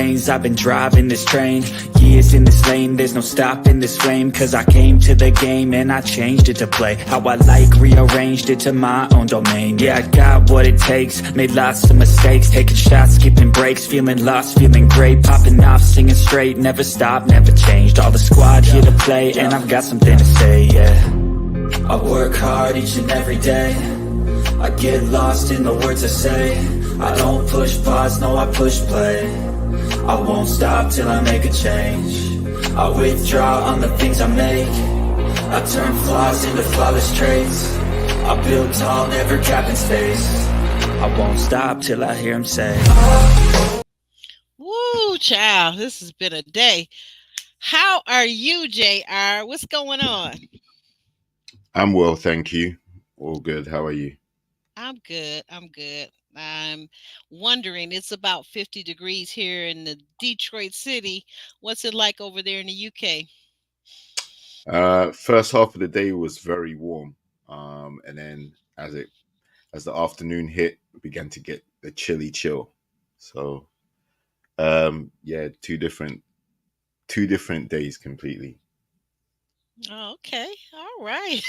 veins, I've been driving this train. Years in this lane, there's no stopping this flame. Cause I came to the game and I changed it to play how I like, rearranged it to my own domain. Yeah, I got what it takes, made lots of mistakes, taking shots, skipping breaks, feeling lost, feeling great, popping off, singing straight, never stopped, never changed. All the squad here to play, and I've got something to say, yeah. I work hard each and every day, I get lost in the words I say. I don't push pause, no, I push play. I won't stop till I make a change. I withdraw on the things I make. I turn flaws into flawless traits. I build tall, never capping space. I won't stop till I hear him say, woo, child, this has been a day. How are you, JR? What's going on? I'm well, thank you. All good. How are you? I'm good. I'm wondering, it's about 50 degrees here in the Detroit city. What's it like over there in the UK? First half of the day was very warm, and then as the afternoon hit, we began to get the chilly chill. So, yeah, two different days completely. Oh, okay. All right.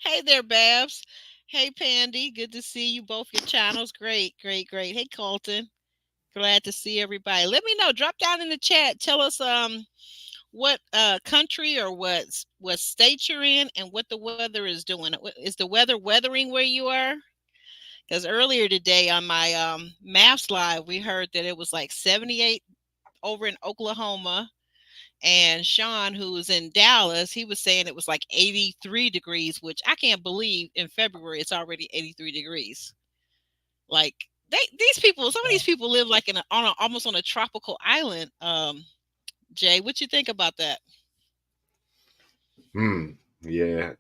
Hey there, Babs. Hey, Pandy. Good to see you both. Your channels. Great. Hey, Colton. Glad to see everybody. Let me know. Drop down in the chat. Tell us what country or what state you're in and what the weather is doing. Is the weather weathering where you are? Because earlier today on my Maps Live, we heard that it was like 78 over in Oklahoma. And Sean, who was in Dallas, he was saying it was like 83 degrees, which I can't believe in February it's already 83 degrees. Like some of these people live like almost on a tropical island. Jay, what you think about that? Yeah,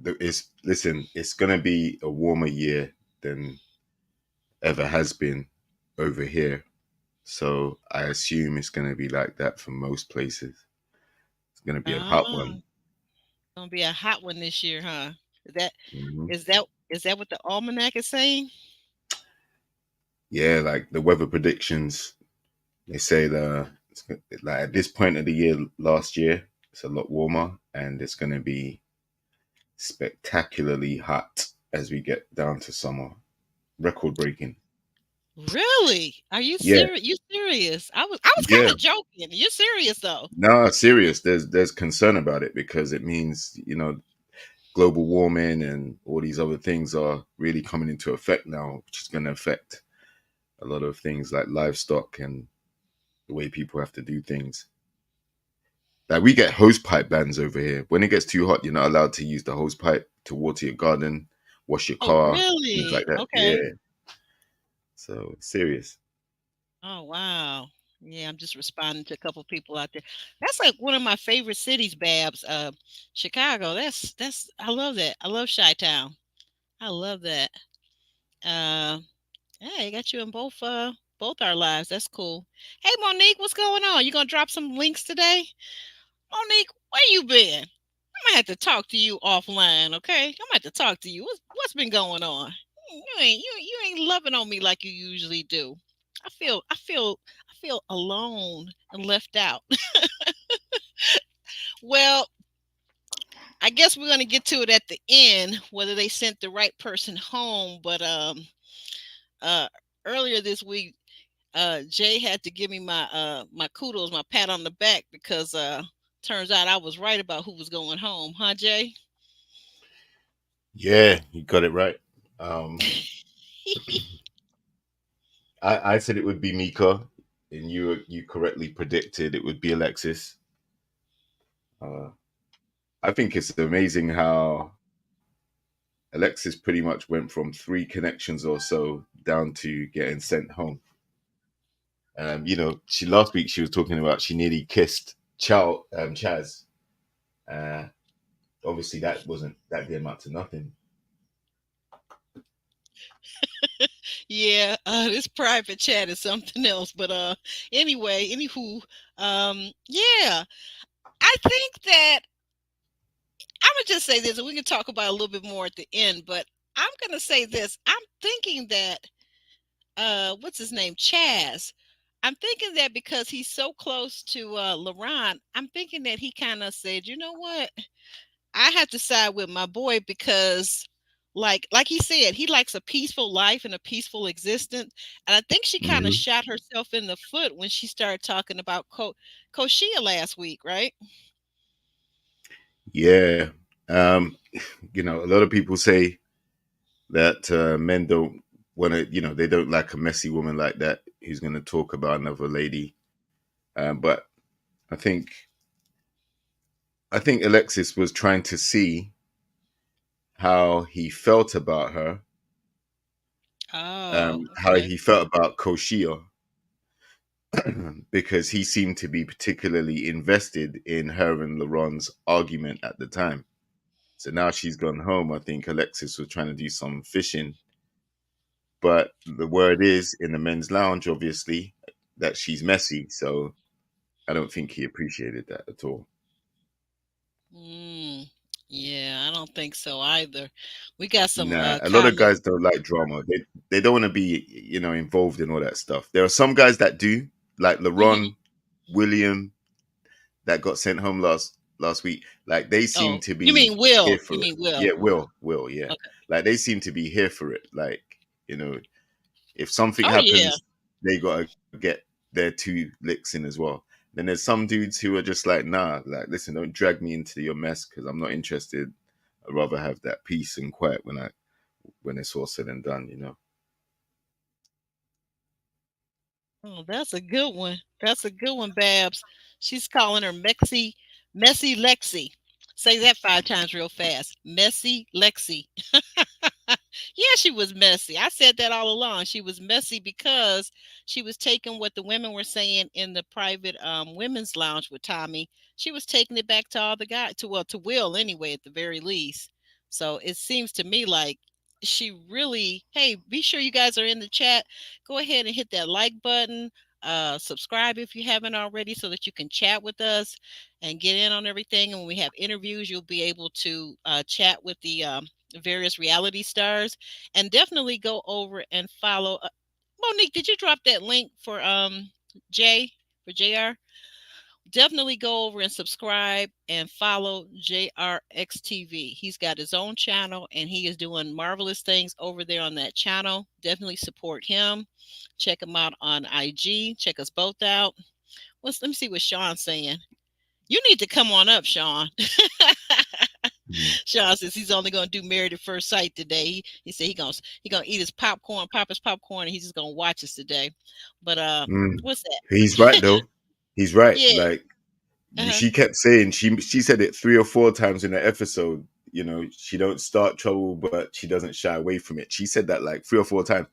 it's gonna be a warmer year than ever has been over here. So I assume it's gonna be like that for most places. It's gonna be a hot one. Gonna be a hot one this year, huh? Is that hmm is that what the almanac is saying? Yeah, like the weather predictions, they say like at this point of the year last year, it's a lot warmer, and it's gonna be spectacularly hot as we get down to summer, record breaking. Really? Are you Yeah, serious? You serious? I was kind yeah. of joking. You're serious though. No, serious. There's concern about it because it means global warming and all these other things are really coming into effect now, which is going to affect a lot of things like livestock and the way people have to do things. Like we get hose pipe bans over here. When it gets too hot, you're not allowed to use the hose pipe to water your garden, wash your Oh, car, things really? like that. Okay. Yeah. So serious. Oh, wow. Yeah, I'm just responding to a couple people out there. That's like one of my favorite cities, Babs. Chicago. That's I love that. I love Chi-Town. I love that. Uh, hey, I got you in both our lives. That's cool. Hey, Monique, what's going on? You gonna drop some links today? Monique, where you been? I'm gonna have to talk to you offline, okay? I'm gonna have to talk to you. What's been going on? You ain't loving on me like you usually do. I feel alone and left out. Well, I guess we're gonna get to it at the end, whether they sent the right person home. But uh earlier this week, Jay had to give me my kudos, my pat on the back, because turns out I was right about who was going home, huh, Jay? Yeah, you got it right. I said it would be Mika, and you correctly predicted it would be Alexis. Uh, I think it's amazing how Alexis pretty much went from 3 connections or so down to getting sent home. She last week she was talking about she nearly kissed Chaz. Uh, Obviously that didn't amount to nothing. Yeah, this private chat is something else. But anywho, yeah, I think that I'm gonna just say this, and we can talk about it a little bit more at the end. But I'm gonna say this: I'm thinking that what's his name, Chaz. I'm thinking that because he's so close to Luron, I'm thinking that he kind of said, you know what, I have to side with my boy because like he said, he likes a peaceful life and a peaceful existence. And I think she kind of Hmm. shot herself in the foot when she started talking about Koshia last week, right? Yeah. Um, a lot of people say that men don't want to, they don't like a messy woman like that who's going to talk about another lady. But I think I think Alexis was trying to see how he felt about her, Oh, how okay. he felt about Koshia, because he seemed to be particularly invested in her and Laurent's argument at the time. So now she's gone home. I think Alexis was trying to do some fishing, but the word is in the men's lounge, obviously, that she's messy. So I don't think he appreciated that at all. Mm, yeah, I don't think so either. We got some Nah, a lot of comments. guys don't like drama. They don't want to be, involved in all that stuff. There are some guys that do, like Hmm. LeBron, William, that got sent home last week. Like they seem Oh, to you be mean here Will? for You it. mean Will? Yeah, will, yeah. Okay. Like they seem to be here for it. Like, you know, if something Oh yeah. happens, they gotta get their two licks in as well. Then there's some dudes who are just like, nah, like listen, don't drag me into your mess because I'm not interested. I'd rather have that peace and quiet when it's all said and done. Oh, that's a good one. That's a good one, Babs. She's calling her Messy Lexi. Say that 5 times real fast. Messy Lexi. Yeah, she was messy. I said that all along. She was messy because she was taking what the women were saying in the private women's lounge with Tommy. She was taking it back to all the guys, to Will anyway, at the very least. So it seems to me like she really, hey, be sure you guys are in the chat. Go ahead and hit that like button. Subscribe if you haven't already so that you can chat with us and get in on everything. And when we have interviews, you'll be able to chat with the various reality stars, and definitely go over and follow. Monique, did you drop that link for Jay for JR? Definitely go over and subscribe and follow JRXTV. He's got his own channel and he is doing marvelous things over there on that channel. Definitely support him. Check him out on IG. Check us both out. Let me see what Sean's saying. You need to come on up, Sean. Mhm. Sean says he's only going to do Married at First Sight today. He said he gonna eat his popcorn, pop his popcorn, and he's just gonna watch us today. But Mm. what's He's that? right though. He's right. Yeah. Like Uh-huh. she kept saying, she said it 3 or 4 times in the episode. She don't start trouble, but she doesn't shy away from it. She said that like 3 or 4 times.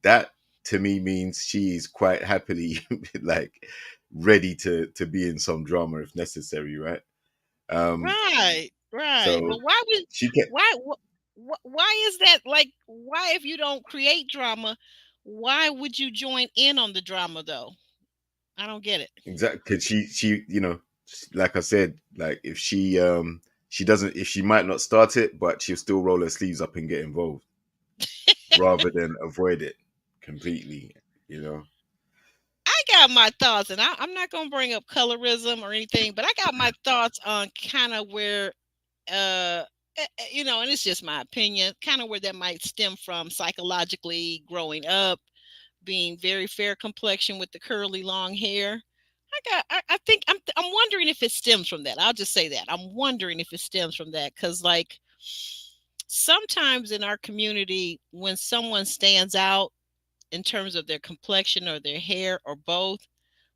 That to me means she's quite happily like ready to be in some drama if necessary, right? Um, Right. Right. But so why would she kept why why is that, like, why, if you don't create drama, why would you join in on the drama though? I don't get it. exactly because like I said, like if she doesn't, if she might not start it, but she'll still roll her sleeves up and get involved rather than avoid it completely. You know. I got my thoughts, and I'm not going to bring up colorism or anything, but I got my thoughts on kind of where, and it's just my opinion, kind of where that might stem from psychologically growing up, being very fair complexion with the curly long hair. I think I'm wondering if it stems from that. I'll just say that. I'm wondering if it stems from that because, like, sometimes in our community, when someone stands out in terms of their complexion or their hair or both,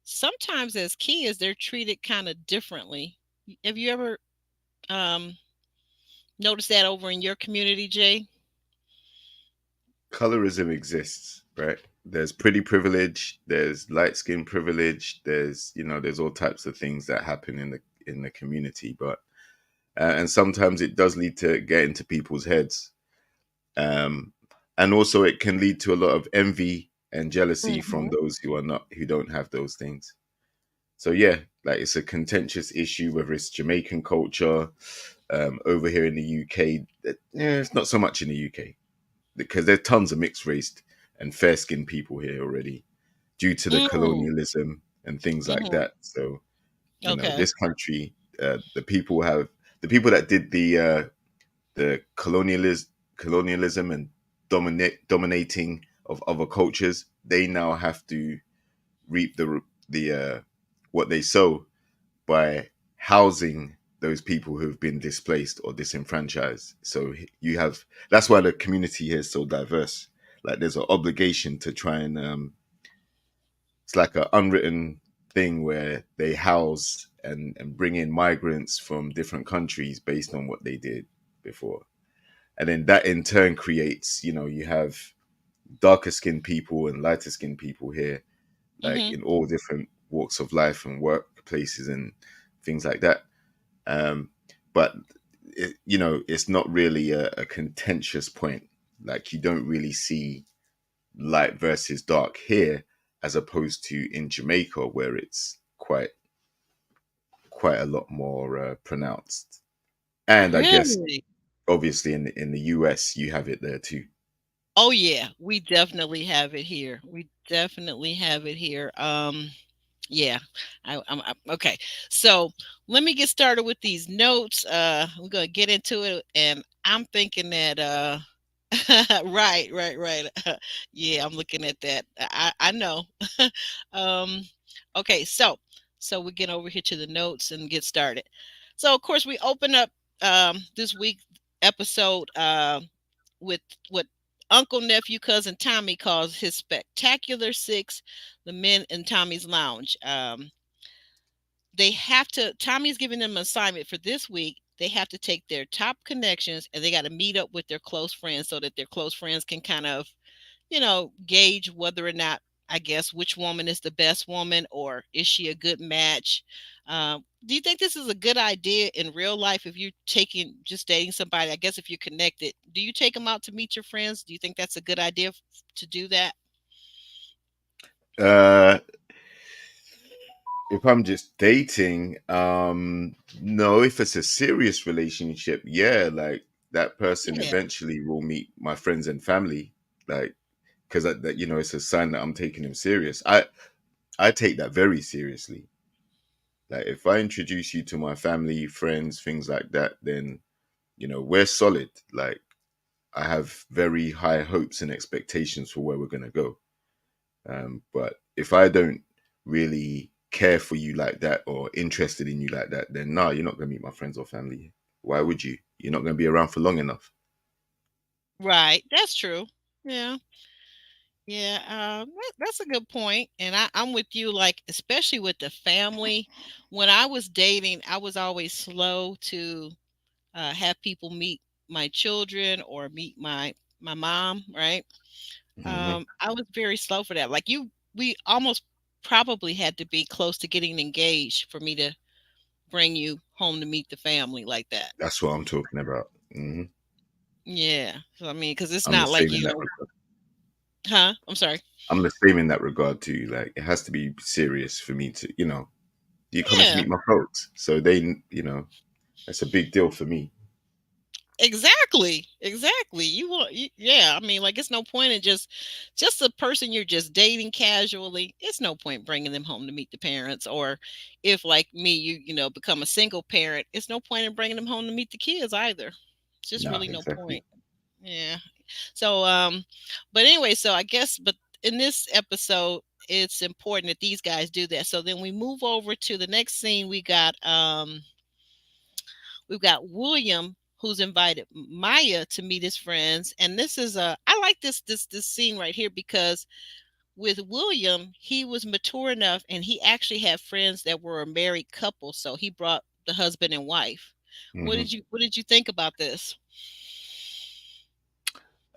sometimes as kids they're treated kind of differently. Have you ever um, noticed that over in your community, Jay? Colorism exists, right? There's pretty privilege, there's light skin privilege, there's all types of things that happen in the community, but and sometimes it does lead to get into people's heads, um, and also it can lead to a lot of envy and jealousy from Hmm. those who don't have those things. So yeah, like it's a contentious issue whether it's Jamaican culture, over here in the UK. It's not so much in the UK because there's tons of mixed race and fair skinned people here already. due to the Mm, colonialism and things like hmm. that. So, Okay. this country, the people that did the colonialism and dominating of other cultures, they now have to reap the what they sow by housing those people who've been displaced or disenfranchised. So you have that's why the community here is so diverse. Like there's an obligation to try and it's like an unwritten thing where they house and bring in migrants from different countries based on what they did before. And then that in turn creates, you have darker skinned people and lighter skinned people here, like Hmm. in all different walks of life and workplaces and things like that. Um, but it's not really a contentious point. Like you don't really see light versus dark here, as opposed to in Jamaica, where it's quite a lot more pronounced. And I guess Really? obviously in the US, you have it there too. Oh yeah, we definitely have it here. We definitely have it here. Yeah, okay. So let me get started with these notes. We're gonna get into it, and I'm thinking that right, right, right. Yeah, I'm looking at that. I know. um, okay, so we get over here to the notes and get started. So of course we open up this week episode with what Uncle, nephew, cousin Tommy calls his spectacular six, the men in Tommy's lounge. They have to, Tommy's giving them an assignment for this week. They have to take their top connections and they got to meet up with their close friends so that their close friends can kind of, gauge whether or not, I guess, which woman is the best woman or is she a good match. Do you think this is a good idea in real life if you're taking, just dating somebody? I guess if you're connected, do you take them out to meet your friends? Do you think that's a good idea to do that? Uh, if I'm just dating, no. If it's a serious relationship, yeah, like that person Yeah. eventually will meet my friends and family, like because that it's a sign that I'm taking him serious. I take that very seriously. Like if I introduce you to my family, friends, things like that, then we're solid. Like I have very high hopes and expectations for where we're gonna go. But if I don't really care for you like that or interested in you like that, then no, you're not gonna meet my friends or family. Why would you? You're not gonna be around for long enough. Right. That's true. Yeah. Yeah, that's a good point, and I'm with you. Like, especially with the family. When I was dating, I was always slow to have people meet my children or meet my mom. Right? Hmm. I was very slow for that. Like you, we almost probably had to be close to getting engaged for me to bring you home to meet the family like that. That's what I'm talking about. Yeah. So I mean, because it's I'm the not like same in that you, regard. huh? I'm sorry. I'm the same in that regard too. Like it has to be serious for me to, you coming to Yeah. meet my folks, so that's a big deal for me. Exactly. Exactly. Yeah, I mean, like it's no point in just a person you're just dating casually. It's no point bringing them home to meet the parents, or if like me, become a single parent, it's no point in bringing them home to meet the kids either. It's just No, really no exactly. point. Yeah. So but anyway, so I guess but in this episode it's important that these guys do that. So then we move over to the next scene. We've got William who's invited Maya to meet his friends, and this is a I like this scene right here because with William, he was mature enough and he actually had friends that were a married couple, so he brought the husband and wife. Hmm. What did you think about this?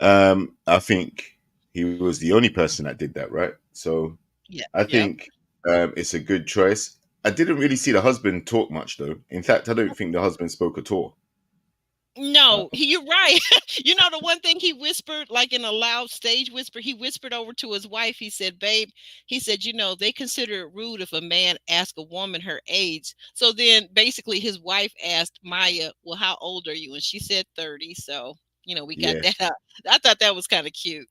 I think he was the only person that did that, right? So Yeah. I Yep. think it's a good choice. I didn't really see the husband talk much, though. In fact, I don't think the husband spoke at all. No, you're right. The one thing he whispered, like in a loud stage whisper, he whispered over to his wife. He said, "Babe," he said, they consider it rude if a man asks a woman her age. So then basically his wife asked Maya, "Well, how old are you?" And she said 30. So, We got Yeah, that out. I thought that was kind of cute.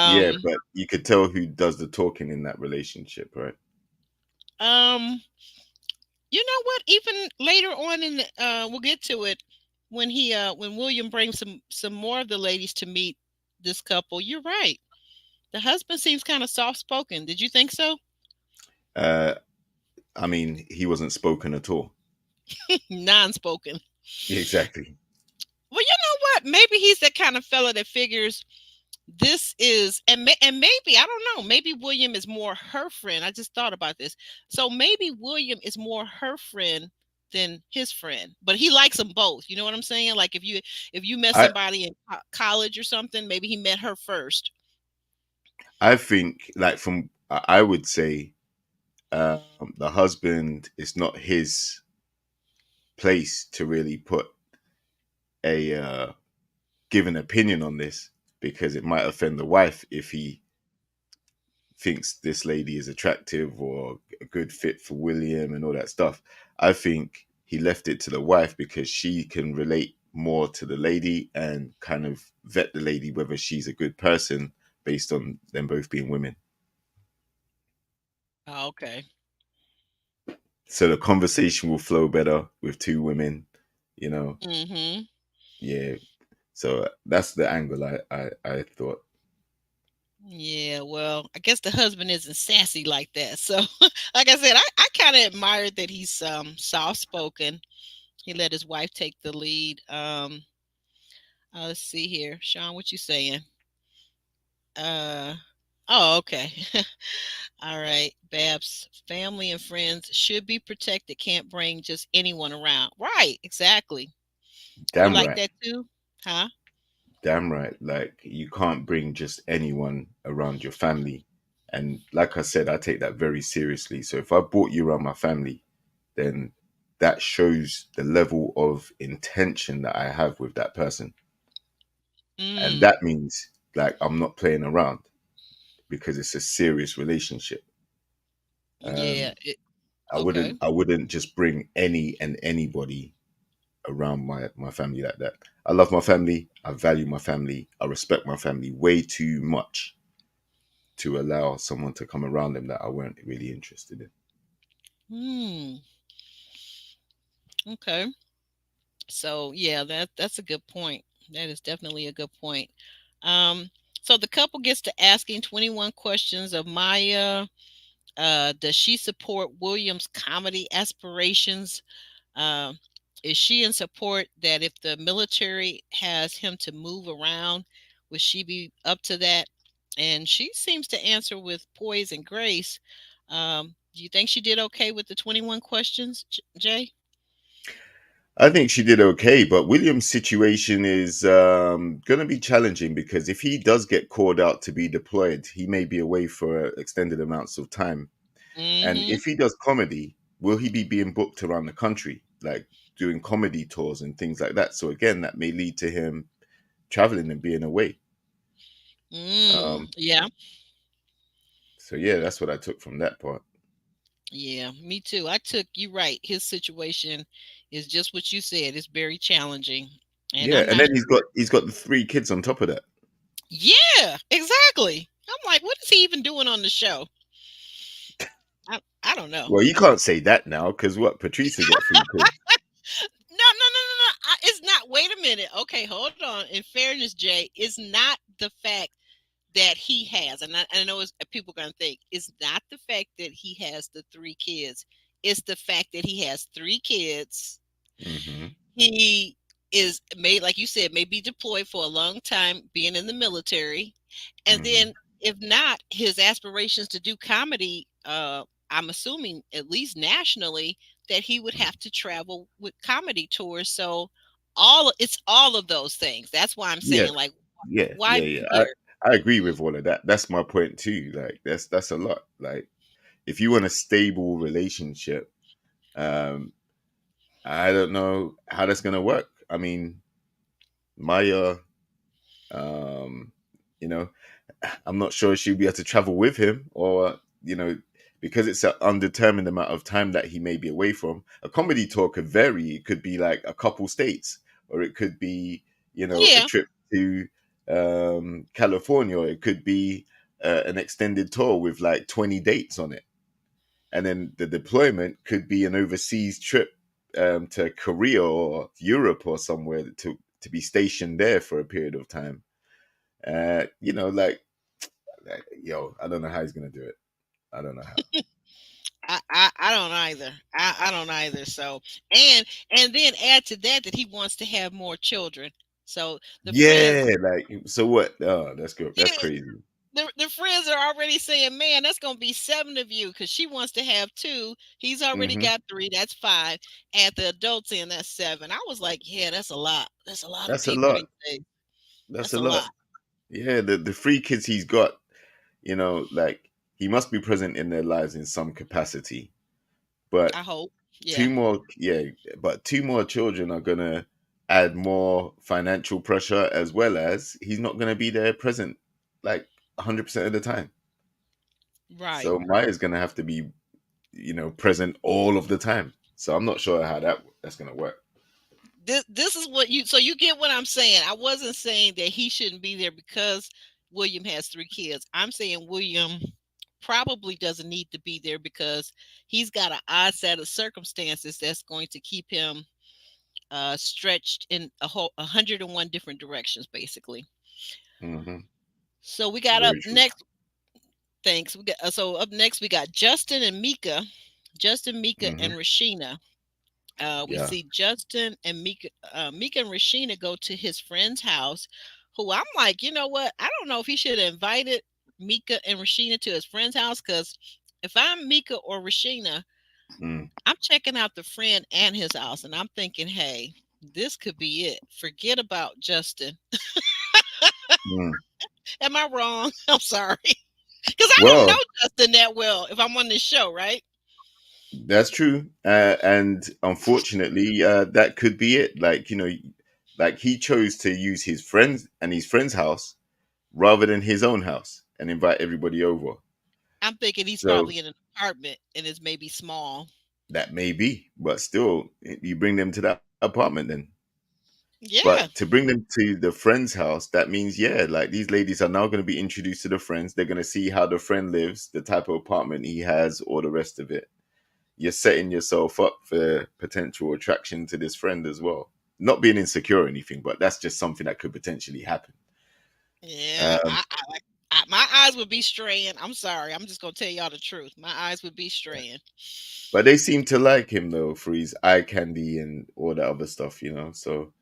yeah, Um, but you could tell who does the talking in that relationship, right? um, you know what? Even later on in the, we'll get to it when William brings some more of the ladies to meet this couple. You're right. The husband seems kind of soft spoken. Did you think so? Uh, I mean, he wasn't spoken at all. Non spoken. Exactly. Well, you know what? Maybe he's that kind of fella that figures this is and maybe I don't know. Maybe William is more her friend. I just thought about this. So maybe William is more her friend than his friend, but he likes them both. You know what I'm saying? Like if you met I somebody in college or something, maybe he met her first. I think like from I would say the husband is not his place to really put a give an opinion on this because it might offend the wife if he thinks this lady is attractive or a good fit for William and all that stuff. I think he left it to the wife because she can relate more to the lady and kind of vet the lady whether she's a good person based on them both being women. Oh, okay. So the conversation will flow better with two women, you know. Mm-hmm. Yeah. So that's the angle I thought. Yeah, well, I guess the husband isn't sassy like that. So, like I said, I kind of admired that he's soft spoken. He let his wife take the lead. Let's see here, Sean, what you saying? Uh, oh, okay. All right, Babs. Family and friends should be protected. Can't bring just anyone around. Right, exactly. You Damn like right. that too, huh? Damn right. Like you can't bring just anyone around your family. And like I said, I take that very seriously. So if I brought you around my family, then that shows the level of intention that I have with that person. And Mm, that means like I'm not playing around because it's a serious relationship. yeah. Okay. I wouldn't just bring any and anybody around my family like that. I love my family. I value my family. I respect my family way too much to allow someone to come around them that I weren't really interested in. Hmm. Okay. So yeah, that's a good point. That is definitely a good point. Um, so the couple gets to asking 21 questions of Maya. Does she support William's comedy aspirations? Uh, is she in support that if the military has him to move around, would she be up to that? And she seems to answer with poise and grace. Do you think she did okay with the 21 questions, Jay? I think she did okay, but William's situation is going to be challenging because if he does get called out to be deployed, he may be away for extended amounts of time. And Mm-hmm. if he does comedy, will he be being booked around the country, like doing comedy tours and things like that? So again, that may lead to him traveling and being away. Um, Yeah. so yeah, that's what I took from that part. Yeah, me too. I took you right. His situation is just what you said. It's very challenging. And Yeah, I'm and not then he's got the three kids on top of that. Yeah, exactly. I'm like, what is he even doing on the show? I don't know. Well, you can't say that now because what Patricia got three kids. No, no, no, no, no. It's not. Wait a minute. Okay, hold on. In fairness, Jay, it's not the fact that he has, and I know people are going to think, it's not the fact that he has the three kids. It's the fact that he has three kids. Hmm. He is made, like you said, may be deployed for a long time, being in the military, and Hmm. then if not, his aspirations to do comedy. I'm assuming at least nationally that he would have to travel with comedy tours. So it's all of those things. That's why I'm Yeah, saying, like, yeah, why yeah, be yeah. here? I agree with all of that. That's my point too. Like that's a lot. Like if you want a stable relationship, um, I don't know how that's gonna work. I mean, Maya, um, you know, I'm not sure she'll be able to travel with him, or because it's an undetermined amount of time that he may be away from. A comedy tour could vary. It could be like a couple states, or it could be a Yeah, trip. to California. It could be an extended tour with like 20 dates on it. And then the deployment could be an overseas trip to Korea or Europe or somewhere to be stationed there for a period of time. Like, yo, I don't know how he's gonna do it. I don't know how. I don't either. I don't either. So and then add to that he wants to have more children. So the friends, Yeah, like so what? Oh, that's good. That's yeah, crazy. the friends are already saying, "Man, that's gonna be 7 of you," because she wants to have 2. He's already Hmm. got 3. That's 5. At the adults in, that's 7. I was like, "Yeah, that's a lot. That's a lot of That's a people lot. these days. That's That's a a lot. lot." Yeah, the 3 kids he's got, like he must be present in their lives in some capacity. I But hope. Yeah. 2 more, yeah, but 2 more children are gonna add more financial pressure, as well as he's not gonna be there present like 100% of the time. Right. So Maya's gonna have to be, present all of the time. So I'm not sure how that's gonna work. This is what you, so you get what I'm saying. I wasn't saying that he shouldn't be there because William has 3 kids. I'm saying William probably doesn't need to be there because he's got an odd set of circumstances that's going to keep him stretched in a whole 101 different directions, basically. Hmm. So we got up Very true. next. Thanks. We got so up next we got Justin and Mika, Justin, Mika, Hmm. and Rashina. We Yeah. see Justin and Mika and Rashina go to his friend's house, who I'm like, you know what? I don't know if he should have invited Mika and Rashina to his friend's house because if I'm Mika or Rashina, Mm. I'm checking out the friend and his house, and I'm thinking, hey, this could be it. Forget about Justin. Mm. Am I wrong? I'm sorry. Because I don't Well, know Justin that well if I'm on this show, right? that's true. And unfortunately, that could be it. Like, like he chose to use his friend's house rather than his own house and invite everybody over. I'm thinking he's So probably in an apartment and it's maybe small. that may be, but still, you bring them to that apartment then. Yeah, But to bring them to the friend's house, that means, yeah, like these ladies are now going to be introduced to the friends. They're going to see how the friend lives, the type of apartment he has, or the rest of it. You're setting yourself up for potential attraction to this friend as well. Not being insecure or anything, but that's just something that could potentially happen. yeah. Um, My eyes would be straying. I'm sorry. I'm just gonna tell y'all the truth. My eyes would be straying. but they seem to like him though for his eye candy and all that other stuff. So,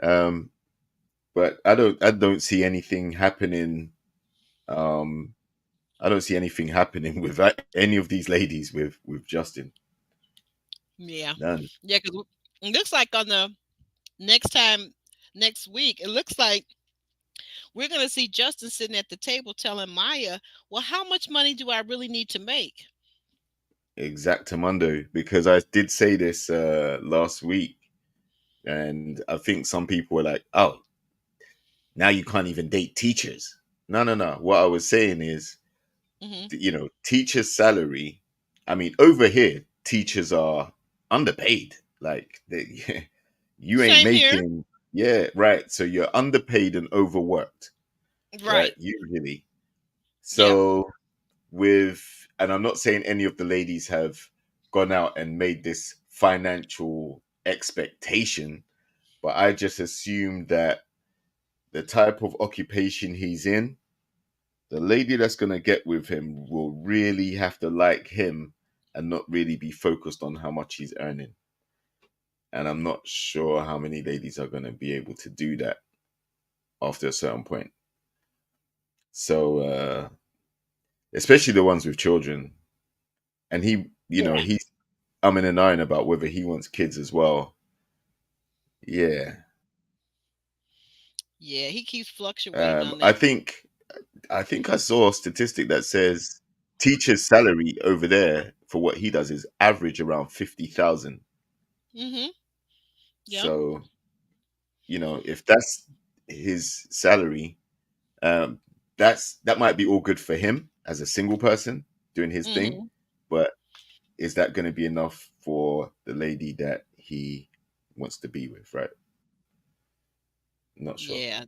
um, but I don't see anything happening. Um, I don't see anything happening with any of these ladies with Justin. Yeah, None. yeah. Because it looks like on the next time next week, it looks like we're gonna see Justin sitting at the table telling Maya, "Well, how much money do I really need to make?" Exactamundo. Because I did say this last week, and I think some people were like, "Oh, now you can't even date teachers." No, no, no. What I was saying is, Hmm. teachers' salary. I mean, over here, teachers are underpaid. Like you ain't Same here. making. Yeah, right. So you're underpaid and overworked, right? Right. Usually. Yep. So and I'm not saying any of the ladies have gone out and made this financial expectation, but I just assume that the type of occupation he's in, the lady that's going to get with him will really have to like him and not really be focused on how much he's earning. And I'm not sure how many ladies are going to be able to do that after a certain point. So, especially the ones with children. And Yeah. he's umming and ahhing about whether he wants kids as well. Yeah. Yeah. He keeps fluctuating on I that. think I think I saw a statistic that says teacher's salary over there for what he does is average around 50,000. Hmm. Yep. So, if that's his salary, um, that might be all good for him as a single person doing his thing, Hmm. but is that going to be enough for the lady that he wants to be with? Right? Not sure. Yeah.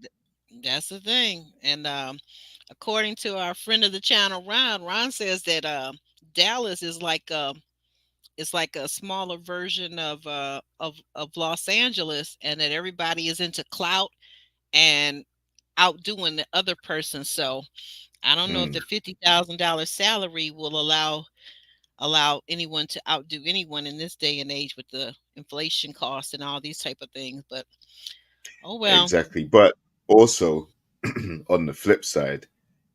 That's the thing. And according to our friend of the channel, Ron says that Dallas is like it's like a smaller version of Los Angeles, and that everybody is into clout and outdoing the other person. So I don't know if Mm, the $50,000 salary will allow anyone to outdo anyone in this day and age with the inflation costs and all these type of things. But oh well. exactly. But also, on the flip side,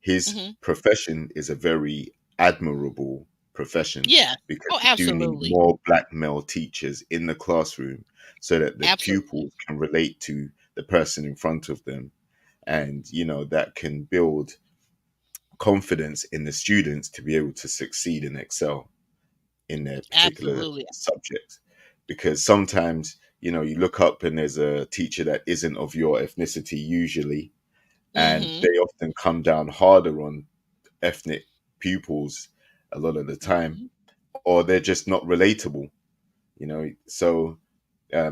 his Hmm. profession is a very admirable profession Yeah. because Oh, we do need absolutely. more black male teachers in the classroom so that the Absolutely. pupils can relate to the person in front of them. And, that can build confidence in the students to be able to succeed and excel in their particular Absolutely. subject. Because sometimes, you look up and there's a teacher that isn't of your ethnicity usually, and Hmm. they often come down harder on ethnic pupils a lot of the time, Hmm. or they're just not relatable, So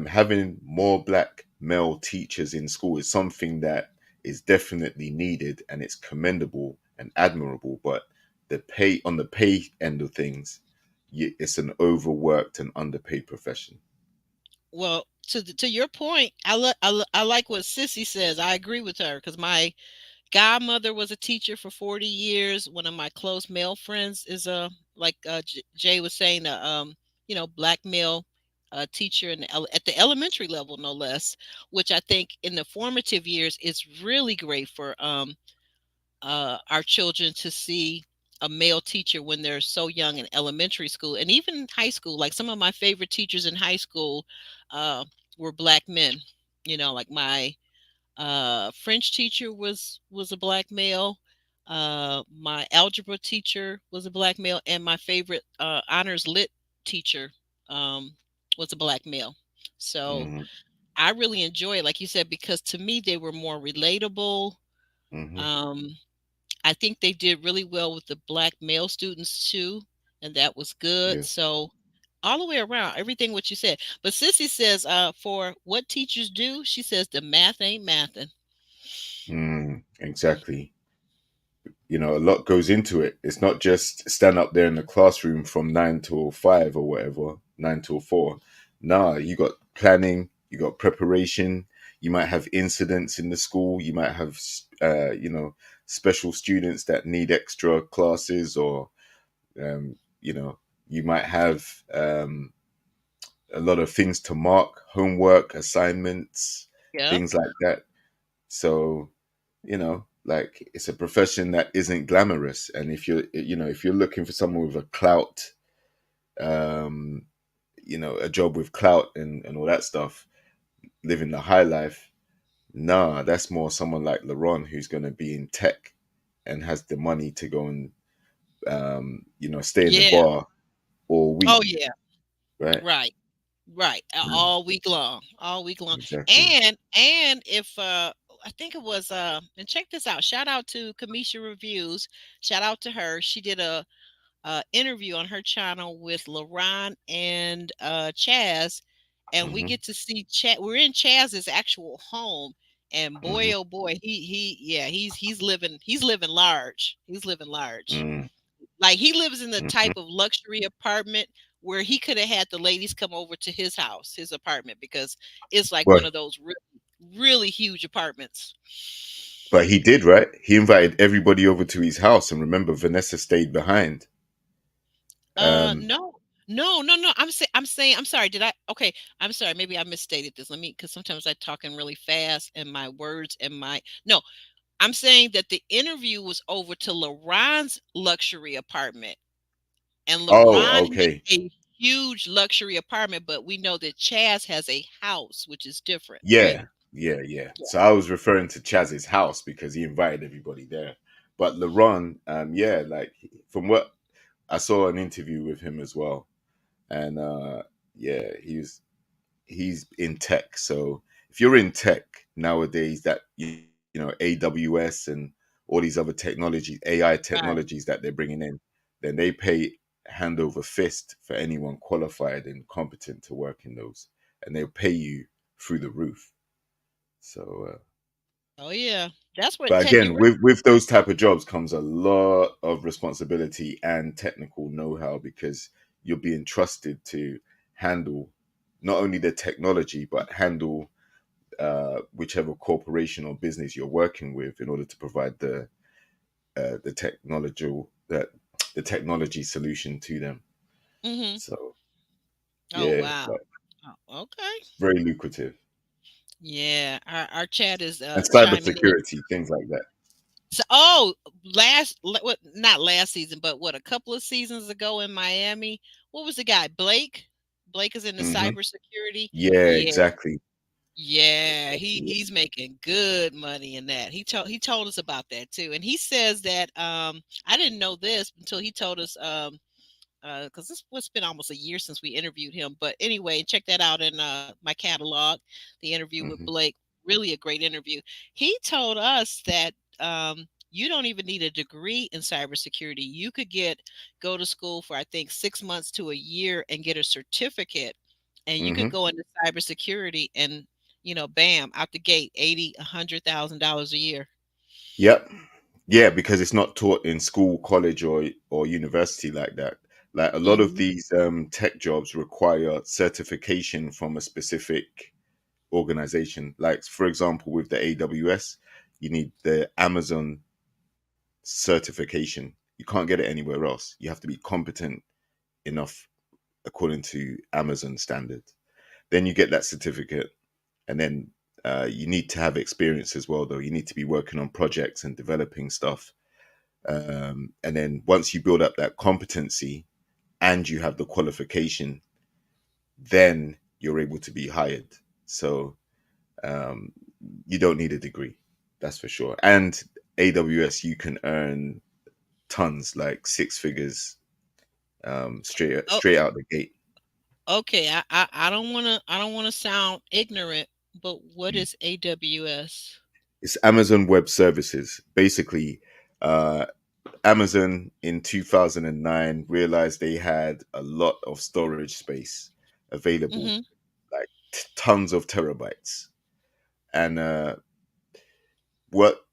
having more black male teachers in school is something that is definitely needed, and it's commendable and admirable. But the pay end of things, it's an overworked and underpaid profession. Well, to your point, I like what Sissy says. I agree with her because my godmother was a teacher for 40 years. One of my close male friends is a like Jay was saying, black male teacher at the elementary level, no less. Which I think in the formative years is really great for our children to see a male teacher when they're so young in elementary school and even high school. Like some of my favorite teachers in high school uh, were black men. Like my French teacher was a black male. My algebra teacher was a black male, and my favorite honors lit teacher was a black male. So Hmm. I really enjoy it, like you said, because to me they were more relatable. Hmm. Um, I think they did really well with the black male students too, and that was good. Yeah. So all the way around, everything what you said. But Sissy says, for what teachers do, she says the math ain't mathin'. Exactly. A lot goes into it. It's not just stand up there in the classroom from 9 till 5 or whatever, 9 till 4. Nah, you got planning, you got preparation. You might have incidents in the school. You might have, special students that need extra classes, or, um, you know, you might have a lot of things to mark, homework, assignments, Yep. things like that. So, like, it's a profession that isn't glamorous. And if you're looking for someone with a clout, um, a job with clout and all that stuff, living the high life, nah, that's more someone like Luron who's going to be in tech and has the money to go and, stay in the Yeah. bar all Oh week, yeah. right? Right. Right. Mm, All week long. All week long. exactly. And if I think it was and check this out. Shout out to Kamisha Reviews. Shout out to her. She did a interview on her channel with Luron and Chaz, and we Hmm. get to see Chaz. We're in Chaz's actual home, and boy, Hmm. oh boy, he's living large. He's living large. Mm, Like he lives in the hmm. type of luxury apartment where he could have had the ladies come over to his house, his apartment, because it's like one But of those really, really huge apartments. but he did, right? He invited everybody over to his house, and remember, Vanessa stayed behind. Um, No, no. I'm saying. I'm sorry. Did I? Okay. I'm sorry. Maybe I misstated this. Let me, because sometimes I talking really fast and my words and my no. I'm saying that the interview was over to LaRon's luxury apartment, and oh, LaRon has okay. a huge luxury apartment, but we know that Chaz has a house, which is different, right? Yeah, yeah, yeah. So I was referring to Chaz's house because he invited everybody there. But LeBron, yeah, like from what I saw an interview with him as well, and yeah, he's in tech. So if you're in tech nowadays, that AWS and all these other technologies, AI Right. technologies that they're bringing in, then they pay hand over fist for anyone qualified and competent to work in those, and they'll pay you through the roof. So Oh yeah, that's what But tech. again, You're right. with those type of jobs comes a lot of responsibility and technical know-how, because you're being trusted to handle not only the technology but handle whichever corporation or business you're working with in order to provide the technological that the technology solution to them. Mm-hmm. So Oh yeah, wow. but Oh, okay. it's very lucrative. Yeah, our chat is And chiming in. cybersecurity, things like that. So, what? Not last season, but what? A couple of seasons ago in Miami, what was the guy? Blake. Blake is in the Hmm. cybersecurity. Yeah, Yeah, exactly. yeah. Exactly. He's making good money in that. He told us about that too, and he says that I didn't know this until he told us because this was been almost a year since we interviewed him. But anyway, check that out in my catalog. The interview with Hmm. Blake, really a great interview. He told us that you don't even need a degree in cybersecurity. You could go to school for I think 6 months to a year and get a certificate, and you could Hmm. go into cybersecurity and bam, out the gate, 80, $100,000 a year. Yep. Yeah, because it's not taught in school, college, or university like that. Like a lot of Hmm. these tech jobs require certification from a specific organization. Like for example, with the AWS, you need the Amazon certification. You can't get it anywhere else. You have to be competent enough according to Amazon standards. Then you get that certificate, and then you need to have experience as well. Though you need to be working on projects and developing stuff. And then once you build up that competency and you have the qualification, then you're able to be hired. So um, you don't need a degree, that's for sure. And AWS, you can earn tons, like six figures, straight out the gate. Okay, I don't want to sound ignorant, but what Mm. is AWS? It's Amazon Web Services. Basically, uh, Amazon in 2009 realized they had a lot of storage space available, Mhm. like tons of terabytes. And what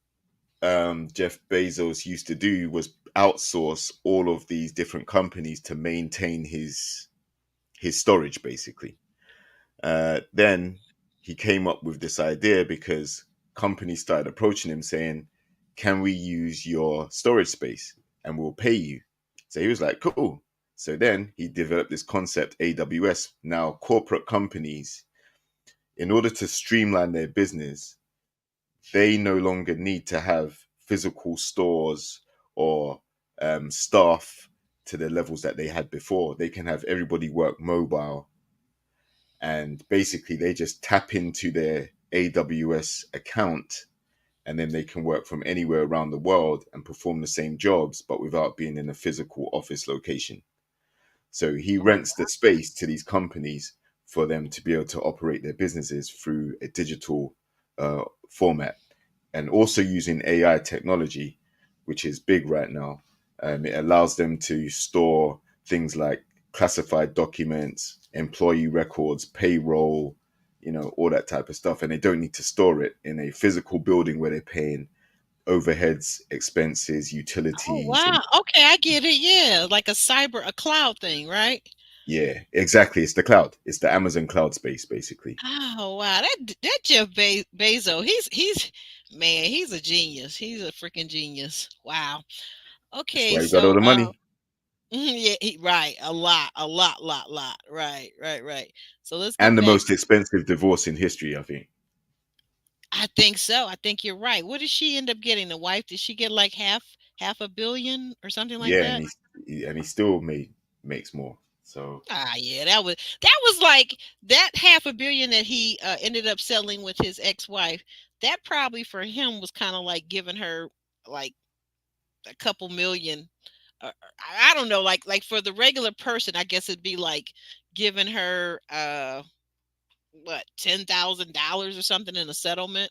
Jeff Bezos used to do was outsource all of these different companies to maintain his storage, basically. Then he came up with this idea because companies started approaching him saying, "Can we use your storage space and we'll pay you?" So he was like, "Cool." So then he developed this concept, AWS. Now, corporate companies, in order to streamline their business, they no longer need to have physical stores or staff to the levels that they had before. They can have everybody work mobile, and basically they just tap into their AWS account, and then they can work from anywhere around the world and perform the same jobs but without being in a physical office location. So he Oh, rents the space to these companies for them to be able to operate their businesses through a digital format, and also using AI technology, which is big right now. It allows them to store things like classified documents, employee records, payroll, all that type of stuff. And they don't need to store it in a physical building where they're paying overheads, expenses, oh utilities, and wow. Okay, I get it. Yeah, like a cloud thing, right? yeah, exactly. It's the cloud. It's the Amazon cloud space, basically. Oh wow, that Jeff Bezos, he's man, he's a genius. He's a freaking genius. Wow. That's Okay, why you got all so the money. yeah, right, a lot. Right, right, right. So let's And get the back most to. expensive divorce in history, I think. I think so. I think you're right. What did she end up getting? The wife? Did she get like half a billion or something like Yeah, and that? he still makes more. So Ah, yeah, that was like that half a billion that he ended up settling with his ex-wife. That probably for him was kind of like giving her like a couple million. I don't know, like for the regular person, I guess it'd be like giving her what $10,000 or something in a settlement.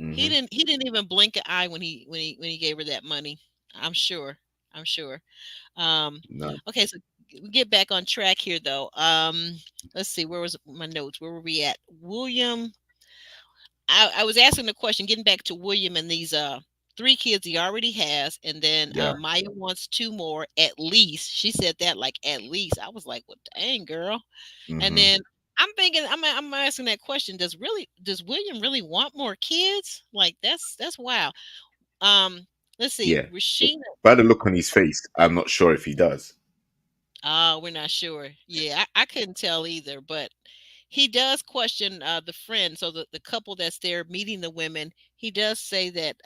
He hmm didn't he didn't even blink an eye when he gave her that money. I'm sure. I'm sure. Um, no. okay, so we get back on track here though. Let's see, where was my notes? Where were we at? William. I was asking the question, getting back to William and these three kids he already has, and then Yeah. Maya wants two more at least. She said that like at least. I was like, well, dang girl. And Hmm. then I'm thinking, I'm asking that question. Does William really want more kids? Like that's wow. Um, let's see, Yeah. Rashina. By the look on his face, I'm not sure if he does. We're not sure. Yeah, I couldn't tell either, but he does question the friend. So the couple that's there meeting the women, he does say that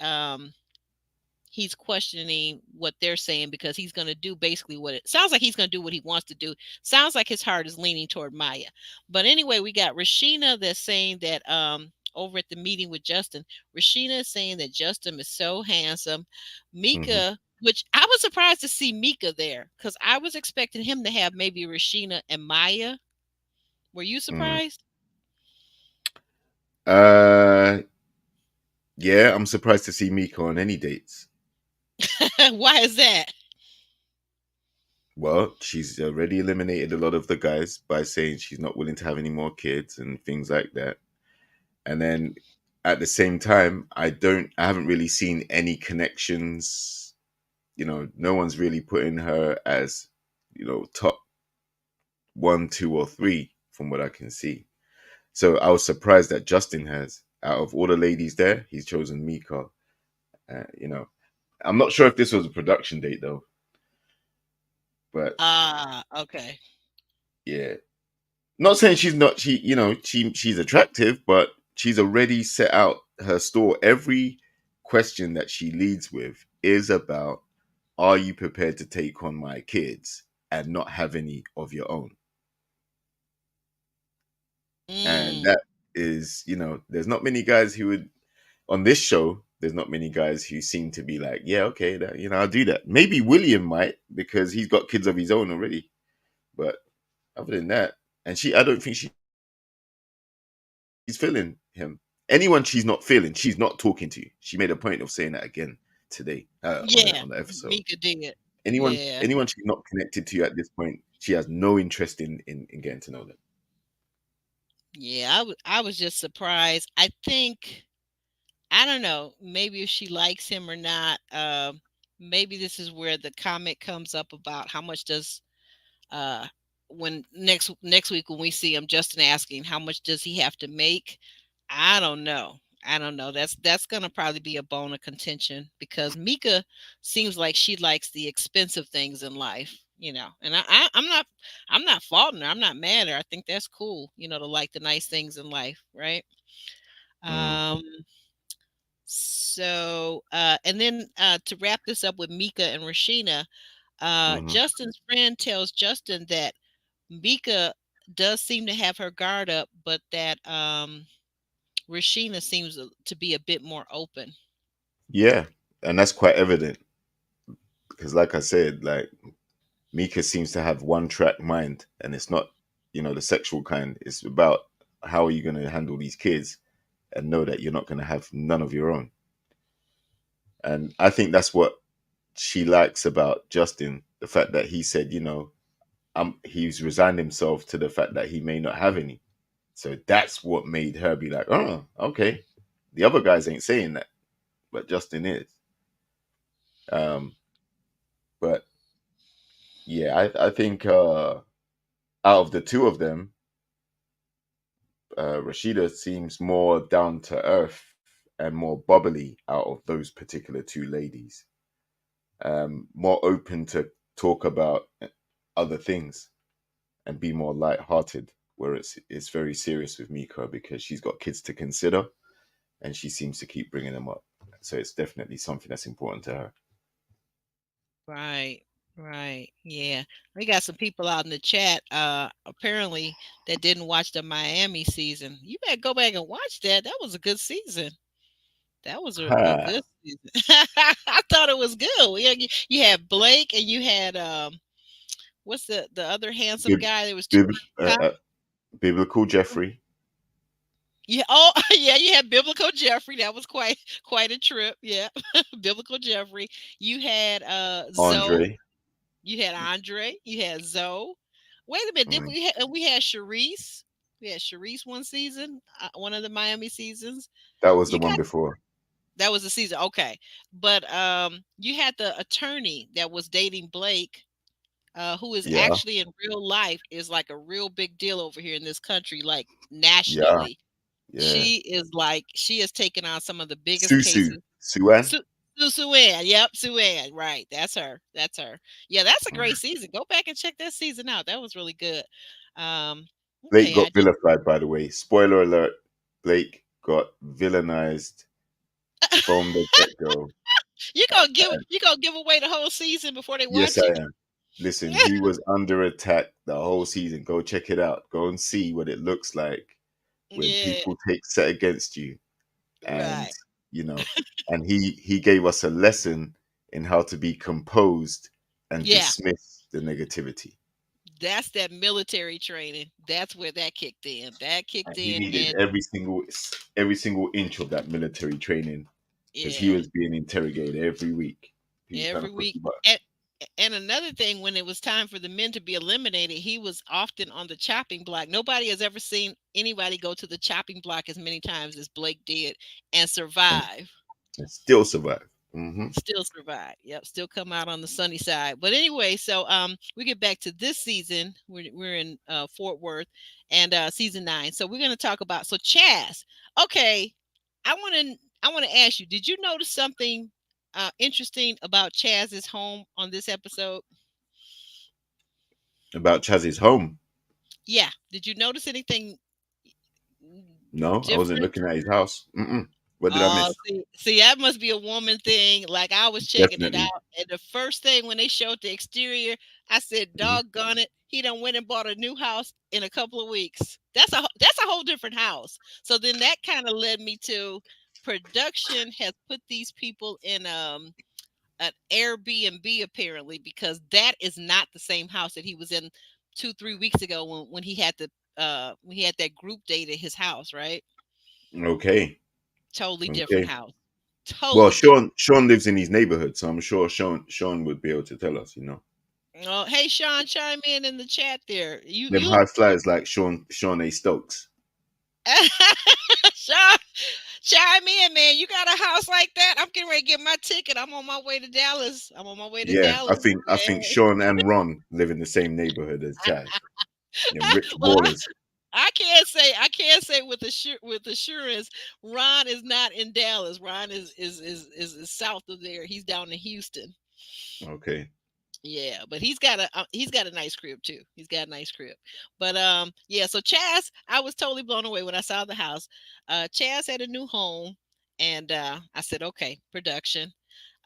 he's questioning what they're saying because he's going to do basically what it sounds like he's going to do what he wants to do. Sounds like his heart is leaning toward Maya. But anyway, we got Rashina that's saying that over at the meeting with Justin, Rashina is saying that Justin is so handsome. Hmm. Mika, which I was surprised to see Mika there because I was expecting him to have maybe Rashina and Maya. Were you Mm. surprised? Uh, yeah, I'm surprised to see Mika on any dates. Why is that? Well, she's already eliminated a lot of the guys by saying she's not willing to have any more kids and things like that. And then at the same time, I haven't really seen any connections. No one's really putting her as, top one, two, or three from what I can see. So I was surprised that Justin has, out of all the ladies there, he's chosen Mika. You know, I'm not sure if this was a production date though, but Okay. yeah, not saying she's not she's attractive, but she's already set out her store. Every question that she leads with is about, are you prepared to take on my kids and not have any of your own? And Mm. that is, there's not many guys who would, on this show, there's not many guys who seem to be like, yeah, okay, that, I'll do that. Maybe William might, because he's got kids of his own already. But other than that, and I don't think she's feeling him. Anyone she's not feeling, she's not talking to. She made a point of saying that again today, Yeah, on the episode. Mika did. Anyone Yeah. anyone she's not connected to at this point, she has no interest in getting to know them. Yeah, I was just surprised. I think I don't know, maybe if she likes him or not. Maybe this is where the comment comes up about how much does uh when next week when we see him, Justin asking how much does he have to make. I don't know. I don't know. That's gonna probably be a bone of contention because Mika seems like she likes the expensive things in life, And I'm not faulting her. I'm not mad at her. I think that's cool, to like the nice things in life, right? Mm, Um so and then to wrap this up with Mika and Rashina, hmm. Justin's friend tells Justin that Mika does seem to have her guard up, but that Rashina seems to be a bit more open. Yeah, and that's quite evident because, like I said, like Mika seems to have one track mind, and it's not, the sexual kind. It's about how are you going to handle these kids and know that you're not going to have none of your own. And I think that's what she likes about Justin, the fact that he said, he's resigned himself to the fact that he may not have any. So that's what made her be like, oh, okay. The other guys ain't saying that, but Justin is. Um, but yeah, I think out of the two of them, Rashida seems more down to earth and more bubbly out of those particular two ladies. More open to talk about other things and be more light-hearted. Where it's very serious with Mika because she's got kids to consider, and she seems to keep bringing them up. So it's definitely something that's important to her. Right, right. Yeah. We got some people out in the chat, apparently that didn't watch the Miami season. You better go back and watch that. That was a good season. That was a Ha. good season. I thought it was good. You had Blake and you had what's the other handsome Bib- guy? There was two. Bib- uh, Huh? uh, Biblical Jeffrey. Yeah. Oh, yeah. You had Biblical Jeffrey. That was quite a trip. Yeah, Biblical Jeffrey. You had Zoe. Andre. You had Andre. You had Zoe. Wait a minute. Did Mm. we had Sharice? We had Sharice one season, one of the Miami seasons. That was the You one got before. that was the season, okay. But you had the attorney that was dating Blake, who is Yeah, actually in real life is like a real big deal over here in this country, like yeah, nationally. yeah. She has taken on some of the biggest Susu, cases. Suan. Su Suan, yep, Suan, right, that's her, that's her. Yeah, that's a great season. Go back and check that season out. That was really good. Um, Blake okay, got vilified, by the way. Spoiler alert: Blake got villainized from the get go. you gonna give away the whole season before they Yes, watch I it? am. Listen, he was under attack the whole season. Go check it out. Go and see what it looks like when Yeah, people take set against you, and right. you know, and he gave us a lesson in how to be composed and Yeah, dismiss the negativity. that's that military training. That's where that kicked in. That And kicked he in, needed and every single inch of that military training because he yeah, was being interrogated every week. He was trying every to push week. the button. And another thing, when it was time for the men to be eliminated, he was often on the chopping block. Nobody has ever seen anybody go to the chopping block as many times as Blake did and And, survive. and still survive. Hmm. Still survive. Yep, still come out on the sunny side. But anyway, so we get back to this season. We're in Fort Worth and season 9. So we're going to talk about Chaz. Okay, I want to ask you, did you notice something interesting about Chaz's home on this episode? About Chaz's home. Yeah, did you notice anything No, I wasn't different? looking at his house. Mm-mm. What did I Oh, miss? see, that must be a woman thing. Like I was checking it Definitely. out, and the first thing when they showed the exterior, I said, Mhm. "Doggone it, he done went and bought a new house in a couple of weeks." That's a whole different house. So then that kind of led me to production has put these people in an Airbnb apparently because that is not the same house that he was in 2 3 weeks ago when he had that group date at his house, right? Okay. Totally different Okay. house. Well, Totally different. Sean lives in his neighborhood, so I'm sure Sean would be able to tell us. Oh, hey Sean, chime in the chat there. You Them you high flyers like Sean A. Stokes. Sean, chime in, man. You got a house like that? I'm getting ready to get my ticket. I'm on my way to Dallas. I'm on my way to Yeah, I Dallas. think I Yeah. think Sean and Ron live in the same neighborhood as Chaz. Them rich Well, ballers. I can't say with assurance. Ron is not in Dallas. Ron is south of there. He's down in Houston. Okay. Yeah, but he's got a nice crib too. He's got a nice crib. But yeah, so Chaz, I was totally blown away when I saw the house. Chaz had a new home and I said, "Okay, production."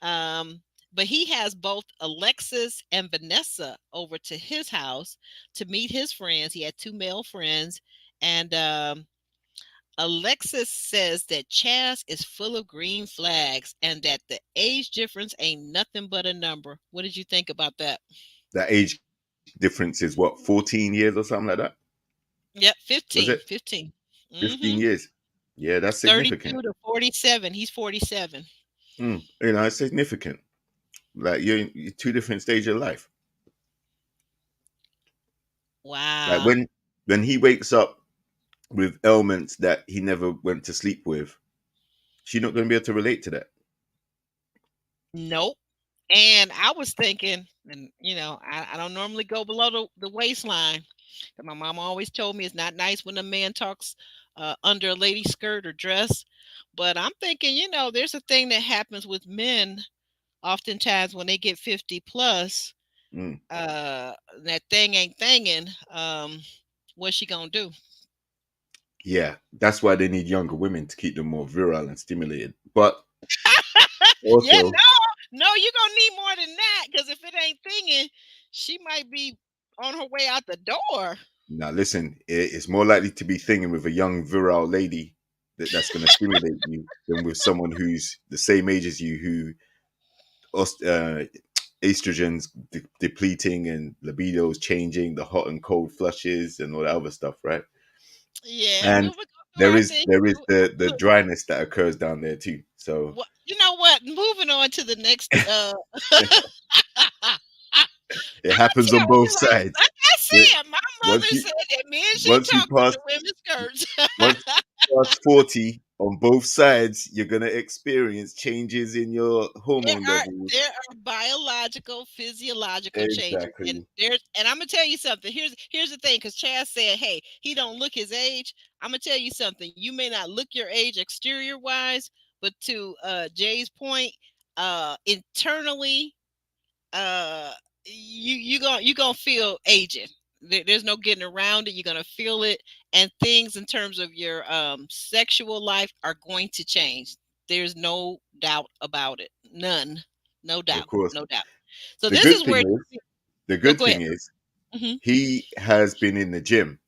Um but he has both Alexis and Vanessa over to his house to meet his friends. He had two male friends and Alexis says that Chaz is full of green flags and that the age difference ain't nothing but a number. What did you think about that? That age difference is what, 14 years or something like that? Yep, Was 15, it 15. 15 Mm-hmm. years? Yeah, that's significant. 32 to 47. He's 47. It's significant. Like you're two different stages of life. Like Wow. when he wakes up with ailments that he never went to sleep with, she's not going to be able to relate to that. Nope. And I was thinking, and I don't normally go below the waistline. My mom always told me it's not nice when a man talks under a lady's skirt or dress. But I'm thinking, there's a thing that happens with men oftentimes when they get 50 plus. Mm. That thing ain't thinging. What's she gonna do? Yeah, that's why they need younger women to keep them more virile and stimulated. But Yeah, also, no, you're gonna need more than that because if it ain't thinging, she might be on her way out the door. now listen, it's more likely to be thinking with a young virile lady that's going to stimulate you than with someone who's the same age as you, who estrogens depleting and libido's changing, the hot and cold flushes and all that other stuff, right? Yeah, we And would go through there our is thing. there is the Look, dryness that occurs down there too. So you know what? Moving on to the next. it I happens on tell both you, like sides. I It- said, my Once mother you said that men she once you talking pass to women's skirts. once you pass 40 on both sides, you're gonna experience changes in your There hormone are levels. there are biological, physiological changes, and Exactly. I'm gonna tell you something. Here's the thing, because Chaz said, "Hey, he don't look his age." I'm gonna tell you something. You may not look your age exterior wise, but to Jay's point, internally, uh, you gonna feel aging. There's no getting around it. You're gonna feel it, and things in terms of your sexual life are going to change. There's no doubt about it. None. No Of doubt. course. No doubt. So The this good is thing where. is, the Oh, good go ahead. thing is, Hmm. he has been in the gym.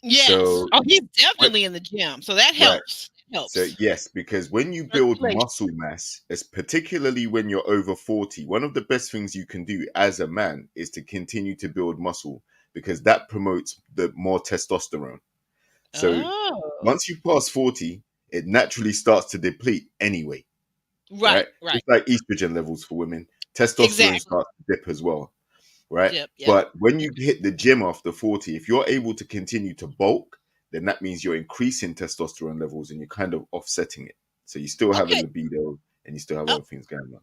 Yes. So Oh, he's what definitely in the gym. So that right. helps. So Helps. yes, because when you build Circulation. muscle mass, it's particularly when you're over 40, one of the best things you can do as a man is to continue to build muscle because that promotes the more testosterone. So Oh. once you pass 40, it naturally starts to deplete anyway, Right. right? Right. Just like estrogen levels for women, testosterone Exactly. starts to dip as well, right? Yep. Yep. But when you hit the gym after 40, if you're able to continue to bulk, then that means you're increasing testosterone levels and you're kind of offsetting it. So you still have a Okay. libido and you still have other things going on.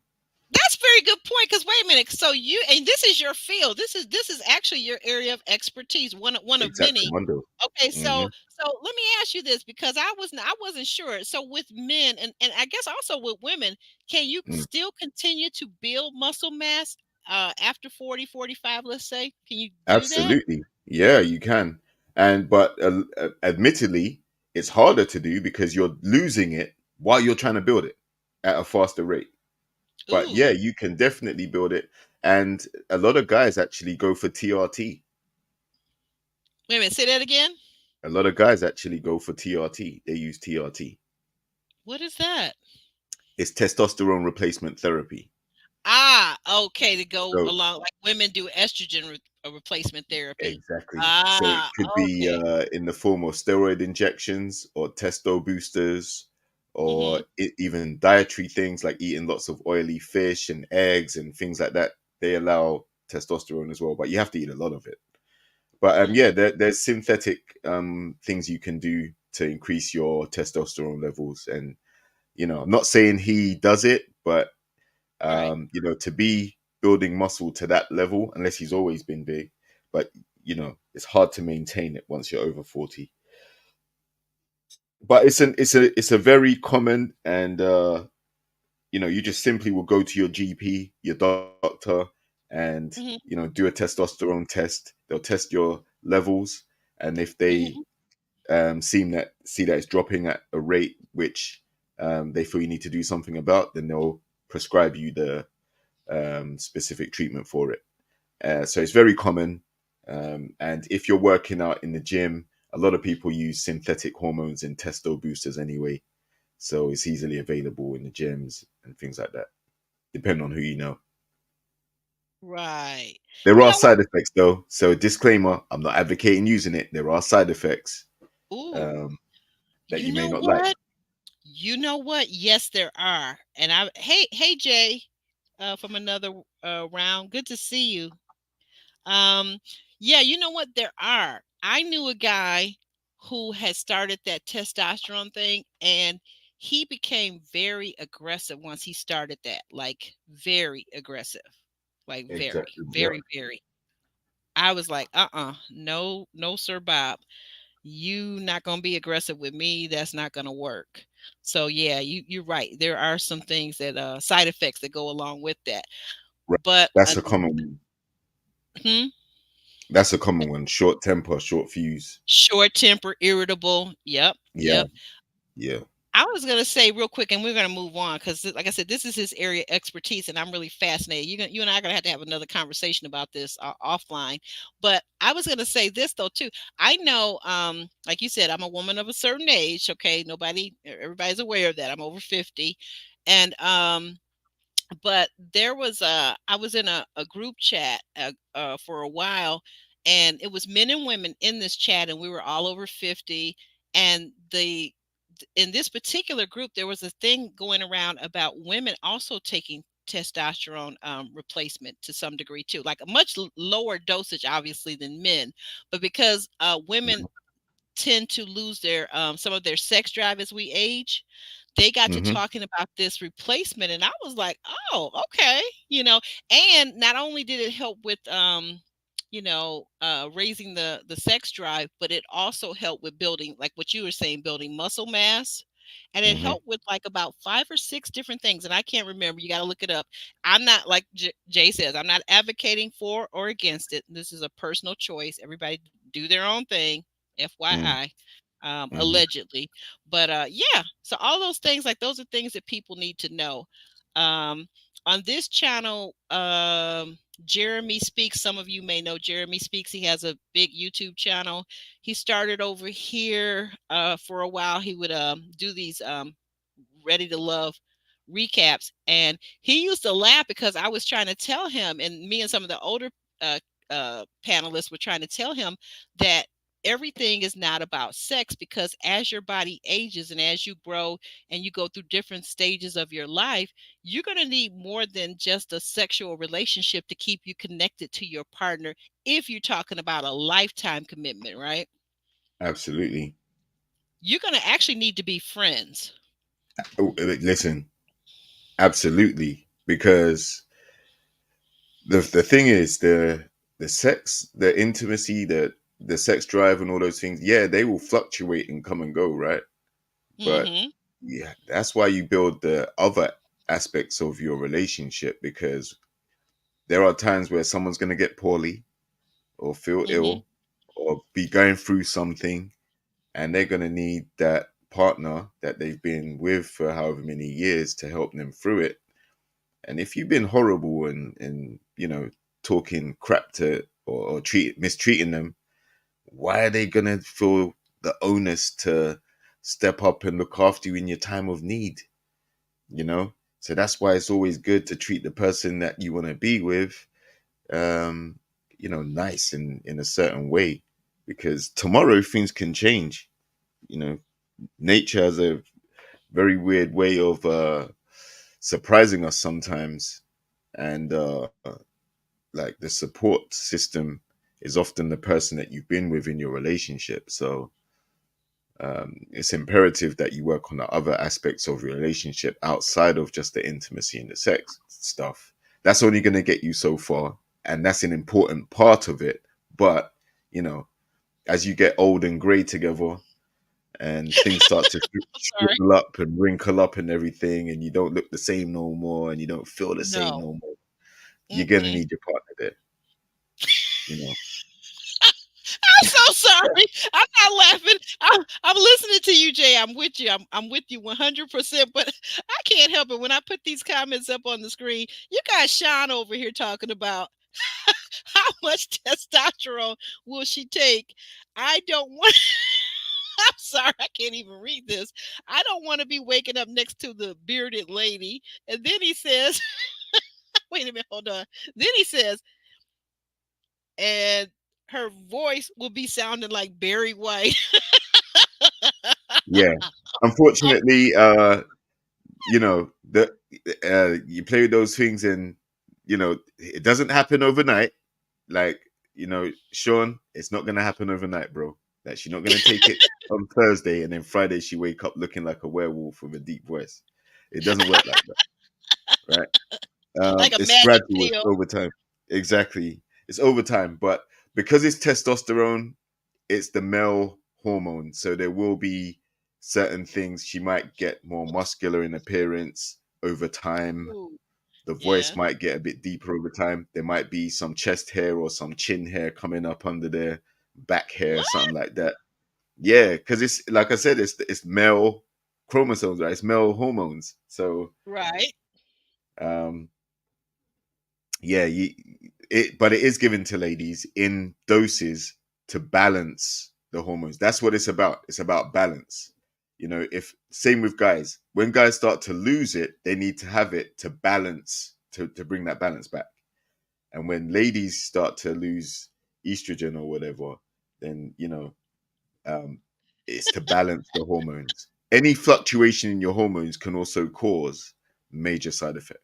That's a very good point. Because wait a minute. So you, and this is your field. This is actually your area of expertise. One of Exactly, many. Mondo. Okay. Hmm. So let me ask you this, because I wasn't sure. So with men, and I guess also with women, can you still continue to build muscle mass after 40, 45? Let's say, can you do that? Absolutely. Yeah, you can. And but admittedly, it's harder to do because you're losing it while you're trying to build it at a faster rate. But yeah, Ooh. you can definitely build it. And a lot of guys actually go for TRT. Wait a minute. Say that again. A lot of guys actually go for TRT. They use TRT. What is that? It's testosterone replacement therapy. Ah, okay, to go So along like women do estrogen replacement therapy. exactly. So it Ah, could be okay. in the form of steroid injections or testo boosters or Mhm. even dietary things like eating lots of oily fish and eggs and things like that. They allow testosterone as well, but you have to eat a lot of it. But Mm, yeah, there's synthetic things you can do to increase your testosterone levels. And, I'm not saying he does it, but right. to be building muscle to that level, unless he's always been big, but it's hard to maintain it once you're over 40. But it's a very common and you just simply will go to your GP, your doctor, and Mhm, do a testosterone test. They'll test your levels, and if they mhm. see that it's dropping at a rate which they feel you need to do something about, then they'll prescribe you the specific treatment for it. So it's very common. And if you're working out in the gym, a lot of people use synthetic hormones and testo boosters anyway. So it's easily available in the gyms and things like that, depending on who you know. Right. There You are know what? side effects though. So disclaimer, I'm not advocating using it. There are side effects Ooh. um, that You you may know not like. what? You know what? Yes, there are. And hey Jay, from another round. Good to see you. Um, yeah, you know what? There are. I knew a guy who had started that testosterone thing, and he became very aggressive once he started that. Like very aggressive. Like very, Exactly. Yep. very, very. I was like, no, no, sir, Bob. You not gonna be aggressive with me. That's not gonna work. So yeah, you're right. There are some things that side effects that go along with that. Right. But That's a common one. hmm, That's a common one. Short temper, short fuse. short temper, irritable. Yep, Yeah. yep. Yeah. I was gonna say real quick, and we're gonna move on because, like I said, this is his area of expertise, and I'm really fascinated. You and I are gonna have to have another conversation about this offline. But I was gonna say this though too. I know, like you said, I'm a woman of a certain age. Okay, everybody's aware of that. I'm over 50, and but there was I was in a group chat for a while, and it was men and women in this chat, and we were all over 50. And the in this particular group there was a thing going around about women also taking testosterone replacement to some degree too, like a much lower dosage, obviously, than men, but because women tend to lose their some of their sex drive as we age, they got to Mm-hmm. talking about this replacement, and I was like, oh, okay, you know. And not only did it help with raising the sex drive, but it also helped with building, like what you were saying, building muscle mass. And it Mm-hmm. helped with like about 5 or 6 different things, and I can't remember. You got to look it up. I'm not, like Jay says, I'm not advocating for or against it. This is a personal choice. Everybody do their own thing, FYI, Mm-hmm. allegedly. But yeah, so all those things, like those are things that people need to know. Um, on this channel, Jeremy Speaks. Some of you may know Jeremy Speaks. He has a big YouTube channel. He started over here for a while. He would do these Ready to Love recaps, and he used to laugh because I was trying to tell him, and me and some of the older uh, panelists were trying to tell him that everything is not about sex, because as your body ages and as you grow and you go through different stages of your life, you're going to need more than just a sexual relationship to keep you connected to your partner, if you're talking about a lifetime commitment, right? Absolutely. You're going to actually need to be friends. Oh, listen, absolutely, because the thing is the sex, the intimacy, the sex drive, and all those things. Yeah, they will fluctuate and come and go, right? But Mm-hmm. yeah, that's why you build the other aspects of your relationship, because there are times where someone's going to get poorly or feel Mm-hmm. ill or be going through something, and they're going to need that partner that they've been with for however many years to help them through it. And if you've been horrible and talking crap to or mistreating them, why are they going to feel the onus to step up and look after you in your time of need? you know so that's why it's always good to treat the person that you want to be with, um nice in a certain way, because tomorrow things can change. you know Nature has a very weird way of surprising us sometimes, and like the support system is often the person that you've been with in your relationship. So it's imperative that you work on the other aspects of your relationship outside of just the intimacy and the sex stuff. That's only going to get you so far, and that's an important part of it. But you know, as you get old and grey together, and things start to Sorry. shrivel up and wrinkle up and everything, and you don't look the same no more, and you don't feel the same No. no more, you're gonna Mm-mm. need your partner there. You know. I'm so sorry. I'm not laughing. I'm listening to you, Jay. I'm with you. I'm with you 100%. But I can't help it when I put these comments up on the screen. You got Sean over here talking about how much testosterone will she take. I don't want. I'm sorry. I can't even read this. I don't want to be waking up next to the bearded lady. And then he says, "Wait a minute, hold on." Then he says, and her voice will be sounding like Barry White. Yeah. Unfortunately, the you play with those things, and it doesn't happen overnight. Like, Sean, it's not gonna happen overnight, bro. Like, she's not gonna take it on Thursday and then Friday she wake up looking like a werewolf with a deep voice. It doesn't work like that, right? Like a It's magic gradual, it's pill. over time. Exactly. It's over time. But because it's testosterone, it's the male hormone. So there will be certain things. She might get more muscular in appearance over time. Ooh, The voice yeah. might get a bit deeper over time. There might be some chest hair or some chin hair coming up under there, back hair, What? something like that. Yeah, because it's like I said, it's male chromosomes, right? It's male hormones. So Right. um yeah, but it is given to ladies in doses to balance the hormones. That's what it's about. It's about balance. If same with guys, when guys start to lose it, they need to have it to balance, to bring that balance back. And when ladies start to lose estrogen or whatever, then um, it's to balance the hormones. Any fluctuation in your hormones can also cause major side effects.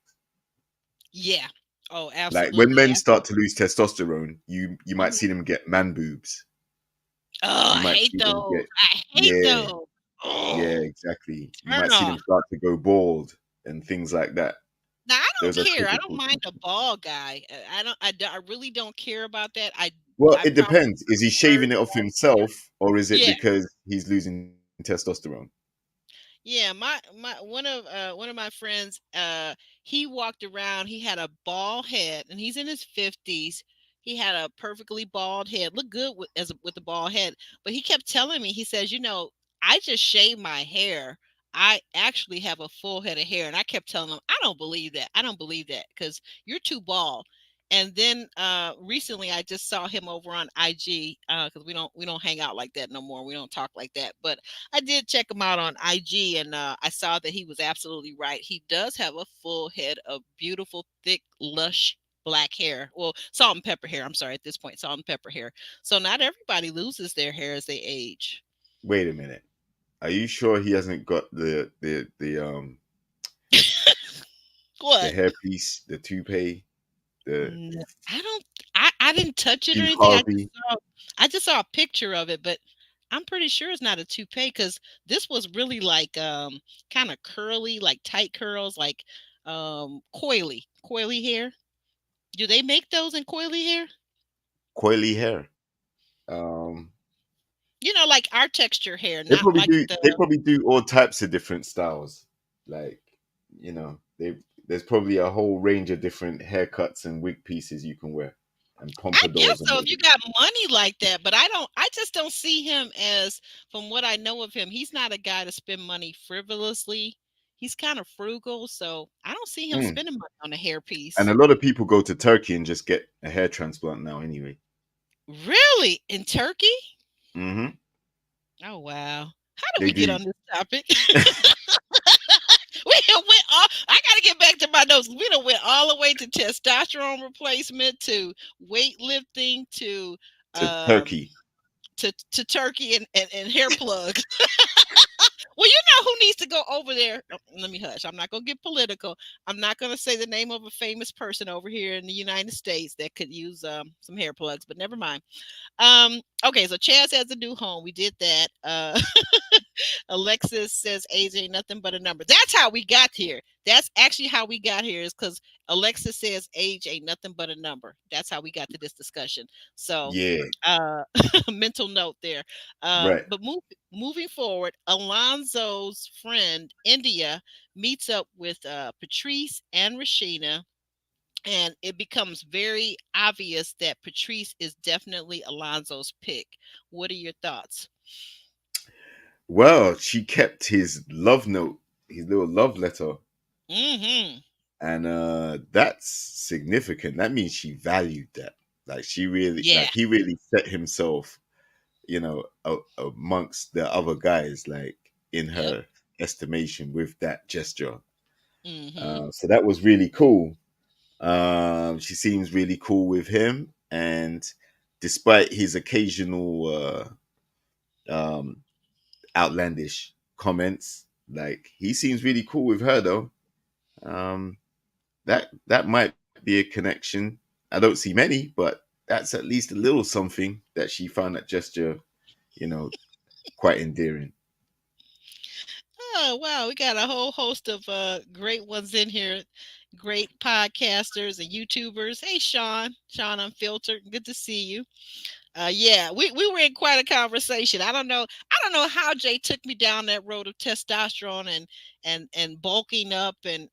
Yeah. Oh, Like when absolutely. men start to lose testosterone, you might see Mhm. them get man boobs. Oh, You I might hate see them those. get, I hate yeah, those. yeah, Oh, exactly. You turn might see them off. start to go bald and things like that. Now I don't Those are care. I don't typical mind a symptoms. bald guy. I really don't care about that. Well, I it probably depends. Is he prefer shaving it off bald hair. himself, or is it Yeah. because he's losing testosterone? Yeah, my one of my friends, he walked around. He had a bald head, and he's in his 50s. He had a perfectly bald head, looked good with a bald head. But he kept telling me, he says, I just shave my hair. I actually have a full head of hair, and I kept telling him, I don't believe that. I don't believe that because you're too bald. And then recently, I just saw him over on IG because we don't hang out like that no more. We don't talk like that, but I did check him out on IG, and I saw that he was absolutely right. He does have a full head of beautiful, thick, lush black hair. Well, salt and pepper hair. I'm sorry, at this point, salt and pepper hair. So not everybody loses their hair as they age. Wait a minute. Are you sure he hasn't got the What? hairpiece, the toupee, the N- I don't. I didn't touch it or Steve anything. Harvey? I just saw a picture of it, but I'm pretty sure it's not a toupee because this was really like kind of curly, like tight curls, like coily hair. Do they make those in coily hair? Coily hair. Um, Like our texture hair, they not probably like do. the. They probably do all types of different styles. Like, there's probably a whole range of different haircuts and wig pieces you can wear, and I guess pompadours and so all if you this. got money like that, but I just don't see him as, from what I know of him, he's not a guy to spend money frivolously. He's kind of frugal, so I don't see him Mm. spending money on a And a hairpiece. lot of people go to Turkey and just get a hair transplant now, anyway. Really? In Turkey? Hmm. Oh wow. How did They we get do. on this topic? We done went all. I gotta get back to my notes. We done went all the way to testosterone replacement, to weightlifting, To um Turkey. to turkey and hair plugs. Well, who needs to go over there? Oh, let me hush. I'm not gonna get political. I'm not gonna say the name of a famous person over here in the United States that could use some hair plugs, but never mind. Okay, so Chaz has a new home. We did that. Alexis says age ain't nothing but a number. That's how we got here. That's actually how we got here, is because Alexis says age ain't nothing but a number. That's how we got to this discussion. So, Yeah. uh, mental note there. Right. But moving forward, Alonzo's friend India meets up with Patrice and Rashina, and it becomes very obvious that Patrice is definitely Alonzo's pick. What are your thoughts? Well, she kept his love note, his little love letter, Mm-hmm. and that's significant. That means she valued that. Like she really, Yeah. like he really set himself, amongst the other guys, like in Yep. her estimation with that gesture. Mm-hmm. So that was really cool. She seems really cool with him, and despite his occasional um, outlandish comments, like he seems really cool with her though. Um, that might be a connection. I don't see many, but that's at least a little something that she found that gesture, you know, quite endearing. Oh wow, we got a whole host of great ones in here, great podcasters and YouTubers. Hey Sean Unfiltered, good to see you. Yeah, we were in quite a conversation. I don't know how Jay took me down that road of testosterone and bulking up and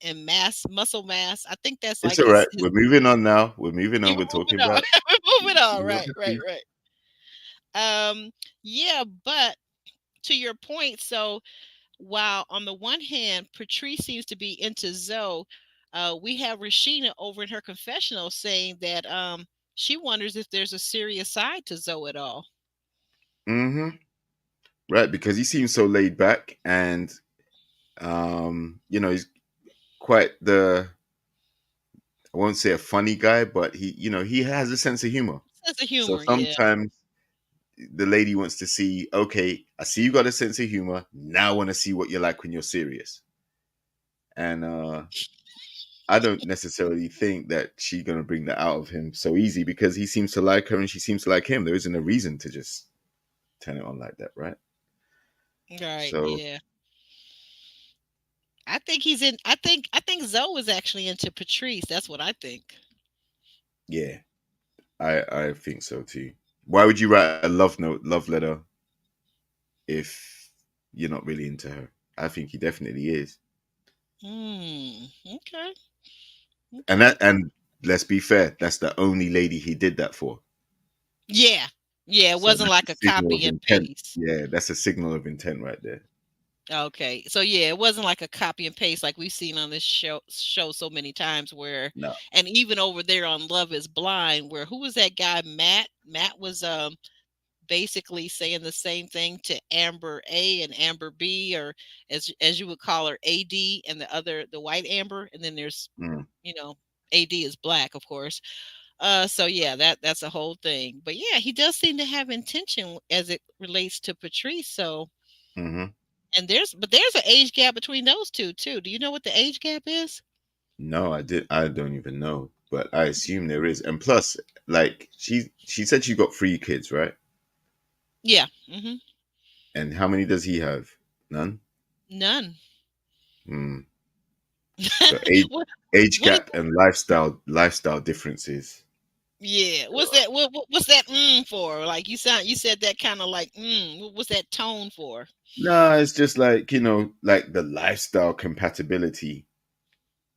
muscle mass. I think that's It's like all right. his. We're moving on now. We're moving You on. were We're moving talking on. about We're moving on. Right, right, geography. right. Yeah, but to your point, so while on the one hand, Patrice seems to be into Zoe, we have Rashina over in her confessional saying that she wonders if there's a serious side to Zoe at all. Hmm. Right, because he seems so laid back, and he's quite the, I won't say a funny guy, but he has a sense of humor. Sense of So humor, yeah. sometimes the lady wants to see, okay, I see you got a sense of humor. Now I want to see what you're like when you're serious. And I don't necessarily think that she's gonna bring that out of him so easy because he seems to like her and she seems to like him. There isn't a reason to just turn it on like that, right? Right. So Yeah. I think he's in. I think Zoe is actually into Patrice. That's what I think. yeah, I think so too. Why would you write a love letter if you're not really into her? I think he definitely is. Hmm. Okay. And Okay. and let's be fair, that's the only lady he did that for. Yeah. Yeah. It So wasn't that's like a a signal copy of and intent. paste. Yeah, that's a signal of intent right there. Okay. So yeah, it wasn't like a copy and paste like we've seen on this show so many times where, No. and even over there on Love Is Blind, where who was that guy? Matt was basically saying the same thing to Amber A and Amber B, or as you would call her, AD, and the white Amber, and then there's, Mm, you know, AD is black, of course. So yeah, that's a whole thing. But yeah, he does seem to have intention as it relates to Patrice. So, hmm. and there's an age gap between those two too. Do you know what the age gap is? No, I don't even know, but I assume there is. And plus, like she said she got 3 kids, right? Yeah. Hmm. And how many does he have? None. None. Hmm. So age what age what is gap and lifestyle differences. Yeah, what's that? What's that for? Like you said that kind of like what's that tone for? No, it's just like, like the lifestyle compatibility.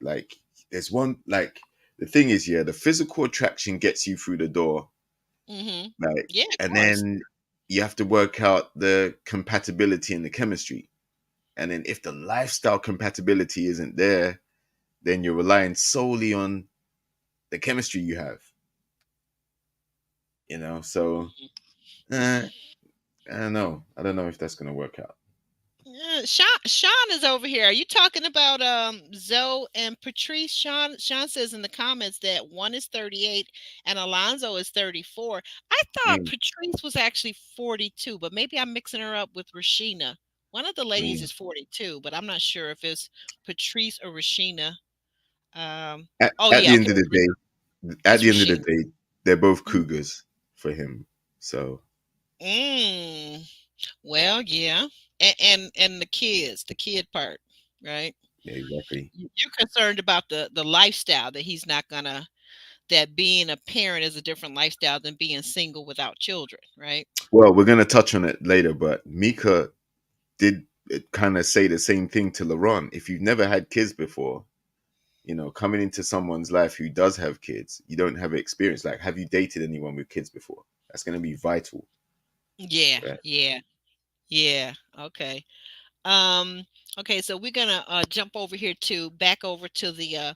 Like there's one like the thing is, yeah, the physical attraction gets you through the door, Hmm. like, Yeah, of and course. then you have to work out the compatibility and the chemistry. And then if the lifestyle compatibility isn't there, then you're relying solely on the chemistry you have, So uh, I don't know. I don't know if that's gonna work out. Yeah, Sean is over here. Are you talking about Zoe and Patrice? Sean says in the comments that one is 38 and Alonzo is 34. I thought Mm, Patrice was actually 42, but maybe I'm mixing her up with Rashina. One of the ladies mm. is 42, but I'm not sure if it's Patrice or Rashina. At, Oh at yeah, the end okay, of the day, at it's the end of the Rashina. day, they're both Mhm. cougars for him. So Mm, well, yeah, and the kid part, right? yeah, exactly. You're concerned about the lifestyle that he's not gonna that being a parent is a different lifestyle than being single without children, right? Well, we're gonna touch on it later, but Mika did kind of say the same thing to Luron. If you've never had kids before, coming into someone's life who does have kids, you don't have experience. Like, have you dated anyone with kids before? That's going to be vital, Yeah, right? yeah, yeah. Okay. Um, okay, so we're gonna jump over here to back over to the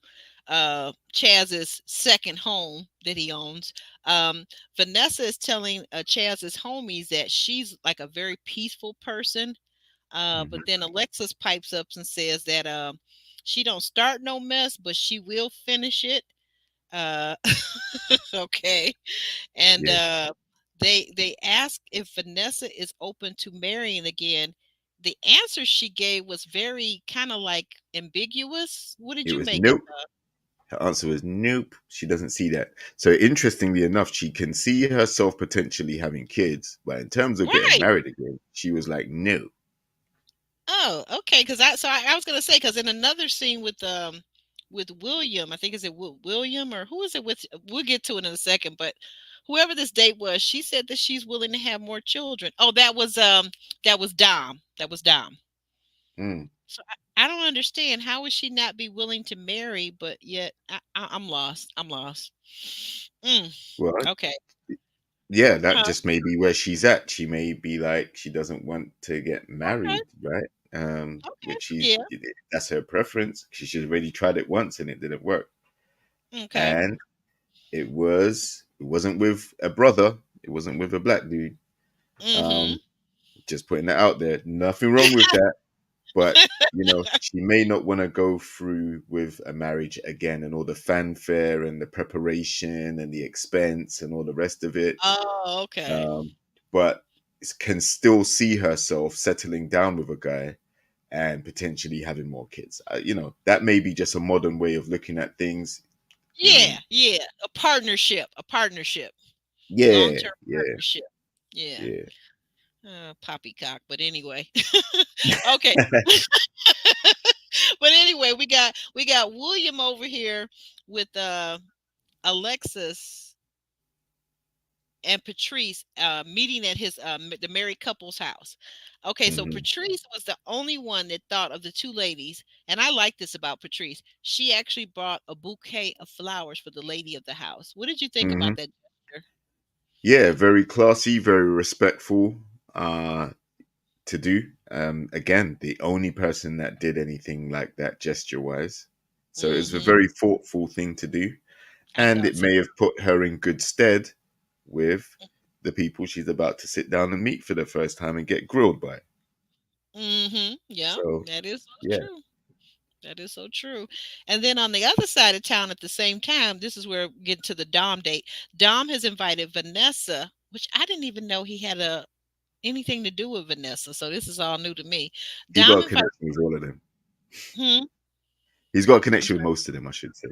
Chaz's second home that he owns. Vanessa is telling Chaz's homies that she's like a very peaceful person. But Hmm. then Alexis pipes up and says that she don't start no mess, but she will finish it. Uh, okay, and Yeah, they ask if Vanessa is open to marrying again. The answer she gave was very kind of like ambiguous. What did it you was make of nope. Her answer was nope. She doesn't see that. So interestingly enough, she can see herself potentially having kids, but in terms of getting right? married again, she was like, no. Oh, okay. Because I was gonna say because in another scene with William, I think is it William or who is it with? We'll get to it in a second. But whoever this date was, she said that she's willing to have more children. Oh, that was Dom. That was Dom. Mm. So I don't understand how would she not be willing to marry, but yet I'm lost. I'm lost. Mm, Well, okay. yeah, that Huh. just may be where she's at. She may be like she doesn't want to get Okay. married, right? Okay. Which she's Yeah. that's her preference. She's already tried it once and it didn't work. Okay. And it wasn't with a brother. It wasn't with a black dude. Mm-hmm. Um, just putting that out there. Nothing wrong with that. But she may not want to go through with a marriage again and all the fanfare and the preparation and the expense and all the rest of it. Oh, okay. But can still see herself settling down with a guy and potentially having more kids. That may be just a modern way of looking at things. You know, Yeah, yeah. A partnership, long yeah, term yeah, partnership. Yeah. yeah. Poppycock. But anyway, okay. But anyway, we got William over here with Alexis and Patrice meeting at his the married couple's house. Okay, so Hmm. Patrice was the only one that thought of the two ladies, and I like this about Patrice. She actually brought a bouquet of flowers for the lady of the house. What did you think Hmm. about that gesture? Yeah, very classy, very respectful. To do. Again, the only person that did anything like that gesture wise. So it was a Mm-hmm. very thoughtful thing to do. I And thought it so. may have put her in good stead with the people she's about to sit down and meet for the first time and get grilled by. Mm-hmm. Yeah, So, that is so yeah, true. That is so true. And then on the other side of town at the same time, this is where we get to the Dom date. Dom has invited Vanessa, which I didn't even know he had a anything to do with Vanessa. So this is all new to me. he got Dom a invited. connection with all of them. Hmm, He's got a I'm connection with sorry. most of them, I should say.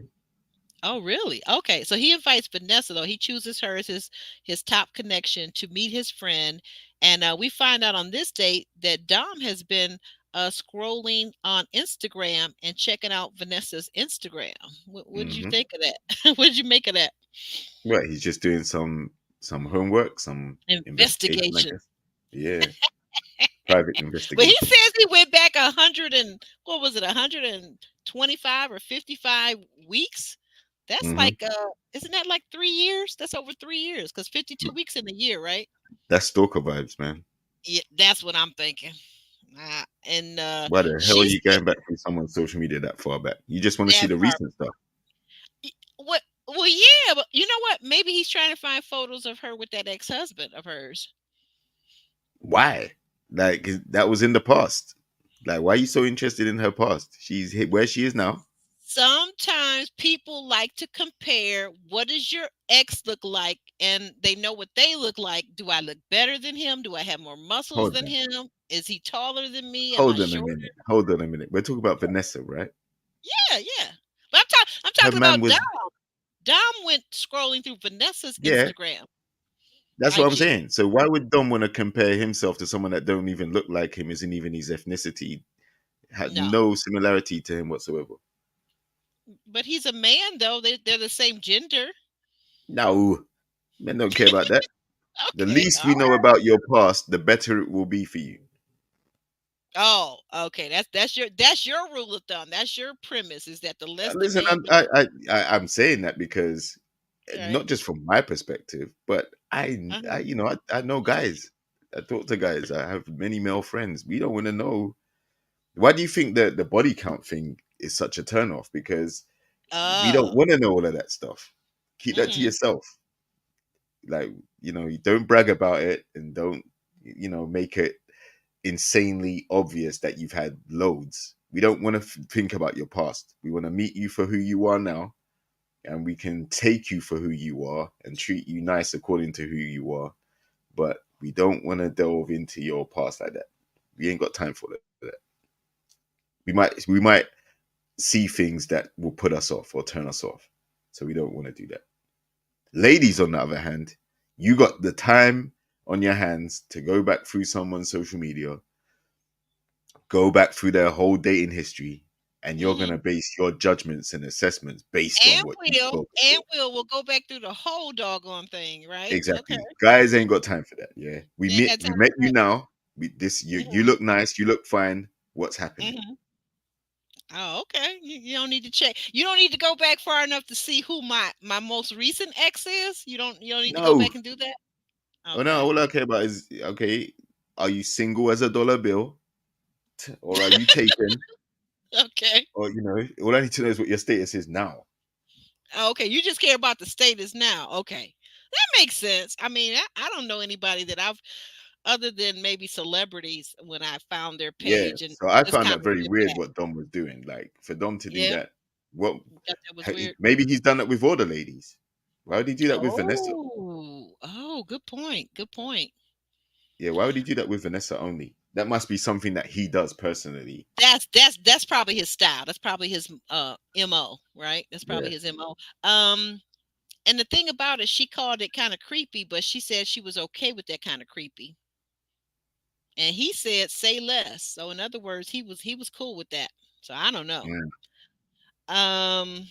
Oh, really? Okay. So he invites Vanessa though. He chooses her as his top connection to meet his friend, and we find out on this date that Dom has been scrolling on Instagram and checking out Vanessa's Instagram. What did you Hmm. think of that? What did you make of that Right, he's just doing some homework, some investigation, I investigation? guess. Yeah, private But he investigation. says he went back 100 and what was it, 125 or 55 weeks? That's Hmm. like isn't that like 3 years? That's over 3 years because 52 weeks in a year, right? That's stalker vibes, man. Yeah, that's what I'm thinking. And Why the hell are she you said going back through someone's social media that far back? You just want to see that the part. recent stuff. What? Well, yeah, but you know what? Maybe he's trying to find photos of her with that ex-husband of hers. Why? Like that was in the past. Like, why are you so interested in her past? She's hit where she is now. Sometimes people like to compare what does your ex look like and they know what they look like. Do I look better than him? Do I have more muscles Hold than on. him? Is he taller than me? Am I Hold on a shorter? minute. Hold on a minute. We're talking about Vanessa, right? Yeah, yeah. But I'm Her talking man about Dom. was, Dom went scrolling through Vanessa's yeah, Instagram, that's what I'm IG. saying. So why would Dom want to compare himself to someone that don't even look like him, isn't even his ethnicity, had No. no similarity to him whatsoever? But he's a man though. They're the same gender. No, men don't care about that. The Okay. least All we know right. about your past, the better it will be for you. Oh, okay. That's your rule of thumb. That's your premise is that the less the Listen, man I'm saying that because right? not just from my perspective, but Uh-huh. I know guys. I talk to guys. I have many male friends. We don't want to know. Why do you think that the body count thing is such a turnoff? Because we don't Oh. want to know all of that stuff. Keep that to Mm-hmm. yourself. Like, you don't brag about it and don't, make it insanely obvious that you've had loads. We don't want to think about your past. We want to meet you for who you are now, and we can take you for who you are and treat you nice according to who you are. But we don't want to delve into your past like that. We ain't got time for that. We might see things that will put us off or turn us off. So we don't want to do that. Ladies, on the other hand, you got the time on your hands to go back through someone's social media, go back through their whole dating history, and you're Mm-hmm. gonna base your judgments and assessments based on And what you will saw and before. will go back through the whole doggone thing, right? Okay. Exactly. Guys ain't got time for that. Yeah. We They ain't met got we time met for you that. now. You Mm-hmm. look nice, you look fine. What's happening? Mm-hmm. Oh, okay. You don't need to check. You don't need to go back far enough to see who my most recent ex is. You don't need to go No. back and do that. Oh no, Okay. all I care about is okay, are you single as a dollar bill? Or are you taken? Okay. Or all I need to know is what your status is now. Okay. You just care about the status now. Okay. That makes sense. I mean, I don't know anybody that I've other than maybe celebrities when I found their Yeah. page and So I just found kind that of very went weird back. what Dom was doing. Like for Dom to do Yeah. that, what You thought that was weird. maybe he's done that with all the ladies. Why would he do that with Vanessa? Oh. Oh, good point. Good point. Yeah, why would he do that with Vanessa only? that must be something that he does personally. That's probably his style. That's probably his MO, right? That's Yeah. probably his MO. And the thing about it, she called it kind of creepy, but she said she was okay with that kind of creepy. And he said say less. So in other words, he was cool with that. So I don't know. Yeah. Um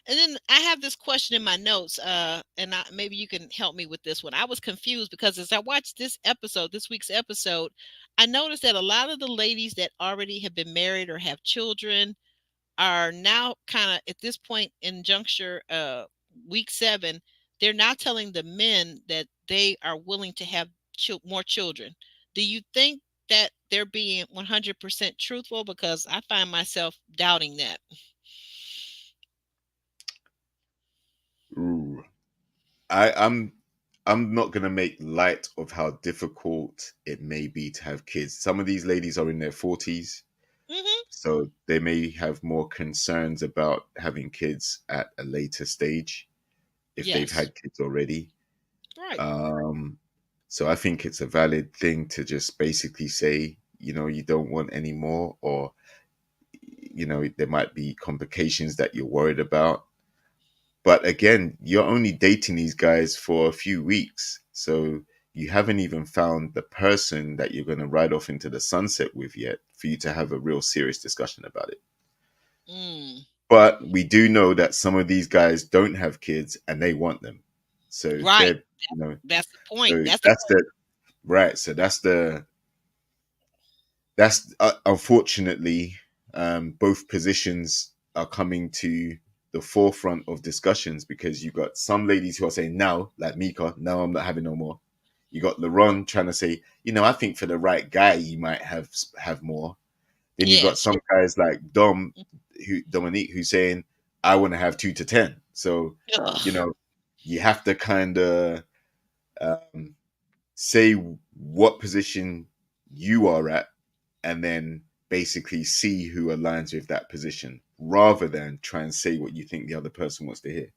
and then I have this question in my notes, and maybe you can help me with this one. I was confused because as I watched this week's episode, I noticed that a lot of the ladies that already have been married or have children are now kind of at this point in juncture, week 7, they're now telling the men that they are willing to have more children. Do you think that they're being 100% truthful? Because I find myself doubting that. Ooh. I'm not gonna make light of how difficult it may be to have kids. Some of these ladies are in their 40s, Hmm. so they may have more concerns about having kids at a later stage if they've Yes. had kids already. Right. Um, so I think it's a valid thing to just basically say, you don't want any more, or there might be complications that you're worried about. But again, you're only dating these guys for a few weeks. So you haven't even found the person that you're going to ride off into the sunset with yet for you to have a real serious discussion about it. Mm. But we do know that some of these guys don't have kids and they want them. So Right. they're, you know, That's the point. so That's the that's point. the right. So that's unfortunately, both positions are coming to the forefront of discussions because you got some ladies who are saying now, like Mika, no, I'm not having no more. You got Luron trying to say, I think for the right guy, you might have more. Then you got Yes. some guys like Dominique, who's saying, I want to have 2 to 10. So, you Ugh. know, you have to kind of um, say what position you are at and then basically see who aligns with that position rather than try and say what you think the other person wants to hear.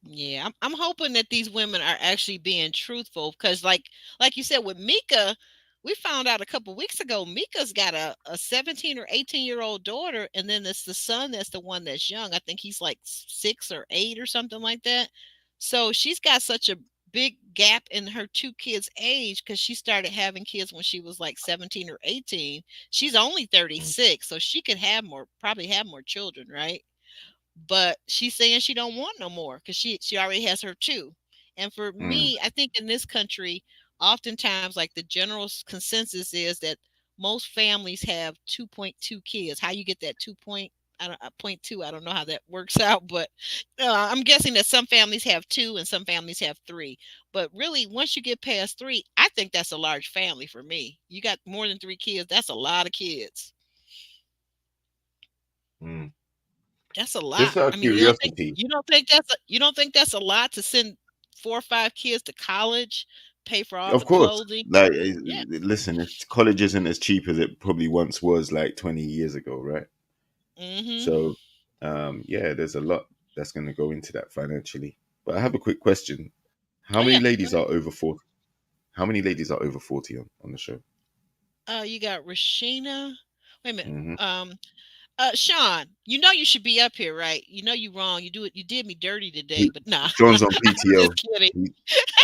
Yeah, I'm hoping that these women are actually being truthful because, like you said, with Mika, we found out a couple weeks ago Mika's got a 17 or 18-year-old daughter, and then it's the son that's the one that's young. I think he's like 6 or 8 or something like that. So she's got such a big gap in her two kids' age because she started having kids when she was like 17 or 18. She's only Mm. 36, so she could probably have more children, right? But she's saying she don't want no more because she already has her two. And for Mm. me, I think in this country, oftentimes like the general consensus is that most families have 2.2 kids. How you get that 2.2, I don't know how that works out, but I'm guessing that some families have two and some families have three. But really, once you get past three, I think that's a large family for me. You got more than three kids, that's a lot of kids. Mm. That's a lot. Just out I of mean, curiosity, you don't think that's a lot to send 4 or 5 kids to college, pay for all of the course, clothing? like, Yeah. listen, if college isn't as cheap as it probably once was like 20 years ago, right? Mhm. So, yeah, there's a lot that's going to go into that financially. But I have a quick question. How Oh many yeah. Go ladies ahead. are over 40? How many ladies are over 40 on the show? You got Rashina. Wait a minute. Hmm. Sean, you know you should be up here, right? You know you wrong. You did me dirty today, He, but nah, Sean's on I'm just PTO. kidding.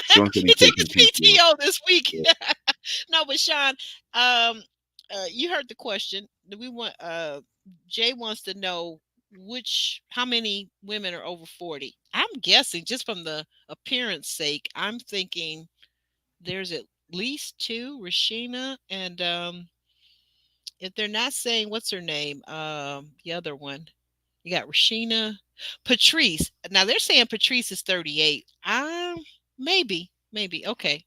Sean said He he's took taking his PTO. PTO this week. Yeah. No, but Sean, um, you heard the question. We want Jay wants to know how many women are over 40. I'm guessing just from the appearance sake, I'm thinking there's at least two, Rashina, and if they're not saying what's her name, the other one. You got Rashina, Patrice. Now they're saying Patrice is 38. Maybe. Okay,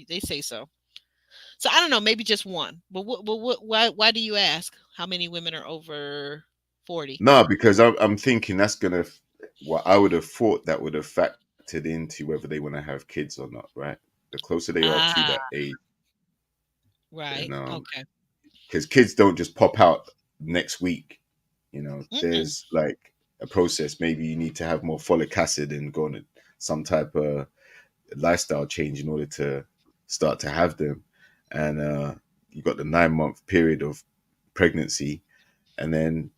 they say so. So I don't know, maybe just one. But why do you ask? How many women are over 40? No, because I'm thinking that's gonna. Well, I would have thought that would have factored into whether they want to have kids or not, right? The closer they are to Ah, that age, right. then Okay. because kids don't just pop out next week. Mm-mm. There's like a process. Maybe you need to have more folic acid and go on some type of lifestyle change in order to start to have them. and you got the 9 month period of pregnancy, and then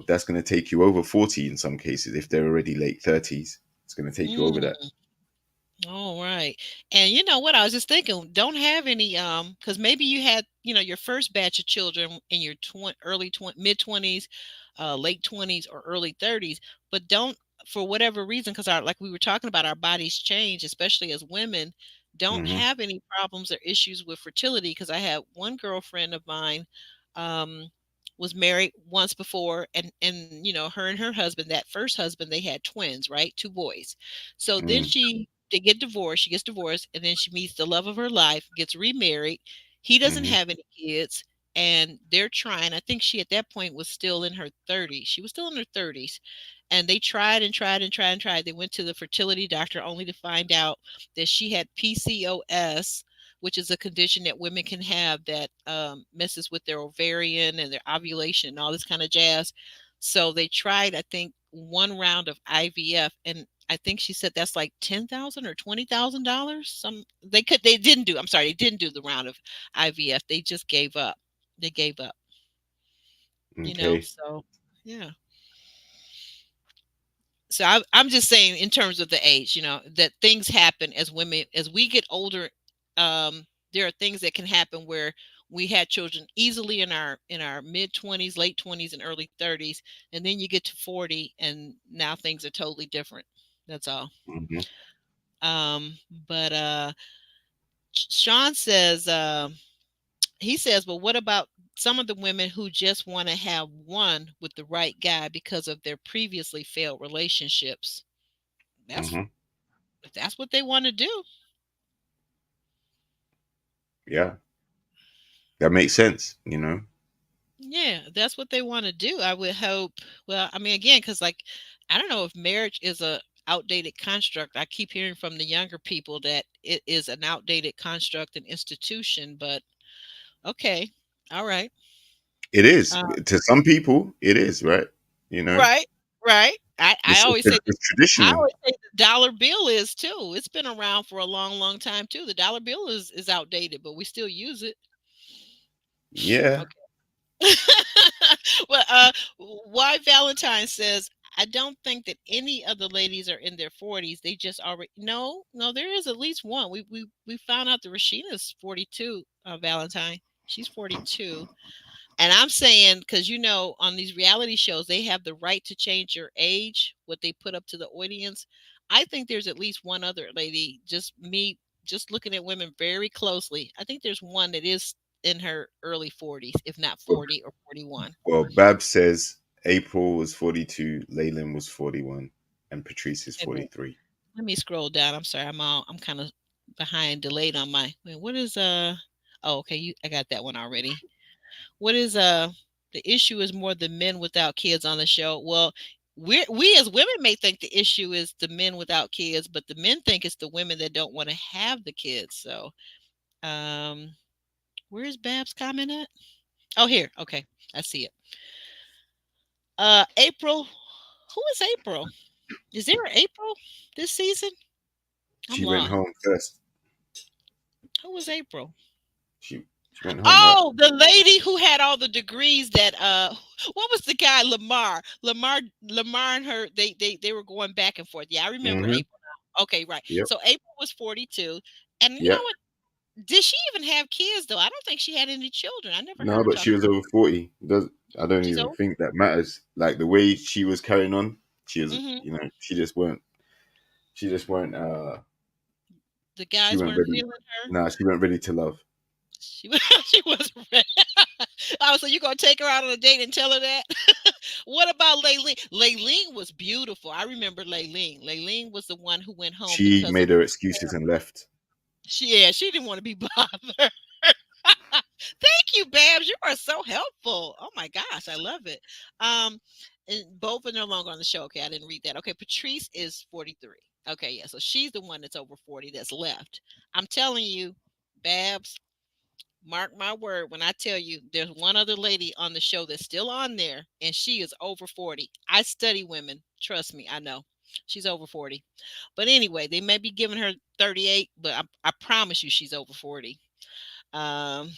that's going to take you over 40 in some cases. If they're already late 30s, it's going to take you over that. Mm. All right. And you know what? I was just thinking, don't have any because maybe you had, your first batch of children in your mid 20s, late 20s or early 30s, but don't, for whatever reason, because our, like we were talking about, our bodies change, especially as women, don't Hmm. have any problems or issues with fertility. Because I had one girlfriend of mine um was married once before, and her and her husband, that first husband, they had twins, right? Two boys. So then Mm. they get divorced. She gets divorced, and then she meets the love of her life, gets remarried. He doesn't Hmm. have any kids, and they're trying. I think she at that point was still in her 30s. She was still in her 30s, and they tried and tried and tried and tried. They went to the fertility doctor only to find out that she had PCOS, which is a condition that women can have that messes with their ovarian and their ovulation and all this kind of jazz. So they tried, I think, one round of IVF, and I think she said that's like $10,000 or $20,000. They didn't do. I'm sorry, they didn't do the round of IVF. They just gave up. They gave up. Okay. So yeah. So I'm just saying, in terms of the age, that things happen as women as we get older. There are things that can happen where we had children easily in our mid 20s, late 20s, and early 30s, and then you get to 40, and now things are totally different. That's all. Hmm. But Sean says, he says, well, what about some of the women who just want to have one with the right guy because of their previously failed relationships? That's Hmm. If that's what they want to do. Yeah, that makes sense. Yeah, that's what they want to do. I would hope. Well, I mean, again, because like, I don't know if marriage is a outdated construct. I keep hearing from the younger people that it is an outdated construct and institution. But okay, all right, It is uh, to some people. It is, right. You know, right, right. I it's always say that. it's I traditional. always say the dollar bill is too. It's been around for a long, long time too. The dollar bill is outdated, but we still use it. Yeah, Well, why Valentine says, I don't think that any of the ladies are in their 40s. They just already no. There is at least one. We found out that Rashina's 42. Valentine, she's 42, and I'm saying, because on these reality shows they have the right to change your age, what they put up to the audience. I think there's at least one other lady. Just looking at women very closely. I think there's one that is in her early 40s, if not well, 40 or 41. Bab says April was 42, Leyland was 41, and Patrice is Wait a minute. 43. Let me scroll down. I'm sorry. I'm kind of behind, delayed on my. Wait, what is Oh, okay. I got that one already. What is the issue is more the men without kids on the show. Well, we as women may think the issue is the men without kids, but the men think it's the women that don't want to have the kids. So, um, where's Bab's comment at? Oh, here. Okay, I see it. April. Who is April? Is there an April this season? I'm She went lost. home first. Who was April? She went home, right? Oh, the lady who had all the degrees that what was the guy, Lamar and her, they were going back and forth. Yeah, I remember Hmm. April now. Okay, right. Yep. So April was 42. And you know Yep. what? Did she even have kids though? I don't think she had any children. I never heard No, her but talk. she was over 40. Does I don't She's even old. think that matters. Like the way she was carrying on, she was, Hmm. she just weren't The she guys weren't weren't ready. feeling her. Nah, she weren't ready to love. She she wasn't ready. Oh, so you gonna take her out on a date and tell her that? What about Layleen? Layleen was beautiful. I remember Layleen. Layleen was the one who went home She because of made her excuses and left. she didn't want to be bothered. Thank you, Babs. You are so helpful. Oh my gosh, I love it. Um, and both are no longer on the show. Okay, I didn't read that. Okay, Patrice is 43. Okay, yeah, so she's the one that's over 40 that's left. I'm telling you, Babs, mark my word when I tell you there's one other lady on the show that's still on there, and she is over 40. I study women. Trust me, I know. She's over 40. But anyway, they may be giving her 38, but I promise you she's over 40. Um,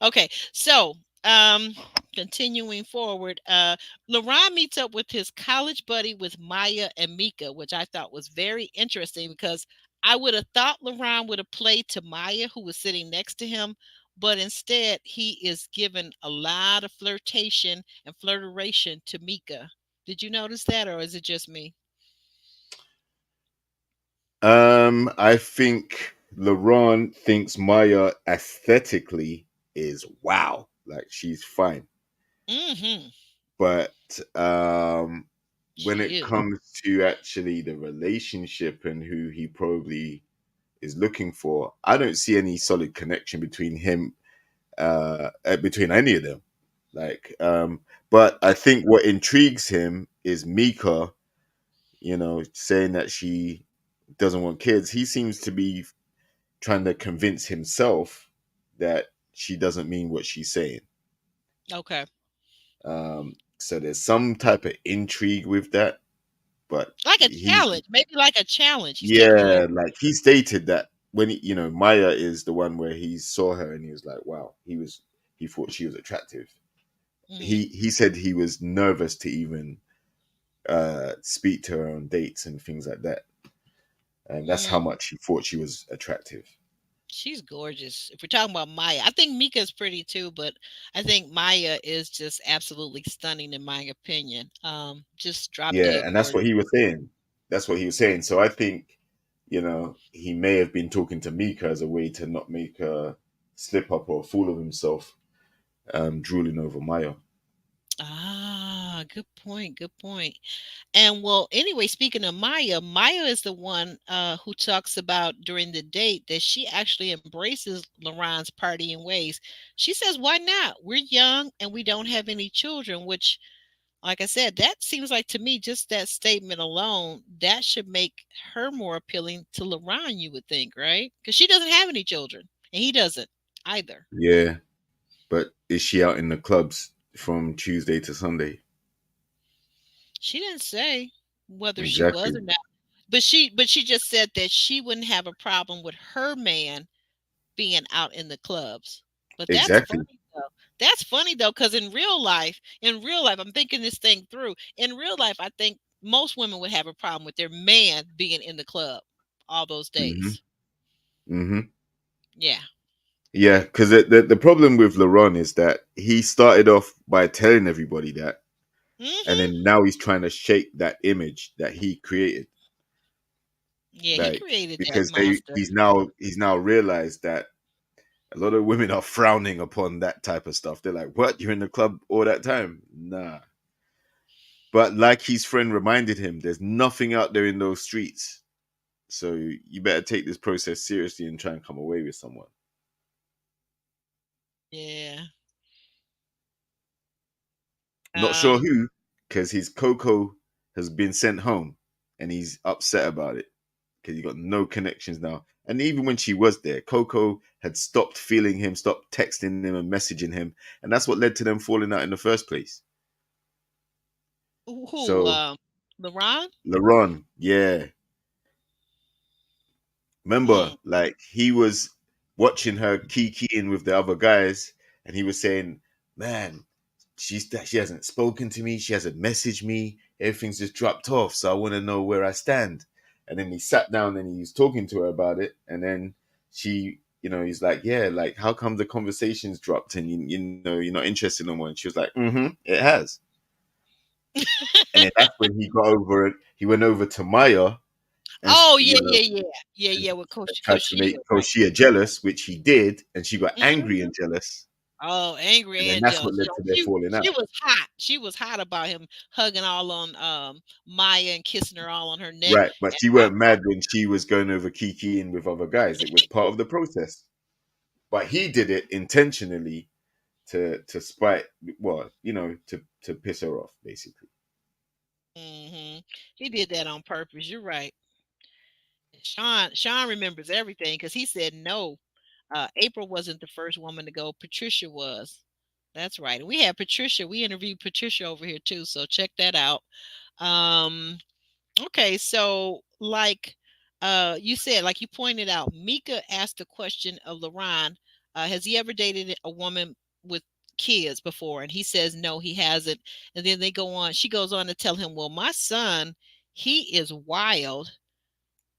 okay, so um, continuing forward, LeBron meets up with his college buddy with Maya and Mika, which I thought was very interesting because I would have thought LeBron would have played to Maya, who was sitting next to him, but instead he is given a lot of flirtation and flirtation to Mika. Did you notice that, or is it just me? I think Luron thinks Maya aesthetically is wow, like she's fine. Mm-hmm. But when She it is. comes to actually the relationship and who he probably is looking for, I don't see any solid connection between him, between any of them. Like, but I think what intrigues him is Mika, saying that she doesn't want kids. He seems to be trying to convince himself that she doesn't mean what she's saying. Okay. So there's some type of intrigue with that, but Like a he, challenge, maybe like a challenge. He's taking her like, yeah, like he stated that when Maya is the one where he saw her and he was like, wow, he thought she was attractive. hmm He said he was nervous to even speak to her on dates and things like that, and that's how mm, much he thought she was attractive. she's gorgeous. If we're talking about Maya, I think Mika's pretty too, but I think Maya is just absolutely stunning in my opinion. Just drop Yeah, dead and that's gorgeous. what he was saying. That's what he was saying. So I think, he may have been talking to Mika as a way to not make a slip up or a fool of himself, drooling over Maya. Ah, good point. Good point. And well, anyway, speaking of Maya, Maya is the one who talks about during the date that she actually embraces Laron's partying ways. She says, "Why not? We're young and we don't have any children," which, like I said, that seems like to me just that statement alone that should make her more appealing to LaRon. You would think, right? Because she doesn't have any children, and he doesn't either. Yeah, but is she out in the clubs from Tuesday to Sunday? She didn't say whether she was or Exactly. not, but she just said that she wouldn't have a problem with her man being out in the clubs. But that's Exactly. funny though. That's funny though, because in real life, I'm thinking this thing through. In real life, I think most women would have a problem with their man being in the club all those hmm days. hmm Yeah. Yeah, because the problem with Laron is that he started off by telling everybody that, and hmm then now he's trying to shake that image that he created. Yeah, he Like, created that because monster. he's now realized that a lot of women are frowning upon that type of stuff. They're like, "What? You're in the club all that time?" Nah. But like his friend reminded him, there's nothing out there in those streets. So you better take this process seriously and try and come away with someone. Yeah. Not sure Um. who, because his Coco has been sent home and he's upset about it because he got no connections now. And even when she was there, Coco had stopped feeling him, stopped texting him and messaging him. And that's what led to them falling out in the first place. Who? So, LaRon. LeRon, yeah. Mm. Remember, like he was watching her kikiing with the other guys, and he was saying, "Man, she hasn't spoken to me. She hasn't messaged me. Everything's just dropped off. So I want to know where I stand." And then he sat down and he was talking to her about it, and then he's like, "Yeah, like how come the conversations dropped and you're not interested no more?" And she was like, "Mm-hmm, it has." And then that's when he got over it. He went over to Maya and Oh yeah, yeah, yeah, yeah, and yeah. With Coach tried to Koshia, make right? Koshia jealous, which he did, and she got angry hmm and jealous, Oh, angry and then and that's what jealous. led to their She falling she out. was hot. She was hot about him hugging all on Maya and kissing her all on her neck. Right, but And she weren't mad when she was going over Kiki in with other guys. It was part of the process. But he did it intentionally to spite, well, to piss her off, basically. he did that on purpose. You're right. Sean remembers everything because he said no. April wasn't the first woman to go. Patricia was. That's right. And we had Patricia. We interviewed Patricia over here too. So check that out. Um, Okay, so like You said, like you pointed out, Mika asked the question of LaRon, has he ever dated a woman with kids before? And he says no, he hasn't. And then they go on. She goes on to tell him, well, my son, he is wild.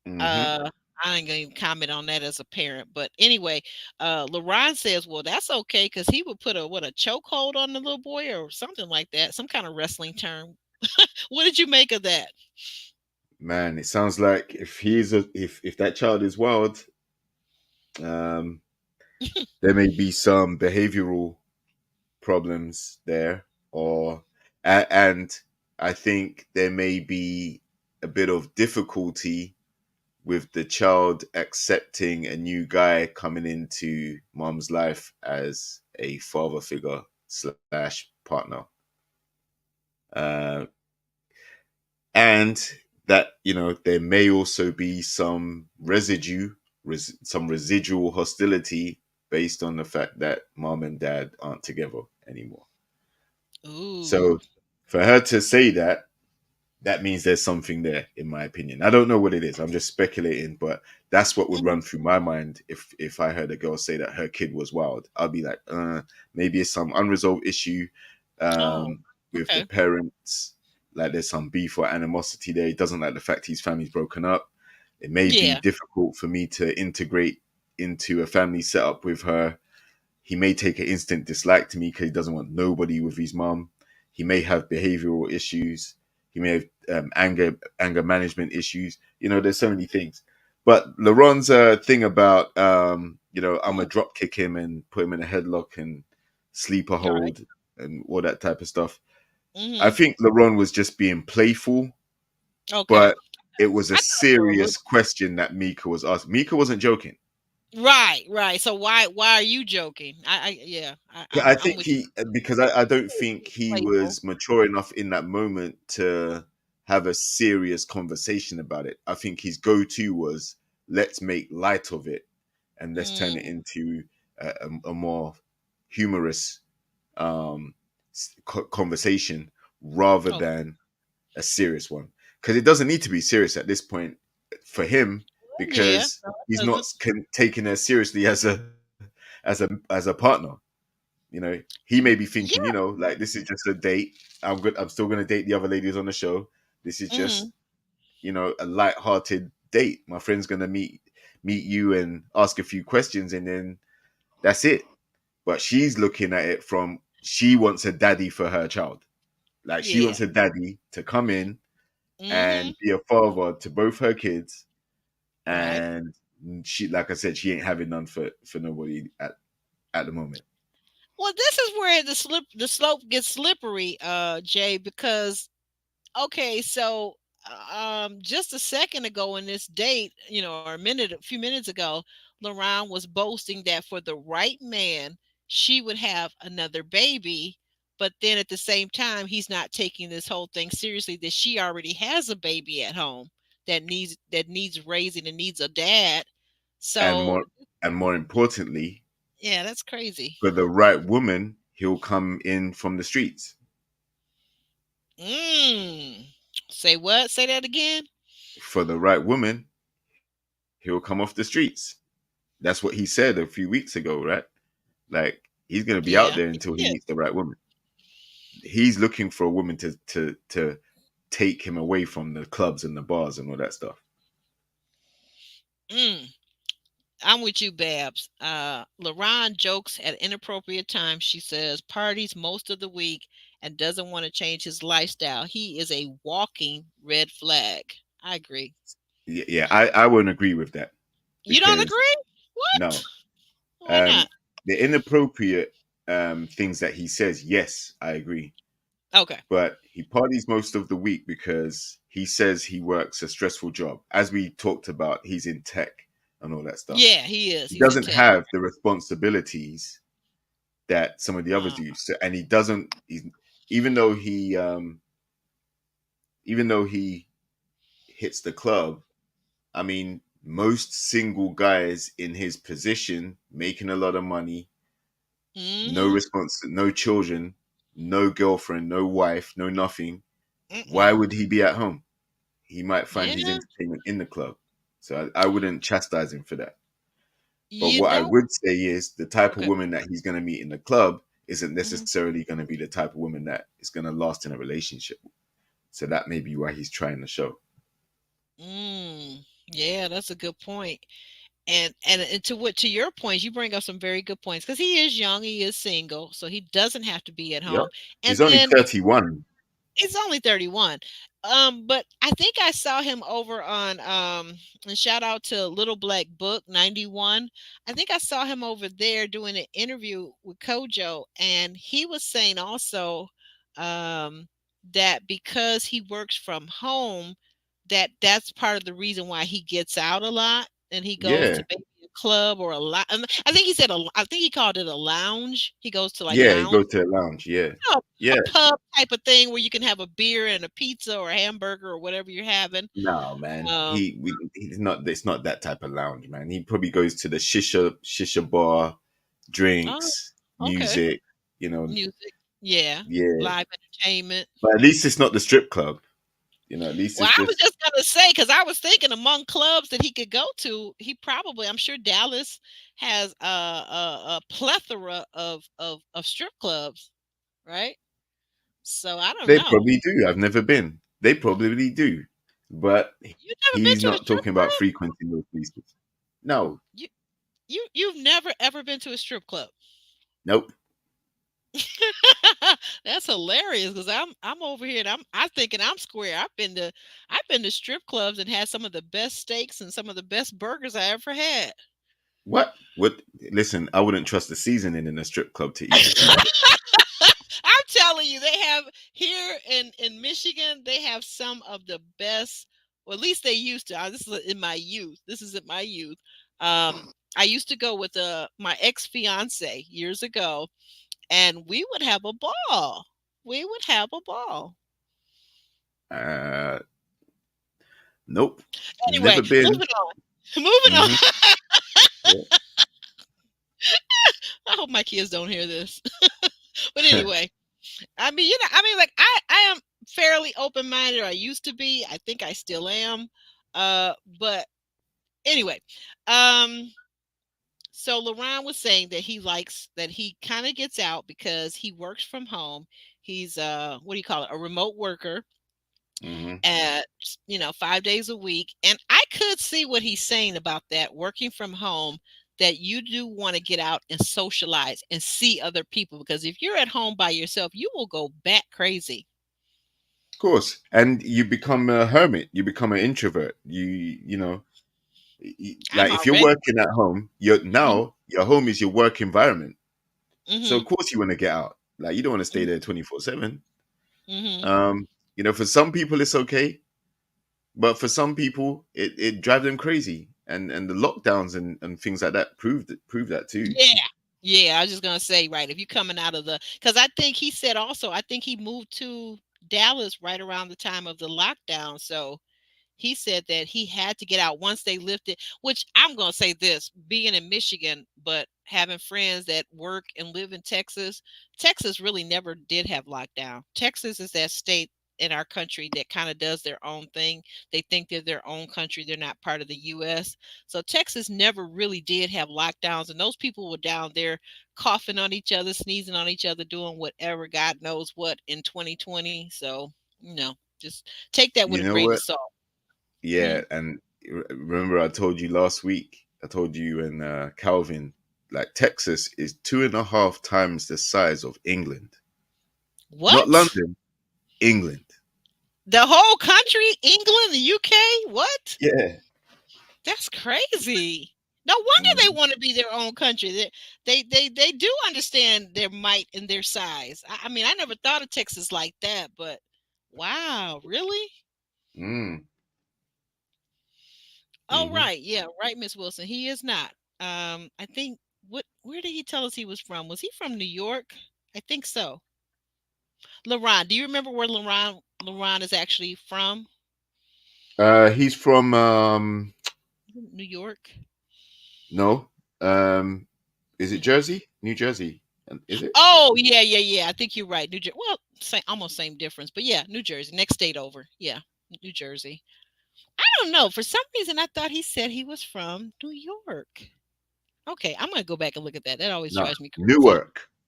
Hmm. Uh, I ain't gonna even comment on that as a parent, but anyway, LaRon says, well, that's okay because he would put a chokehold on the little boy or something like that, some kind of wrestling term. What did you make of that? Man, it sounds like if that child is wild, um, there may be some behavioral problems there, or and I think there may be a bit of difficulty with the child accepting a new guy coming into mom's life as a father figure slash partner. Uh, and that, there may also be some some residual hostility based on the fact that mom and dad aren't together anymore. Ooh. So for her to say that, that means there's something there, in my opinion. I don't know what it is. I'm just speculating, but that's what would Mhm. run through my mind if I heard a girl say that her kid was wild. I'll be like, maybe it's some unresolved issue Oh, with the okay. parents. Like there's some beef or animosity there. He doesn't like the fact his family's broken up. It may be Yeah. difficult for me to integrate into a family setup with her. He may take an instant dislike to me because he doesn't want nobody with his mom. He may have behavioral issues. He may have anger management issues. There's so many things. But Laron's thing about I'm gonna Mm, drop kick him and put him in a headlock and sleeper all right. hold and all that type of stuff. I Mhm. think Laron was just being playful, Okay. but it was a I thought so a little. serious question that Mika was asking. Mika wasn't joking. Right, right. So why are you joking? I yeah. Yeah, I I'm think with you. because I don't think he Playful. was mature enough in that moment to have a serious conversation about it. I think his go-to was let's make light of it and let's turn it Mm, into a more humorous um, conversation rather okay. than a serious one. Because it doesn't need to be serious at this point for him Yeah. because No, he's it not doesn't. taking her seriously as a partner. He may be thinking, Yeah. like this is just a date. I'm good. I'm still gonna date the other ladies on the show. This is just, Mhm. a light-hearted date. My friend's gonna meet you and ask a few questions, and then that's it. But she's looking at it from she wants a daddy for her child. Like she Yeah. wants a daddy to come in Mhm. and be a father to both her kids. Right. And she, like I said, she ain't having none for nobody at the moment. Well, this is where the slope gets slippery, Jay, because okay, so just a second ago in this date, or a few minutes ago, Lauren was boasting that for the right man, she would have another baby. But then at the same time, he's not taking this whole thing seriously that she already has a baby at home that needs raising and needs a dad. And So more importantly, yeah, that's crazy. for the right woman, he'll come in from the streets. Mm. Say what? Say that again. For the right woman, he'll come off the streets. That's what he said a few weeks ago, right? Like he's gonna be out there Yeah. until he Yeah. meets the right woman. He's looking for a woman to take him away from the clubs and the bars and all that stuff. Mm. I'm with you, Babs. LaRon jokes at inappropriate times. She says parties most of the week and doesn't want to change his lifestyle. He is a walking red flag. I agree. Yeah, I won't agree with that You don't because agree? What? no, Why um, not? the inappropriate things that he says, yes, I agree. Okay. But he parties most of the week because he says he works a stressful job. As we talked about, he's in tech and all that stuff. Yeah, he is. He He's in doesn't tech. have the responsibilities that some of the others Uh, do. So, and he doesn't. Even though he, even though he hits the club. I mean, most single guys in his position, making a lot of money, no mm-hmm. response, no children, no girlfriend, no wife, no nothing. Why Mm-mm. would he be at home? He might find his Yeah. entertainment in the club. So I wouldn't chastise him for that. But You what I know, would say is the type of okay. woman that he's going to meet in the club isn't Mhm. necessarily going to be the type of woman that is going to last in a relationship. So that may be why he's trying the show. Yeah, that's a good point. And to what to your points, you bring up some very good points because he is young, he is single, so he doesn't have to be at Yep. home. And He's only then 31. he's only 31. But I think I saw him over on and shout out to Little Black Book 91. I think I saw him over there doing an interview with Kojo, and he was saying also um that because he works from home, that's part of the reason why he gets out a lot and he goes Yeah. to maybe a club or a lot. I think he said I think he called it a lounge. He goes to like Yeah. He lounge, goes to a lounge. Yeah. know, Yeah. a pub type of thing where you can have a beer and a pizza or a hamburger or whatever you're having. No, man. Um, He's not. It's not that type of lounge, man. He probably goes to the shisha bar, oh, drinks, okay. music. You know, Music. Yeah. yeah. Live entertainment. But at least it's not the strip club. At least Well, it's I was just just gonna say because I was thinking among clubs that he could go to, he probably I'm sure Dallas has a plethora of strip clubs, right? So I don't they know. probably do. I've never been. They probably do, but You've never been he's to a not strip talking about club? frequenting those places. No, You you've never ever been to a strip club. nope. That's hilarious because I'm over here and I'm thinking I'm square. I've been to strip clubs and had some of the best steaks and some of the best burgers I ever had. What? What? Listen, I wouldn't trust the seasoning in a strip club to eat. I'm telling you, they have here in Michigan, they have some of the best. Well, at least they used to. This is in my youth. This is in my youth. I used to go with my ex fiance years ago, and we would have a ball. We would have a ball. Uh, nope. Anyway, Never been. moving on. Moving on. Hmm. Yeah. I hope my kids don't hear this. But anyway, like I am fairly open minded. I used to be. I think I still am. But anyway, um, so Luron was saying that he likes that he kind of gets out because he works from home. He's what do you call it? A remote worker Hmm. at 5 days a week, and I could see what he's saying about that working from home, that you do want to get out and socialize and see other people, because if you're at home by yourself you will go bat crazy. Of course. And you become a hermit. You become an introvert. I'm Like if you're already. working at home, Hmm. your home is your work environment. So Hmm. of course you want to get out. Like you don't want to stay there 24/7. Hmm. Um, for some people it's okay, but for some people it drives them crazy. And the lockdowns and things like that prove that too. Yeah, yeah, I was just gonna say, right, if you're coming out of the, because I think he said also, I think he moved to Dallas right around the time of the lockdown, so he said that he had to get out once they lifted, which I'm going to say this, being in Michigan, but having friends that work and live in Texas, Texas really never did have lockdown. Texas is that state in our country that kind of does their own thing. They think they're their own country. They're not part of the US. So Texas never really did have lockdowns. And those people were down there coughing on each other, sneezing on each other, doing whatever God knows what in 2020. So, just take that with You a know grain of what? salt. Yeah, Mhm. and remember I told you last week, I told you and Calvin, like Texas is 2.5 times the size of England. Not What? London, England. The whole country? England, the UK? What? Yeah. That's crazy. No wonder they Mhm. want to be their own country. They do understand their might and their size. I mean, I never thought of Texas like that, but wow, really? Mm. Oh, Hmm. right. Yeah, right, Miss Wilson. He is not. I think where did he tell us he was from? Was he from New York? I think so. Luron, do you remember where Luron is actually from? He's from New York. no. Is it Jersey? New Jersey. Is it? Oh, yeah, yeah, yeah. I think you're right. New Jersey. Well, same, almost same difference, but yeah, New Jersey, next state over. Yeah, New Jersey. I don't know. For some reason, I thought he said he was from New York. Okay, I'm gonna go back and look at that. That always No, drives me crazy.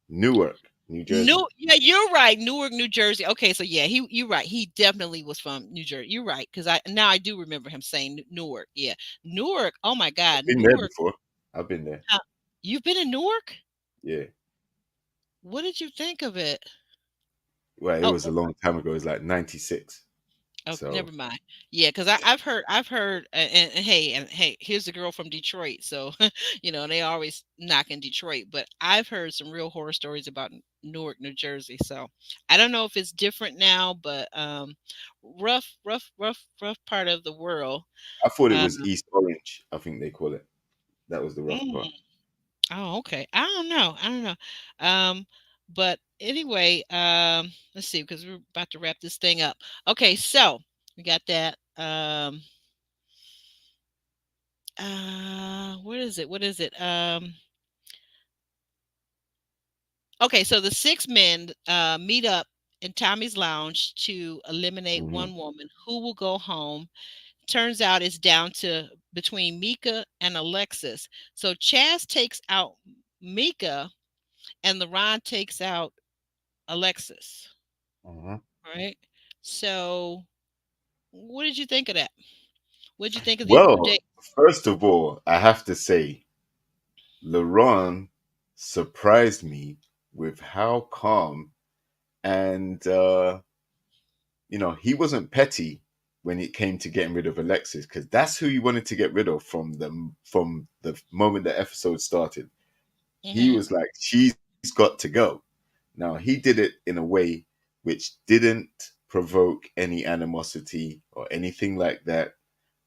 Newark, New Jersey. No, yeah, you're right. Newark, New Jersey. Okay, so yeah, you're right. He definitely was from New Jersey. You're right because I do remember him saying Newark. Yeah, Newark. Oh my I've God, been there Newark. before. I've been there. uh, You've been in Newark? Yeah. What did you think of it? Well, it Oh, was a long time ago. It was like 96. oh, So never mind. Yeah, because I've heard, and hey, here's the girl from Detroit. So, they always knocking Detroit, but I've heard some real horror stories about Newark, New Jersey. So, I don't know if it's different now, but rough part of the world. I thought it Uh, was East Orange, I think they call it. That was the rough mm, part. oh, okay. I don't know. I don't know. But anyway, let's see, because we're about to wrap this thing up. Okay, so we got that. What is it? What is it? Okay, so the six men meet up in Tommy's lounge to eliminate Hmm. one woman who will go home. Turns out it's down to between Mika and Alexis. So Chaz takes out Mika and LeRon takes out Alexis. Hmm. Right? So what did you think of that? What did you think of these new Well, dates? first of all, I have to say, Luron surprised me with how calm and he wasn't petty when it came to getting rid of Alexis because that's who he wanted to get rid of from the moment the episode started. He Hmm. was like, she's got to go. Now he did it in a way which didn't provoke any animosity or anything like that.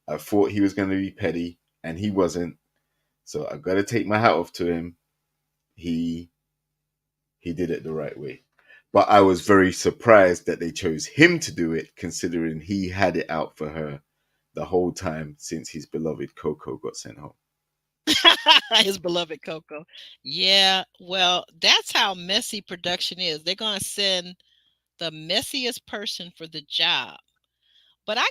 I thought he was going to be petty, and he wasn't. So I've got to take my hat off to him. He he did it the right way. But I was very surprised that they chose him to do it, considering he had it out for her the whole time since his beloved Coco got sent home. His beloved Coco. Yeah, well, that's how messy production is. They're gonna send the messiest person for the job. But I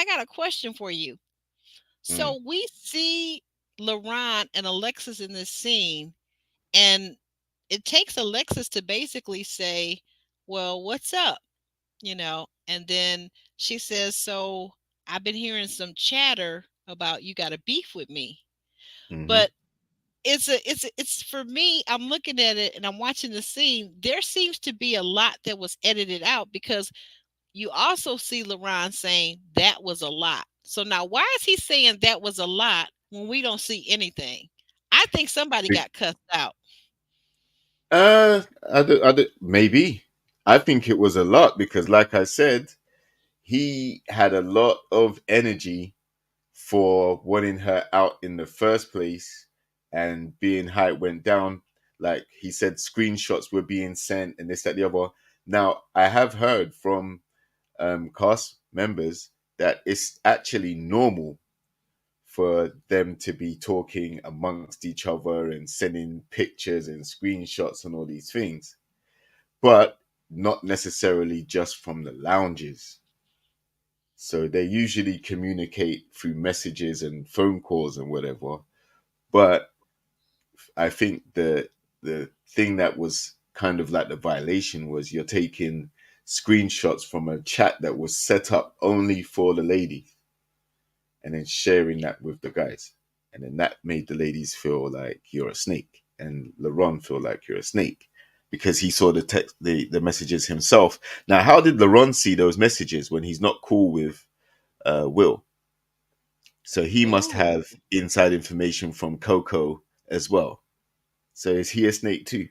got a question for you. Mm, So we see LaRon and Alexis in this scene, and it takes Alexis to basically say, "Well, what's up?" And then she says, "So I've been hearing some chatter about you got a beef with me." hmm. But it's for me, I'm looking at it and I'm watching the scene. There seems to be a lot that was edited out because you also see LaRon saying that was a lot. So now why is he saying that was a lot when we don't see anything? I think somebody got cussed out. Maybe. I think it was a lot because, like I said, he had a lot of energy for wanting her out in the first place, and being how it went down. Like he said, screenshots were being sent and this, that, the other. Now, I have heard from cast members that it's actually normal for them to be talking amongst each other and sending pictures and screenshots and all these things, but not necessarily just from the lounges. So they usually communicate through messages and phone calls and whatever. But I think the thing that was kind of like the violation was you're taking screenshots from a chat that was set up only for the ladies and then sharing that with the guys. And then that made the ladies feel like you're a snake and LaRon feel like you're a snake because he saw the messages himself. Now, how did LaRon see those messages when he's not cool with Will? So he must Ooh. have inside information from Coco as well. So is he a snake too?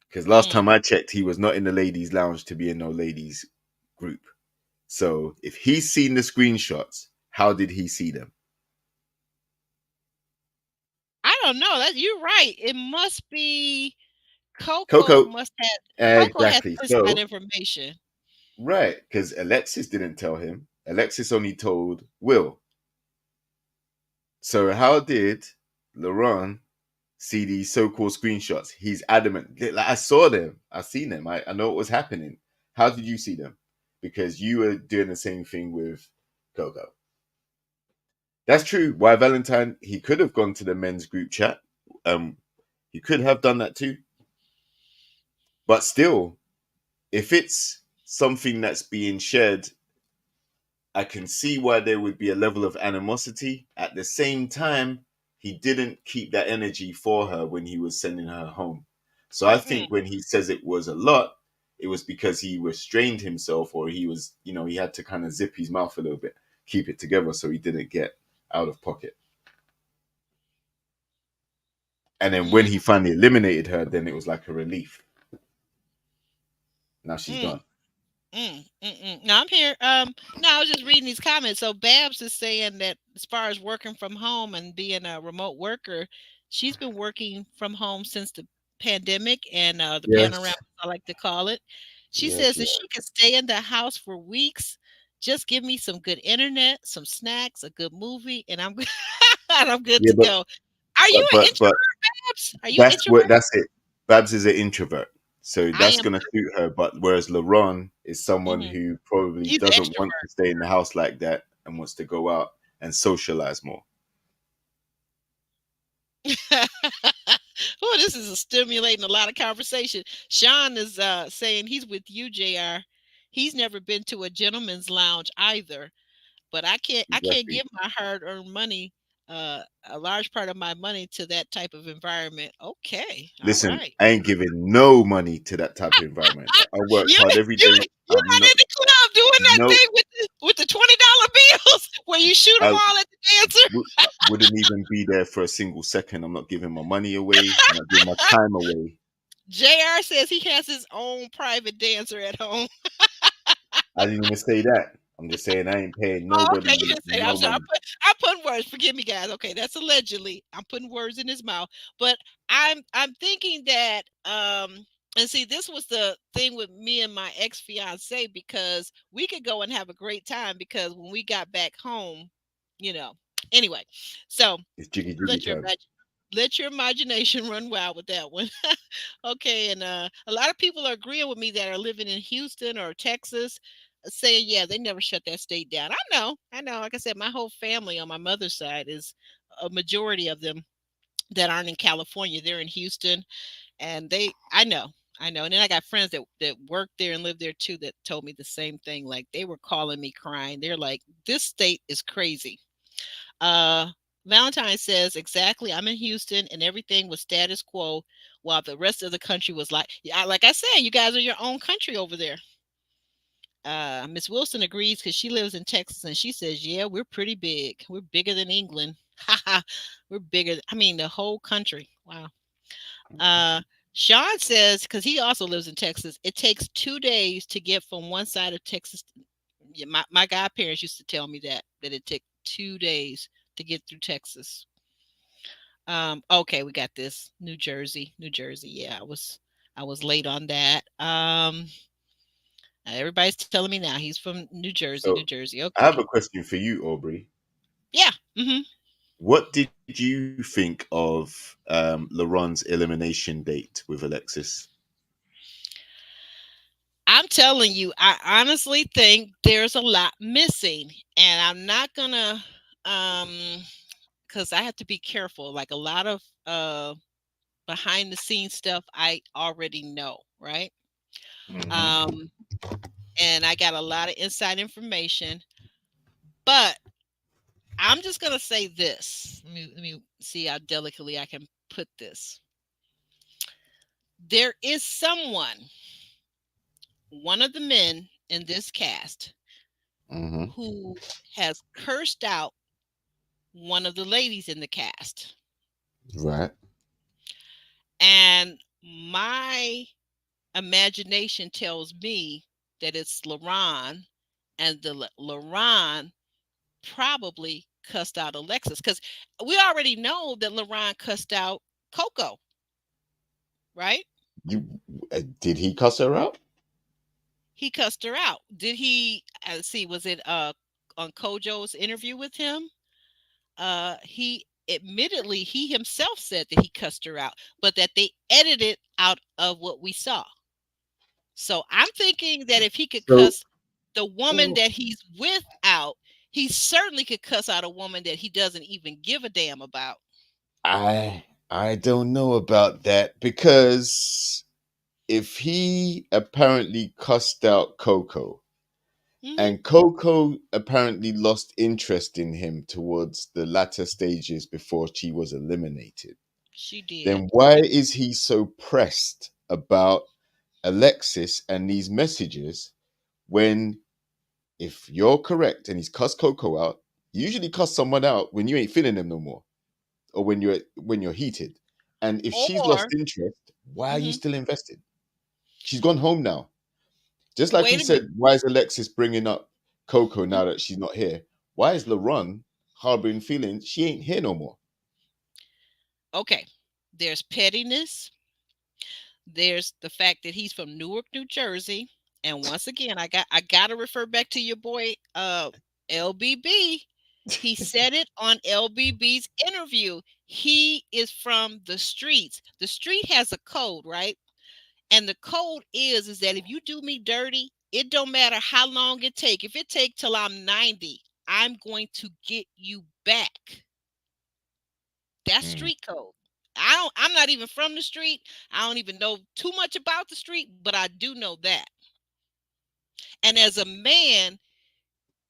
Because last Mm. time I checked, he was not in the ladies' lounge to be in no ladies group. So if he's seen the screenshots, how did he see them? I don't know. That you're right. It must be Coco, Coco has exactly. inside So information. right, because Alexis didn't tell him. Alexis only told Will. So how did Laurent see these so-called screenshots? He's adamant. Like, I saw them. I seen them. I know what was happening. How did you see them? because you were doing the same thing with Coco. That's true. Why Valentine? He could have gone to the men's group chat. Um, he could have done that too. But still, if it's something that's being shared, I can see why there would be a level of animosity. At the same time, he didn't keep that energy for her when he was sending her home. So I Mm-mm. think when he says it was a lot, it was because he restrained himself, or he was, he had to kind of zip his mouth a little bit, keep it together so he didn't get out of pocket. And then when Mm, he finally eliminated her, then it was like a relief. Now she's mm, gone. No, I'm here. No, I was just reading these comments. So Babs is saying that as far as working from home and being a remote worker, she's been working from home since the pandemic and the panorama, Yes. I like to call it. She Yes, says yeah. that she could stay in the house for weeks. Just give me some good internet, some snacks, a good movie, and I'm and I'm good Yeah, to go. Are you an but introvert, Babs? Are you an introvert? that's it. Babs is an introvert, so I that's am gonna too. suit her. But whereas Luron is someone Hmm. who probably He's an doesn't want extrovert. to stay in the house like that and wants to go out and socialize more. Oh, this is stimulating a lot of conversation. Sean is saying he's with you, JR. He's never been to a gentleman's lounge either, but I can't Exactly. give my hard-earned money, a large part of my money to that type of environment. Okay, all Listen, right. I ain't giving no money to that type of environment. I work You hard every you day. you're I'm not not in the club doing that no. thing with the $20 bills where you shoot them I all at the dancer. w- wouldn't even be there for a single second. I'm not giving my money away. I'm not giving my time away. JR says he has his own private dancer at home. I didn't even say that. I'm just saying I ain't paying Oh, okay. You nobody didn't say that. I'm no sorry. money. I'm putting words. Forgive me, guys. Okay, that's allegedly. I'm putting words in his mouth. But I'm thinking that and see, this was the thing with me and my ex fiance because we could go and have a great time because when we got back home, you know. Anyway, so It's jiggy jiggy let your time. let your imagination run wild with that one. Okay, and a lot of people are agreeing with me that are living in Houston or Texas, saying, yeah, they never shut that state down. I know. Like I said, my whole family on my mother's side is a majority of them that aren't in California. They're in Houston, and I know. And then I got friends that work there and live there too that told me the same thing. Like they were calling me crying. They're like, this state is crazy. Uh, Valentine says, exactly. I'm in Houston and everything was status quo while the rest of the country was like, yeah, like I said, you guys are your own country over there. Miss Wilson agrees because she lives in Texas and she says, yeah, we're pretty big. We're bigger than England. We're bigger. I mean, the whole country. Wow. Uh, Sean says, because he also lives in Texas, it takes 2 days to get from one side of Texas. Yeah, my godparents used to tell me that it took 2 days to get through Texas. Okay, we got this. New Jersey, New Jersey. Yeah, I was late on that. Everybody's telling me now he's from New Jersey, New So Jersey. I have Okay. a question for you, Aubrey. Yeah. Hmm. What did you think of LeBron's elimination date with Alexis? I'm telling you, I honestly think there's a lot missing, and I'm not gonna um because I have to be careful. Like a lot of behind the scenes stuff I already know, right? Hmm. Um, and I got a lot of inside information, but I'm just gonna say this. Let me see how delicately I can put this. There is someone, one of the men in this cast, Hmm. who has cursed out one of the ladies in the cast. Right. And my imagination tells me that it's Luron, and the Luron probably cussed out Alexis because we already know that Luron cussed out Coco, right? You did he cuss her out? He cussed her out. Did he? Let's see. Was it on Kojo's interview with him? He admittedly he himself said that he cussed her out, but that they edited out of what we saw. So I'm thinking that if he could So cuss. The woman Oh, that he's without, he certainly could cuss out a woman that he doesn't even give a damn about. I don't know about that because if he apparently cussed out Coco Hmm. and Coco apparently lost interest in him towards the latter stages before she was eliminated, She did. then why is he so pressed about Alexis and these messages when, if you're correct and he's cussed Coco out, you usually cuss someone out when you ain't feeling them no more or when you're heated. And if she's lost Or, interest, why are you mhm, still invested? She's gone home now. Just like he wait a minute. said, why is Alexis bringing up Coco Mhm. now that she's not here? Why is Luron harboring feelings she ain't here no more? Okay. There's pettiness. There's the fact that he's from Newark, New Jersey. And once again, I gotta refer back to your boy LBB. He said it on LBB's interview. He is from the streets. The street has a code, right? And the code is that if you do me dirty, it don't matter how long it take. If it take till I'm 90, I'm going to get you back. That's Mm. street code. I'm not even from the street. I don't even know too much about the street, but I do know that. And as a man,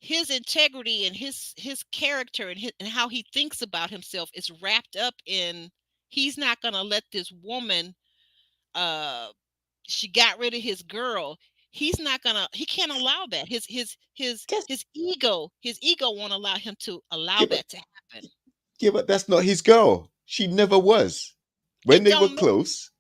his integrity and his character and how he thinks about himself is wrapped up in he's not going to let this woman uh she got rid of his girl. He can't allow that. Just His ego won't allow him to allow yeah, but that to happen. yeah, but that's not his girl. She never was. When It they were don't matter. close,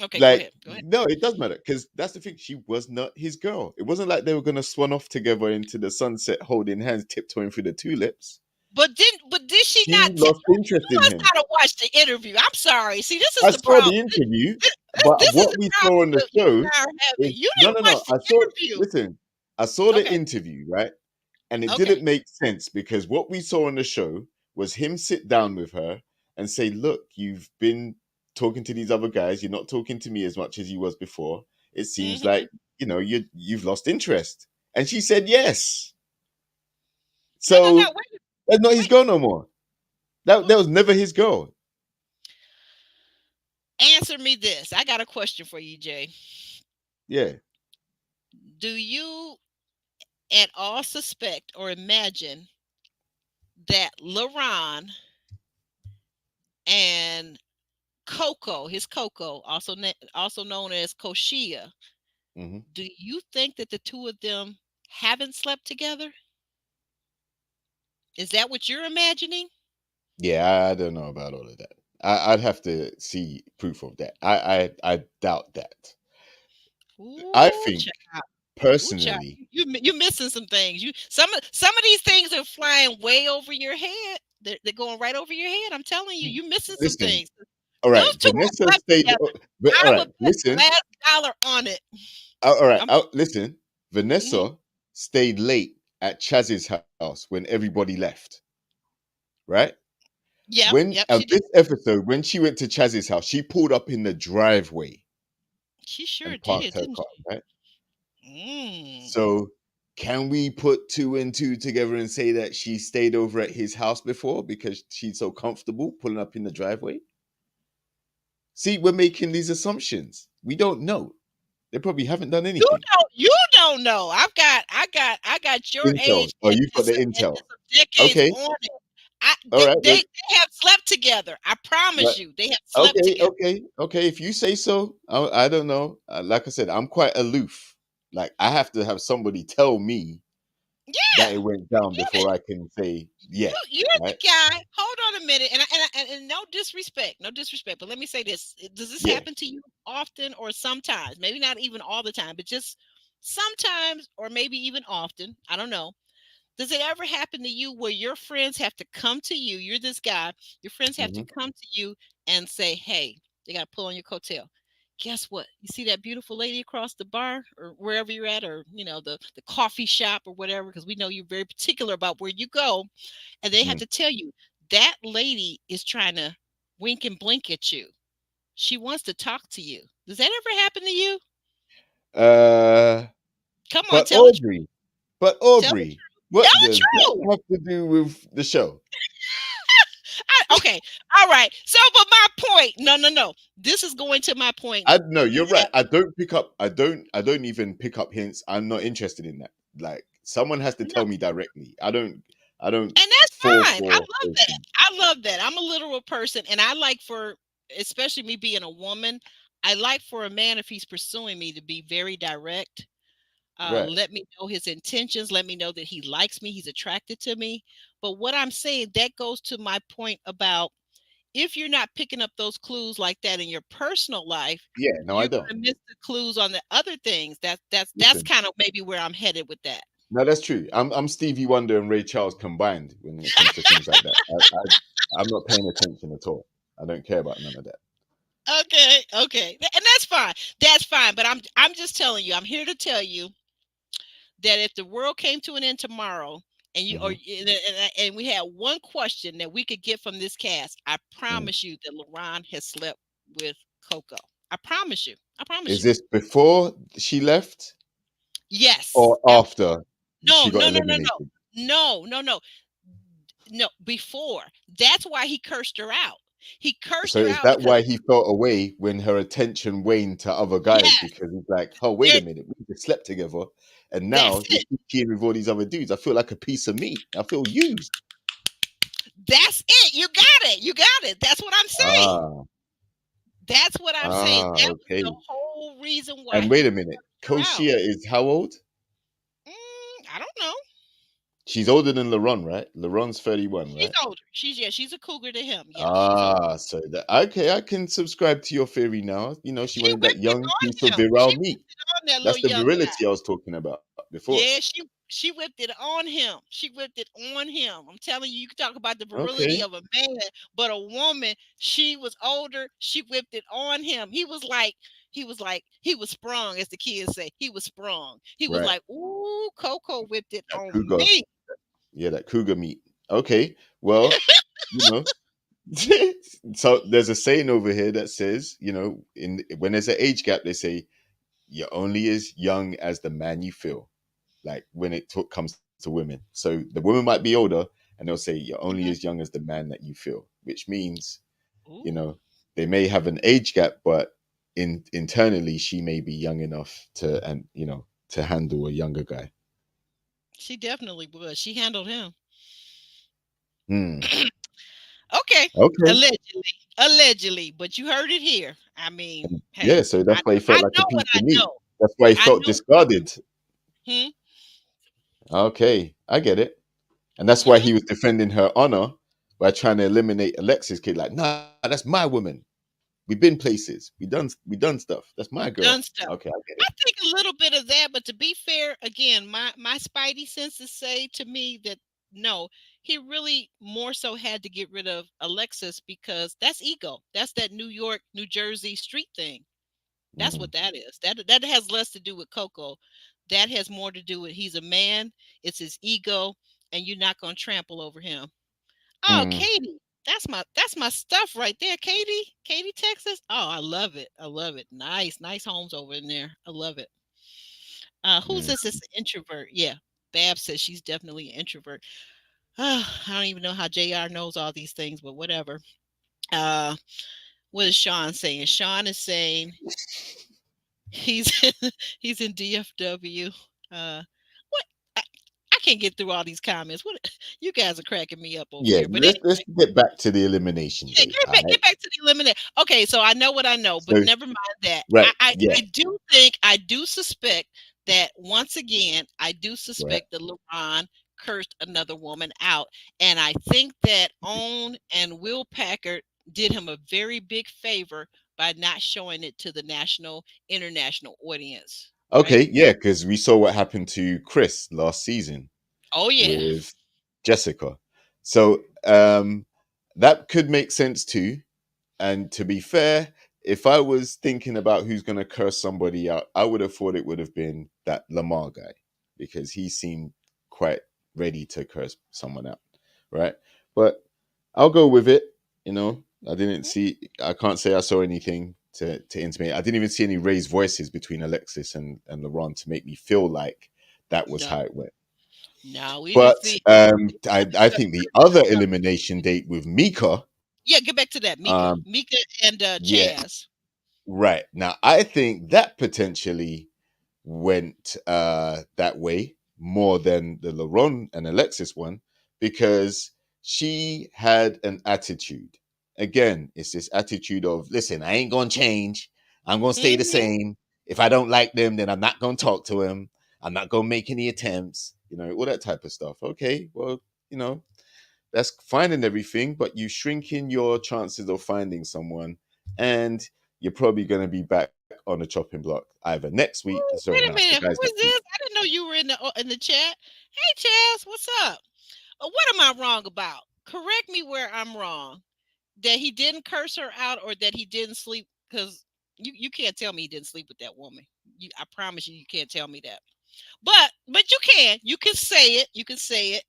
Okay, go like ahead. Go ahead. no, it does matter because that's the thing. She was not his girl. It wasn't like they were gonna swan off together into the sunset, holding hands, tiptoeing through the tulips. But did she She not lost interest you in must him. not have watched the interview. I'm sorry. See, this is I the saw problem. the interview, This but is what the we saw problem on the that you show and I are having. is You no, didn't no, no. watch the I saw. interview. Listen, I saw the Okay. interview, right? And it Okay. didn't make sense because what we saw on the show was him sit down with her and say, "Look, you've been talking to these other guys. You're not talking to me as much as you was before. It seems Hmm. like you've lost interest." And she said, "Yes." No, no, So no. Wait, that's not his wait. girl no more. That was never his girl. Answer me this. I got a question for you, Jay. Yeah. Do you at all suspect or imagine that LaRon and Coco, his Coco, also known as Koshia, Hmm. do you think that the two of them haven't slept together? Is that what you're imagining? Yeah, I don't know about all of that. I'd have to see proof of that. I doubt that. I Ooh, think child. Ooh, child. personally, You're missing some things. You some of these things are flying way over your head. They're going right over your head. I'm telling you, you're missing some listen. things. All right, Those two have Vanessa slept stayed. together. All I right, would bet the listen. last dollar on it. All right, I'm listen. mhm. Vanessa stayed late at Chaz's house when everybody left. Right Yep, when yep, on she did. this episode, when she went to Chaz's house, she pulled up in the driveway She sure and did, parked her didn't car. she? Right. Mm. So, can we put two and two together and say that she stayed over at his house before because she's so comfortable pulling up in the driveway? See, we're making these assumptions. We don't know. They probably haven't done anything. You don't know. I got your Intel. age Oh, you've got the and intel. some decades Okay. on it. I All right. Well, they have slept together. I right. promise you, they have slept Okay. together. Okay. Okay. If you say so, I don't know. Like I said, I'm quite aloof. Like I have to have somebody tell me that Yeah, it went down get it. before I can say yeah. You're the Right. guy. Hold on a minute, and no disrespect, no disrespect. But let me say this: does this Yeah. happen to you often or sometimes? Maybe not even all the time, but just sometimes, or maybe even often. I don't know. Does it ever happen to you where your friends have to come to you? You're this guy. Your friends have to Hmm. come to you and say, "Hey, they got to pull on your coattail. Guess what? You see that beautiful lady across the bar or wherever you're at, or the coffee shop or whatever, because we know you're very particular about where you go, and they have to tell you that lady is trying to wink and blink at you. She wants to talk to you. Does that ever happen to you? Uh, Come on, But tell the truth. Aubrey, but Tell the Aubrey, truth. what Tell the does that truth. have to do with the show? Okay. All right. So, but my point. No, no, no. This is going to my point. I no, you're right. That, I don't pick up. I don't even pick up hints. I'm not interested in that. Like someone has to no, tell me directly. I don't and that's fall fine. I for love those that. things. I love that. I'm a literal person, and I like for, especially me being a woman, I like for a man, if he's pursuing me, to be very direct. Right. Let me know his intentions. Let me know that he likes me. He's attracted to me. But what I'm saying, that goes to my point about, if you're not picking up those clues like that in your personal life, Yeah, no, I you're don't. going to miss the clues on the other things. That's Listen. kind of maybe where I'm headed with that. No, that's true. I'm Stevie Wonder and Ray Charles combined when it comes to things like that. I'm not paying attention at all. I don't care about none of that. Okay, okay, and that's fine. That's fine. But I'm just telling you. I'm here to tell you that if the world came to an end tomorrow, and you or Hmm. and we had one question that we could get from this cast, I Mm. promise you that Luron has slept with Coco. I promise you. I promise Is you. this before she left Yes. or after No, she got no, no, no, eliminated? no, no, no, no, no. Before. That's why he cursed her out. He cursed So her is out that because, why he felt away when her attention waned to other guys? yes, Because he's like, oh, wait there, a minute, we just slept together, and that's now you it. keep cheating with all these other dudes. I feel like a piece of meat. I feel used. That's it. You got it. You got it. That's what I'm saying. Ah, That's what I'm saying. That was okay. the whole reason why And he wait a minute, cursed her out. Koshia is how old? I don't know. She's older than LaRon, right? LaRon's 31, She's right? older. She's a cougar to him. Yeah, she's older. Ah, so that okay, I can subscribe to your theory now. You know, she She wanted that whipped it young piece of on him. She virile meat. whipped it on that That's little the young guy. virility I was talking about before. Yeah, she whipped it on him. She whipped it on him. I'm telling you, you can talk about the virility Okay, of a man, but a woman, she was older. She whipped it on him. He was sprung, as the kids say. He was sprung. He was right. like, "Ooh, Coco whipped it That on cougar, me." yeah, that cougar meat. Okay, well, you know, so there's a saying over here that says, you know, in when there's an age gap, they say you're only as young as the man you feel. Like when comes to women. So the woman might be older, and they'll say you're only Mhm. as young as the man that you feel, which means you Ooh, know they may have an age gap, but internally she may be young enough to and to handle a younger guy. she definitely was. She handled him. Hmm. Okay, Okay. allegedly, allegedly, but you heard it here. I mean, hey, Yeah. So that's why he felt I like a know piece what I of meat. know. That's why he I felt know. discarded. Hmm? Okay, I get it. And that's why Hmm. he was defending her honor by trying to eliminate Alexis kid. Like, nah, that's my woman. We've been places. We done stuff. That's my Done girl. stuff. Okay, I get I it. think a little bit of that, but to be fair, again, my spidey senses say to me that no, he really more so had to get rid of Alexis because that's ego. That's that New York, New Jersey street thing. That's Mm, what that is. That has less to do with Coco. That has more to do with he's a man. It's his ego, and you're not gonna trample over him. Oh, mm, Katie, that's my stuff right there, Katie. Katie, Texas. Oh, I love it. I love it. Nice, nice homes over in there. I love it. Who's mm. this? This introvert. Yeah, Bab says she's definitely an introvert. I don't even know how JR knows all these things, but whatever. Uh, what is Sean saying? Sean is saying he's he's in DFW. What? I can't get through all these comments. What? You guys are cracking me up over Yeah, here. But let's get back to the elimination yeah, day. All right. get back to the eliminate. Okay, so I know what I know, but So never mind that. right, yeah, I do suspect that once again, I do right. suspect that LeBron cursed another woman out. And I think that Own and Will Packard did him a very big favor by not showing it to the national, international audience. Right? Okay, yeah, because we saw what happened to Chris last season Oh yeah. with Jessica. So that could make sense too. And to be fair, if I was thinking about who's going to curse somebody out, I would have thought it would have been that Lamar guy because he seemed quite ready to curse someone out, right? But I'll go with it. You know, I can't say I saw anything to intimate. I didn't even see any raised voices between Alexis and LeBron to make me feel like that was No, how it went. no, we didn't But see. I think the other elimination date with Mika, Yeah, get back to that, Mika, um, Mika, and yeah, Chaz. right. Now I think that potentially went that way more than the Laron and Alexis one because she had an attitude. Again, it's this attitude of, listen, I ain't gonna change. I'm gonna stay the Hmm. same. If I don't like them, then I'm not gonna talk to them. I'm not gonna make any attempts, all that type of stuff. Okay, well, you know, that's fine and everything, but you shrinking your chances of finding someone, and you're probably going to be back on the chopping block either next week. Ooh, Sorry, wait no, a it's the minute. Who guys is next week. this? I didn't know you were in the chat. Hey, Chaz, what's up? What am I wrong about? Correct me where I'm wrong. That he didn't curse her out, or that he didn't sleep, because you can't tell me he didn't sleep with that woman. I promise you, you can't tell me that. But you can say it. You can say it.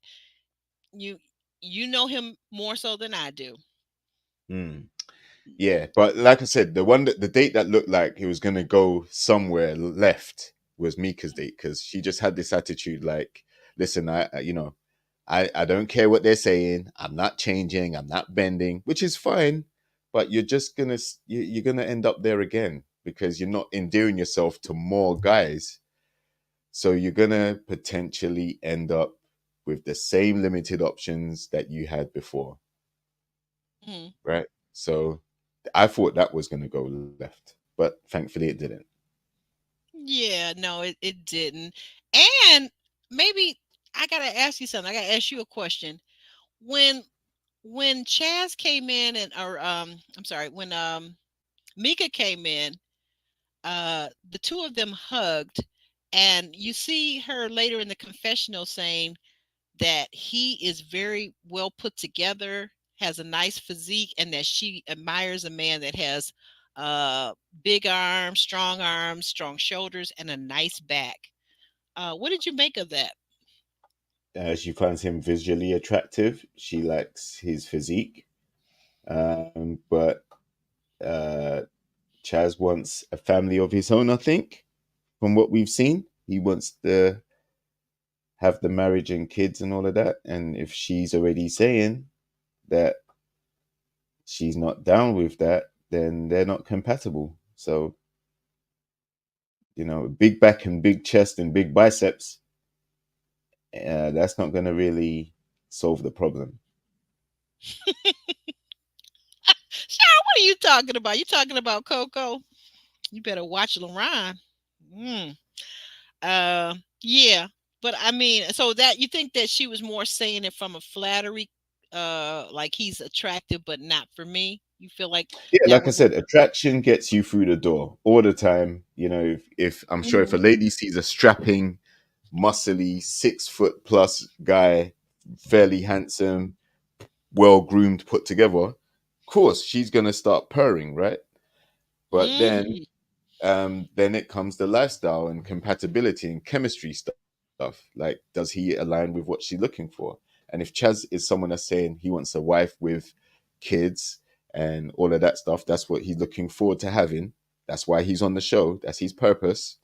You you know him more so than I do. Hmm. Yeah, but like I said, the date that looked like it was going to go somewhere left was Mika's date because she just had this attitude like, listen, I don't care what they're saying. I'm not changing. I'm not bending, which is fine. But you're just gonna you're gonna end up there again because you're not endearing yourself to more guys. So you're gonna potentially end up with the same limited options that you had before, Mhm. right? So I thought that was gonna go left, but thankfully it didn't. Yeah, no, it didn't. And maybe I gotta ask you something. I gotta ask you a question. When when Chaz came in, and or I'm sorry, when Mika came in, the two of them hugged, and you see her later in the confessional saying that he is very well put together, has a nice physique, and that she admires a man that has uh big arms, strong shoulders, and a nice back. What did you make of that? She finds him visually attractive. She likes his physique, but uh, Chaz wants a family of his own. I think, from what we've seen, he wants to have the marriage and kids and all of that. And if she's already saying that she's not down with that, then they're not compatible. So, big back and big chest and big biceps, that's not going to really solve the problem. Sharon, what are you talking about? You talking about Coco? You better watch Luron. Mm. Yeah, but I mean, so that you think that she was more saying it from a flattery, like he's attractive, but not for me. You feel like Yeah, that like I was. said, attraction gets you through the door all the time. If I'm sure if a Mhm. lady sees a strapping, muscly, 6 foot plus guy, fairly handsome, well groomed, put together, of course she's gonna start purring, right? But Mhm. then it comes the lifestyle and compatibility and chemistry stuff. Like, does he align with what she's looking for? And if Chaz is someone that's saying he wants a wife with kids and all of that stuff, that's what he's looking forward to having. That's why he's on the show. That's his purpose.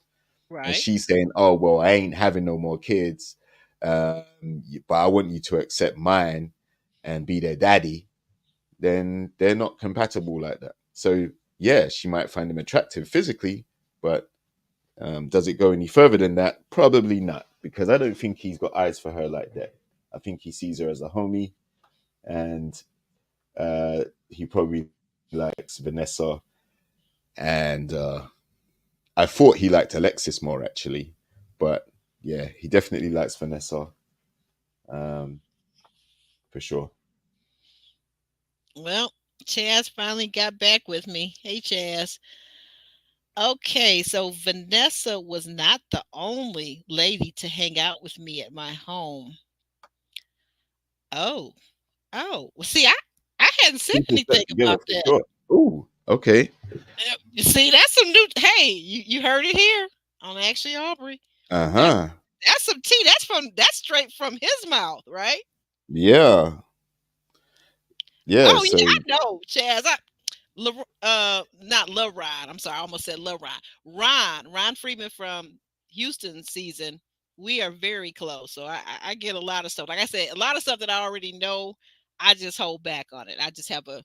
And Right. she's saying, "Oh well, I ain't having no more kids, but I want you to accept mine and be their daddy." Then they're not compatible like that. So yeah, she might find him attractive physically, but does it go any further than that? Probably not, because I don't think he's got eyes for her like that. I think he sees her as a homie, and he probably likes Vanessa. And I thought he liked Alexis more actually, but yeah, he definitely likes Vanessa um, for sure. Well, Chaz finally got back with me. Hey, Chaz. Okay, so Vanessa was not the only lady to hang out with me at my home. Oh, oh. Well, see, I hadn't said Keep this anything stuff together about for that. sure. Ooh, okay. You see, that's some new. Hey, you heard it here on Actually Aubrey. Uh That's huh. that's some tea. That's straight from his mouth, right? Yeah. Yeah. Oh yeah, So I know, Chaz. Not Luron. I'm sorry, I almost said Luron. Ron Freeman from Houston season. We are very close, so I get a lot of stuff. Like I said, a lot of stuff that I already know. I just hold back on it. I just have a.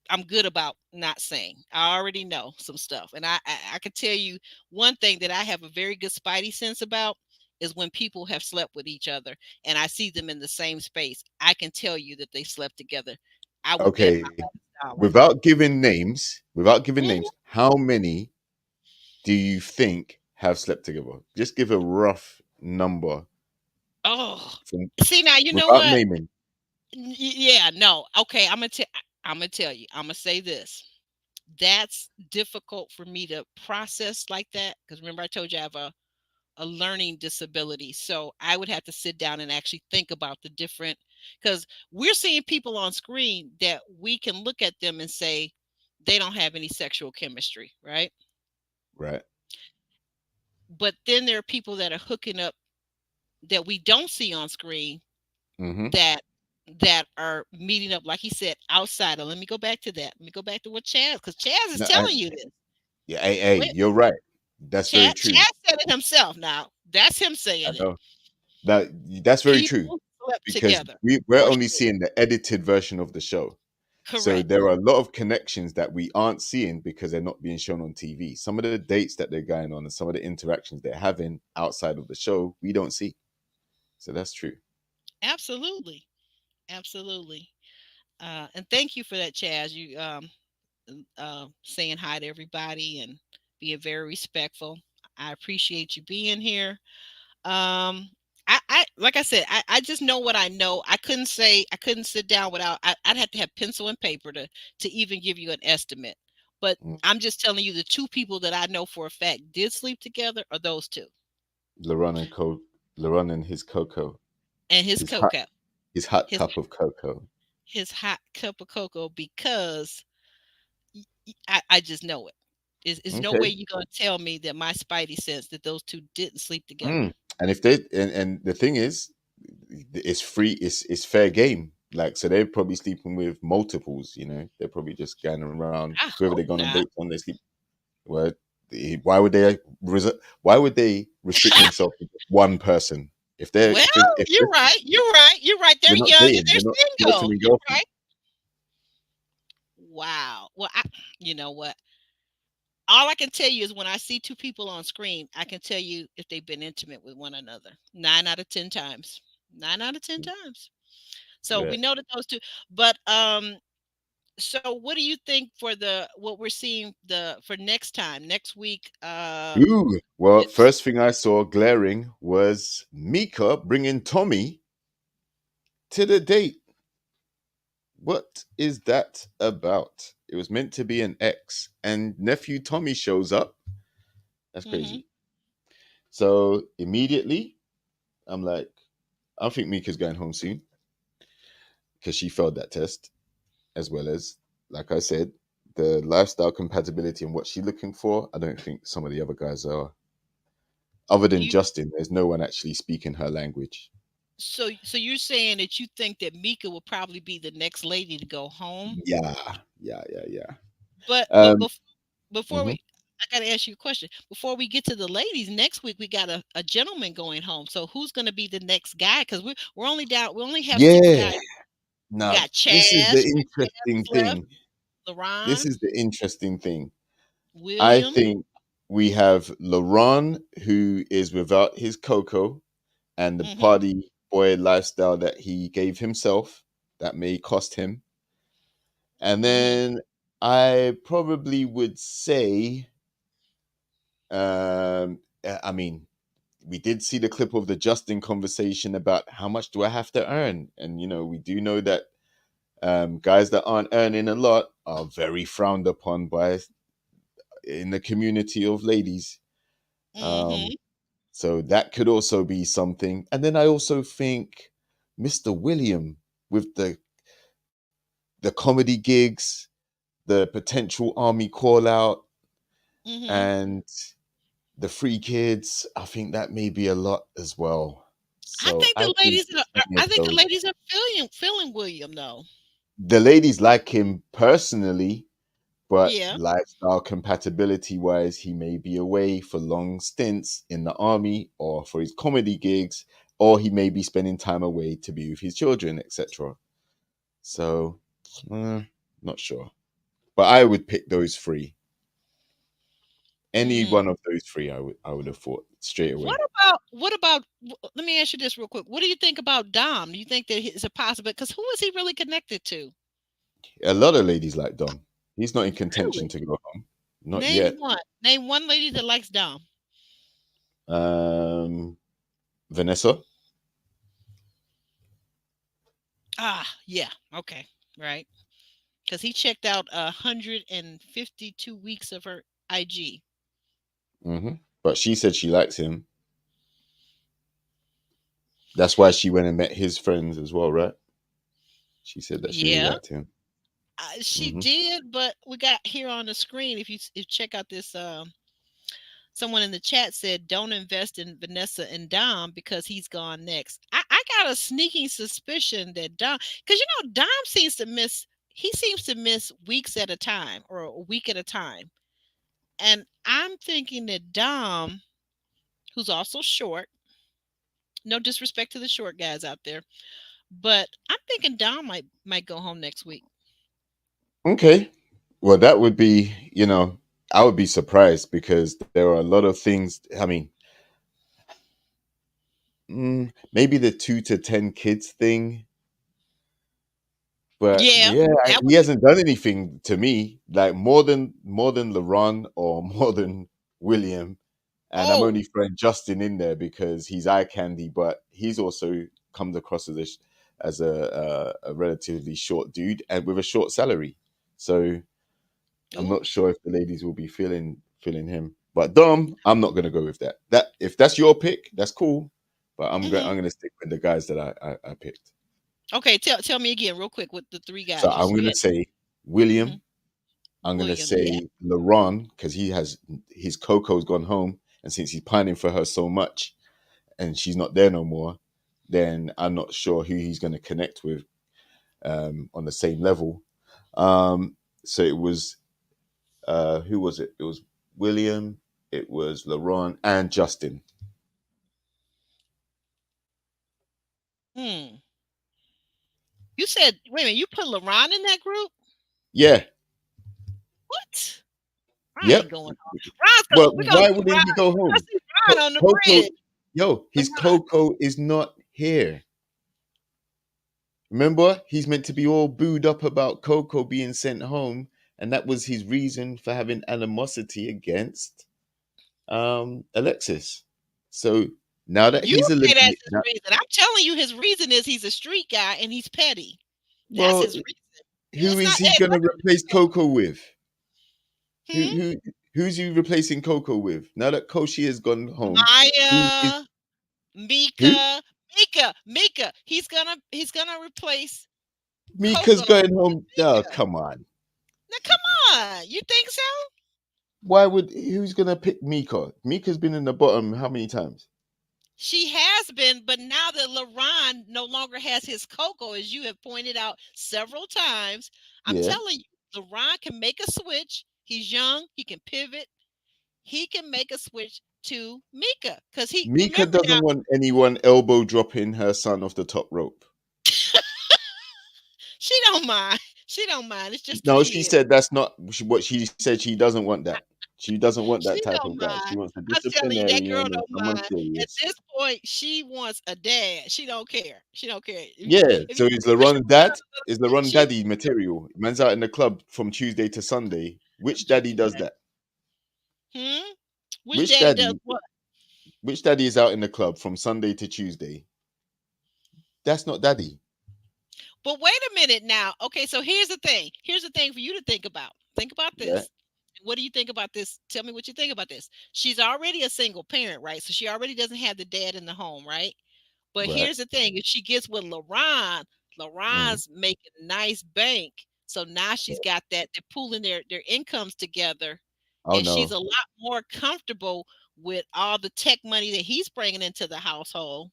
I'm good about not saying. I already know some stuff, and I can tell you one thing that I have a very good spidey sense about is when people have slept with each other, and I see them in the same space. I can tell you that they slept together. I will bet my Okay. dollar. Without giving names, Mhm. how many do you think have slept together? Just give a rough number Oh, from, see now, you know without what? naming. Yeah, no. Okay, I'm gonna tell you. I'm gonna say this. That's difficult for me to process like that because remember I told you I have a learning disability. So I would have to sit down and actually think about the different because we're seeing people on screen that we can look at them and say they don't have any sexual chemistry, right? Right. But then there are people that are hooking up that we don't see on screen Mm-hmm. that are meeting up, like he said, outside. Let me go back to that. Let me go back to what Chaz, because Chaz is No, telling you this. yeah, hey, Wait, you're right. That's very true. Chaz said it himself. Now that's him I saying it. know. That that's very true People slept because together we're for only sure. seeing the edited version of the show. So Correct. there are a lot of connections that we aren't seeing because they're not being shown on TV. Some of the dates that they're going on and some of the interactions they're having outside of the show, we don't see. So that's true. Absolutely. Absolutely. And thank you for that, Chaz. You saying hi to everybody and being very respectful. I appreciate you being here. I like I said, I just know what I know. I couldn't sit down without I'd have to have pencil and paper to even give you an estimate. But Mm. I'm just telling you the two people that I know for a fact did sleep together are those two. Laron and Laron and his cocoa, And his his hot cocoa. his hot His cup of cocoa. his hot cup of cocoa because I just know it. Is no way Okay. you're gonna tell me that my spidey sense that those two didn't sleep together. Mm. And if they and the thing is, it's free. It's fair game. Like so, they're probably sleeping with multiples. They're probably just going around. I Whoever they're hope going on not. dates on, they sleep. Well, why would they? Why would they restrict themselves to just one person? If they're Well, if you're right. You're right. You're right. They're they're not young and dating, they're not they're single. boyfriend and You're girlfriend. right. Wow. Well, you know what? All I can tell you is when I see two people on screen, I can tell you if they've been intimate with one another. 9 out of 10 times. 9 out of 10 times. So Yeah. we know that those two. But so what do you think for the what we're seeing the for next time next week? Ooh. Well, It's first thing I saw glaring was Mika bringing Tommy to the date. What is that about? It was meant to be an ex, and nephew Tommy shows up. That's hmm crazy. So immediately, I'm like, I think Mika's going home soon because she failed that test, as well as, like I said, the lifestyle compatibility and what she's looking for. I don't think some of the other guys are. Other than you Justin, there's no one actually speaking her language. so you're saying that you think that Mika will probably be the next lady to go home, Yeah, yeah, yeah, yeah. but Um, before mhm. we I got to ask you a question. Before we get to the ladies, next week we got a gentleman going home. So who's going to be the next guy? Because we're only down. We only have six Yeah. guys. We Now, got Chaz. this is the Chaz interesting is left. thing. This LaRon, is the interesting thing. I William. think we have Luron, who is without his cocoa and the Mm-hmm. party boy lifestyle that he gave himself. That may cost him. And Mm-hmm. then I probably would say, I mean, we did see the clip of the Justin conversation about how much do I have to earn, and we do know that guys that aren't earning a lot are very frowned upon by in the community of ladies. Um, Mm-hmm. so that could also be something. And then I also think Mr. William with the comedy gigs, the potential army call out, Mm-hmm. and the free kids. I think that may be a lot as well. I So think I the think ladies it's any I of think the those. ladies are feeling William though. The ladies like him personally. but Yeah. lifestyle compatibility wise, he may be away for long stints in the army or for his comedy gigs, or he may be spending time away to be with his children, etc. So, not sure. But I would pick those three. Any Mm. one of those three, I would have thought straight What away. about let me ask you this real quick. What do you think about Dom? Do you think that it's a possible because who is he really connected to? A lot of ladies like Dom. He's not in contention Really? to go home. Not Name yet. one. Name one lady that likes Dom. Um, Vanessa. Ah, yeah. Okay. Right. Because he checked out 152 weeks of her IG. But she said she likes him. That's why she went and met his friends as well, right? She said that she really Yeah, liked him. she Hmm. did. But we got here on the screen. If you check out this, someone in the chat said, "Don't invest in Vanessa and Dom because he's gone next." I got a sneaking suspicion that Dom, because Dom seems to miss. He seems to miss weeks at a time or a week at a time, and I'm thinking that Dom, who's also short, no disrespect to the short guys out there, but I'm thinking Dom might go home next week. Okay. Well, that would be, I would be surprised because there are a lot of things. I mean, maybe the 2 to 10 kids thing, but Yeah, yeah, that he would be. hasn't done anything to me like more than LeRon or more than William. And I'm Oh, only throwing Justin in there because he's eye candy, but he's also comes across as a relatively short dude and with a short salary. So I'm ooh, not sure if the ladies will be feeling him. But Dom, I'm not gonna go with that. That if that's your pick, that's cool. But hmm. I'm gonna stick with the guys that I picked. Okay, tell me again, real quick, with the three So guys I'm you gonna had. say Hmm. William. I'm gonna William, yeah. say LeRon because he has his Coco's gone home, and since he's pining for her so much, and she's not there no more, then I'm not sure who he's gonna connect with on the same level. So it was who was it? It was William, it was LeRon, and Justin. Hmm. You said, wait a minute, you put LaRon in that group? Yeah, What? I ain't yep. going home. Ron's go. Well, We're gonna why see wouldn't Ron. he go We're gonna home? see Ron on the Coco, bridge. yo, his LaRon. Coco is not here. Remember, he's meant to be all booed up about Coco being sent home, and that was his reason for having animosity against Alexis. So now that You he's say that's eliminated, his reason. I'm telling you, his reason is he's a street guy and he's petty. That's well, his reason. who It's is not. he It's going to nothing to replace do with Coco with? Who him. who who's he replacing Coco with? Now that Koshi has gone home, who is Maya, who? Mika. He's gonna replace Mika's Coco going with home. Oh, Mika. come on. Now come on, you think so? Why would who's gonna pick Mika? Mika's been in the bottom how many times? She has been, but now that LaRon no longer has his Coco, as you have pointed out several times, I'm Yeah. telling you, LaRon can make a switch. He's young. He can pivot. He can make a switch to Mika because he Mika remember now doesn't want anyone elbow dropping her son off the top rope. she don't mind. She don't mind. It's just the No, she kid. said that's not what she said. She doesn't want that. She doesn't want She that type don't of guy. She mind. wants a I'm telling you, that girl disciplinarian and don't someone mind. At serious. this point, she wants a dad. She don't care. She don't care. Yeah. If you So is push LeRon her, dad? Is LeRon she daddy material? Man's out in the club from Tuesday to Sunday. Which daddy does that? hmm? Which Which daddy does daddy? what? Which daddy is out in the club from Sunday to Tuesday? That's not daddy. But wait a minute now. Okay, so here's the thing. Here's the thing for you to think about. Think about Right. this. What do you think about this? Tell me what you think about this. She's already a single parent, right? So she already doesn't have the dad in the home, right? But Right. here's the thing: if she gets with LaRon, Mm. LaRon's making nice bank. So now she's got that. They're pooling their incomes together, Oh and she's no. a lot more comfortable with all the tech money that he's bringing into the household.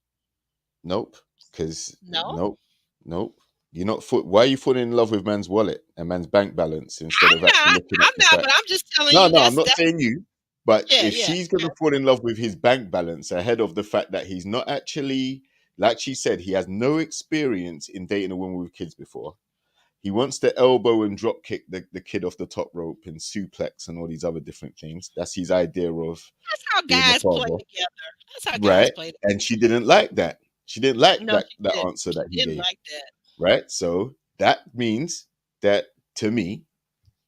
Nope. Because No, nope. Nope. You're not why are you falling in love with man's wallet and man's bank balance instead I'm of actually not. looking at I'm the not. fact? But I'm just telling No, you no, I'm that's not that. saying you. But Yeah, if yeah. she's gonna fall in love with his bank balance ahead of the fact that he's not actually, like she said, he has no experience in dating a woman with kids before. He wants to elbow and drop kick the kid off the top rope and suplex and all these other different things. That's his idea of That's how being a guys play father. together. That's how guys Right. play together. And she didn't like that. She didn't like No, that she the didn't. answer She that he didn't gave. like that. Right. So that means that to me,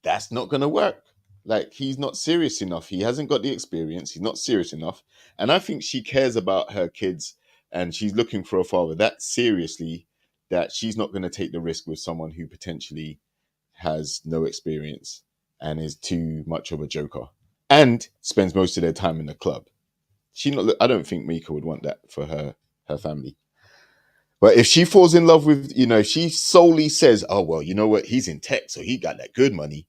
that's not gonna work. Like he's not serious enough. He hasn't got the experience. He's not serious enough. And I think she cares about her kids and she's looking for a father that seriously that she's not going to take the risk with someone who potentially has no experience and is too much of a joker and spends most of their time in the club. I don't think Mika would want that for her family. But if she falls in love with, if she solely says, "Oh well, you know what, he's in tech, so he got that good money,"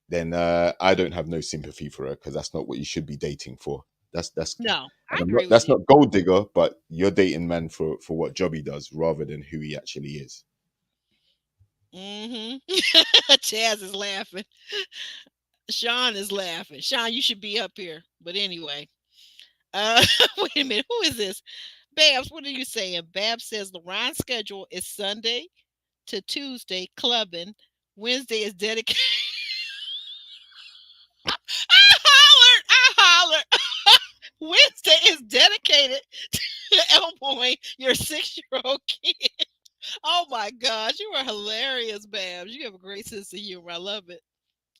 then I don't have no sympathy for her because that's not what you should be dating for. That's No, I and I'm not, agree with that's you. not gold digger, but you're dating man for what job he does rather than who he actually is. Mm-hmm. Chaz is laughing. Sean is laughing. Sean, you should be up here. But anyway, wait a minute. Who is this? Babs, what are you saying? Babs says Luron's schedule is Sunday to Tuesday clubbing. Wednesday is dedicated. I hollered. I hollered. Wednesday is dedicated to elbowing your 6-year-old kid. Oh my gosh, you are hilarious, Babs. You have a great sense of humor. I love it.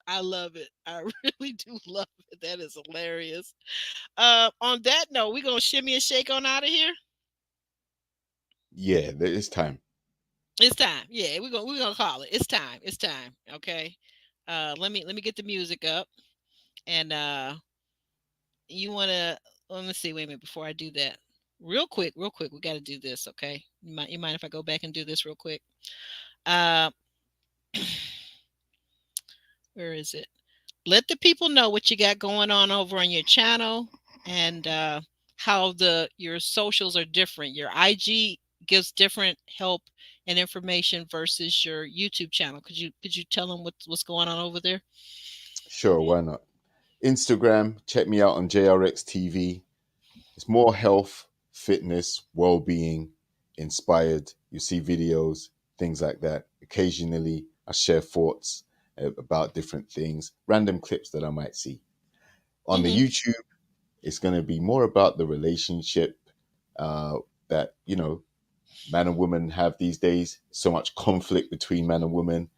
I love it. I really do love it. That is hilarious. On that note, we're gonna shimmy and shake on out of here. Yeah, it's time. It's time. Yeah, we're gonna call it. It's time. It's time. Okay. Let me get the music up. And you wanna let me see, wait a minute before I do that. Real quick, we gotta do this, okay? You mind if I go back and do this real quick? Uh where is it? Let the people know what you got going on over on your channel and how your socials are different. Your IG gives different help and information versus your YouTube channel. Could you tell them what's going on over there? Sure, why not? Instagram, check me out on JRXTV. It's more health, fitness, well-being, inspired. You see videos, things like that. Occasionally, I share thoughts about different things, random clips that I might see. On the Mm-hmm. YouTube, it's going to be more about the relationship uh, that man and woman have these days. So much conflict between man and woman,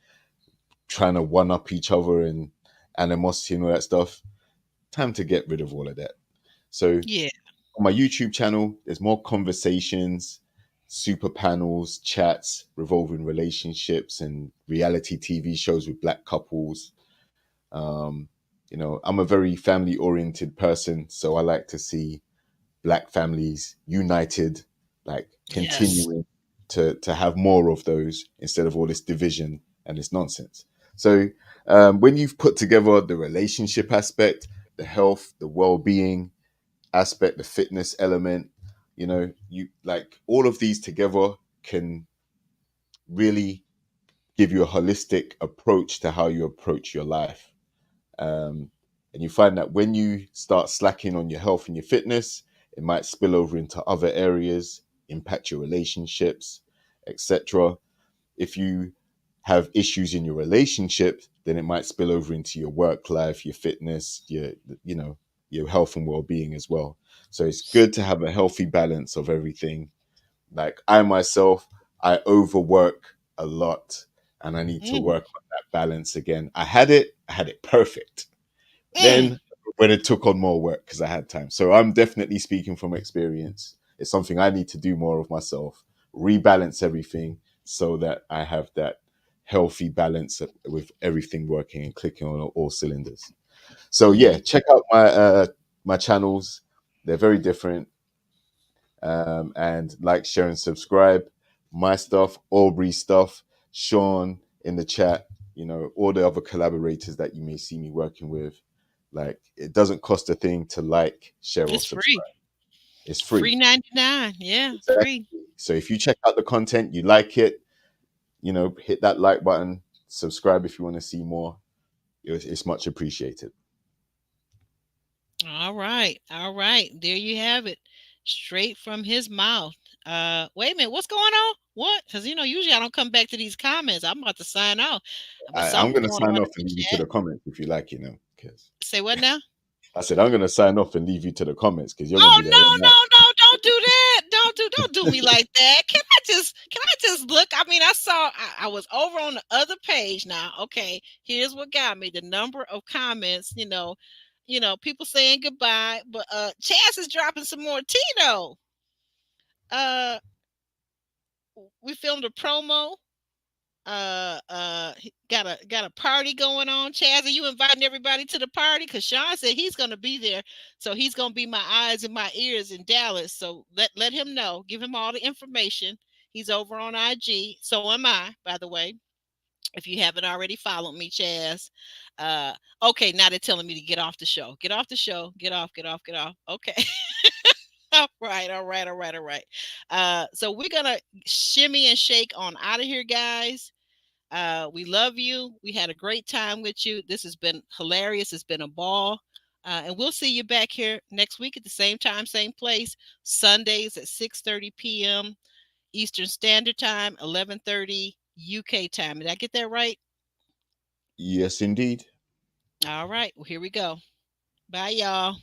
trying to one up each other and animosity and all that stuff. Time to get rid of all of that. So Yeah. on my YouTube channel, there's more conversations, super panels, chats, revolving relationships, and reality TV shows with black couples. Um, I'm a very family oriented person, so I like to see black families united, like Yes. continuing to have more of those instead of all this division and this nonsense. So when you've put together the relationship aspect, the health, the well-being aspect, the fitness element, you like all of these together can really give you a holistic approach to how you approach your life. Um, and you find that when you start slacking on your health and your fitness, it might spill over into other areas, impact your relationships, etc. If you have issues in your relationship, then it might spill over into your work life, your fitness, you know, your health and well-being as well. So it's good to have a healthy balance of everything. Like I myself, I overwork a lot and I need to Mm. work on that balance again. I had it perfect. Mm. Then when it took on more work because I had time. So I'm definitely speaking from experience. It's something I need to do more of myself, rebalance everything so that I have that healthy balance with everything working and clicking on all cylinders. So yeah, Mm-hmm. check out my channels. They're very different. And like, share, and subscribe. My stuff, Aubrey's stuff, Sean in the chat, all the other collaborators that you may see me working with. Like, it doesn't cost a thing to like, share, or It's free. subscribe. It's Free free. 99. Yeah, Exactly. free. So if you check out the content, you like it, hit that like button, subscribe if you want to see more. It's much appreciated. All right. All right. There you have it. Straight from his mouth. Wait a minute. What's going on? What? Because usually I don't come back to these comments. I'm about to sign off. But I'm something's going to going sign on off in the and leave you to chat. the comments if you like, because Say what now? I said I'm going to sign off and leave you to the comments because you're going to Oh be there all no, night. no, no, don't do that. Don't do me like that. Can I just look? I mean, I was over on the other page now. Okay, here's what got me. The number of comments, people saying goodbye. But Chaz is dropping some more Tito. Uh we filmed a promo. Got a party going on. Chaz, are you inviting everybody to the party? Because Sean said he's gonna be there, so he's gonna be my eyes and my ears in Dallas. So let him know. Give him all the information. He's over on IG. So am I, by the way. If you haven't already followed me, Chaz. Okay, now they're telling me to get off the show. Get off the show. Get off. Get off. Get off. Okay. All right. All right. All right. All right. So we're gonna shimmy and shake on out of here, guys. We love you. We had a great time with you. This has been hilarious. It's been a ball. And we'll see you back here next week at the same time, same place, Sundays at 6:30 p.m. Eastern Standard Time, 11:30 UK time. Did I get that right? Yes, indeed. All right. Well, here we go. Bye, y'all.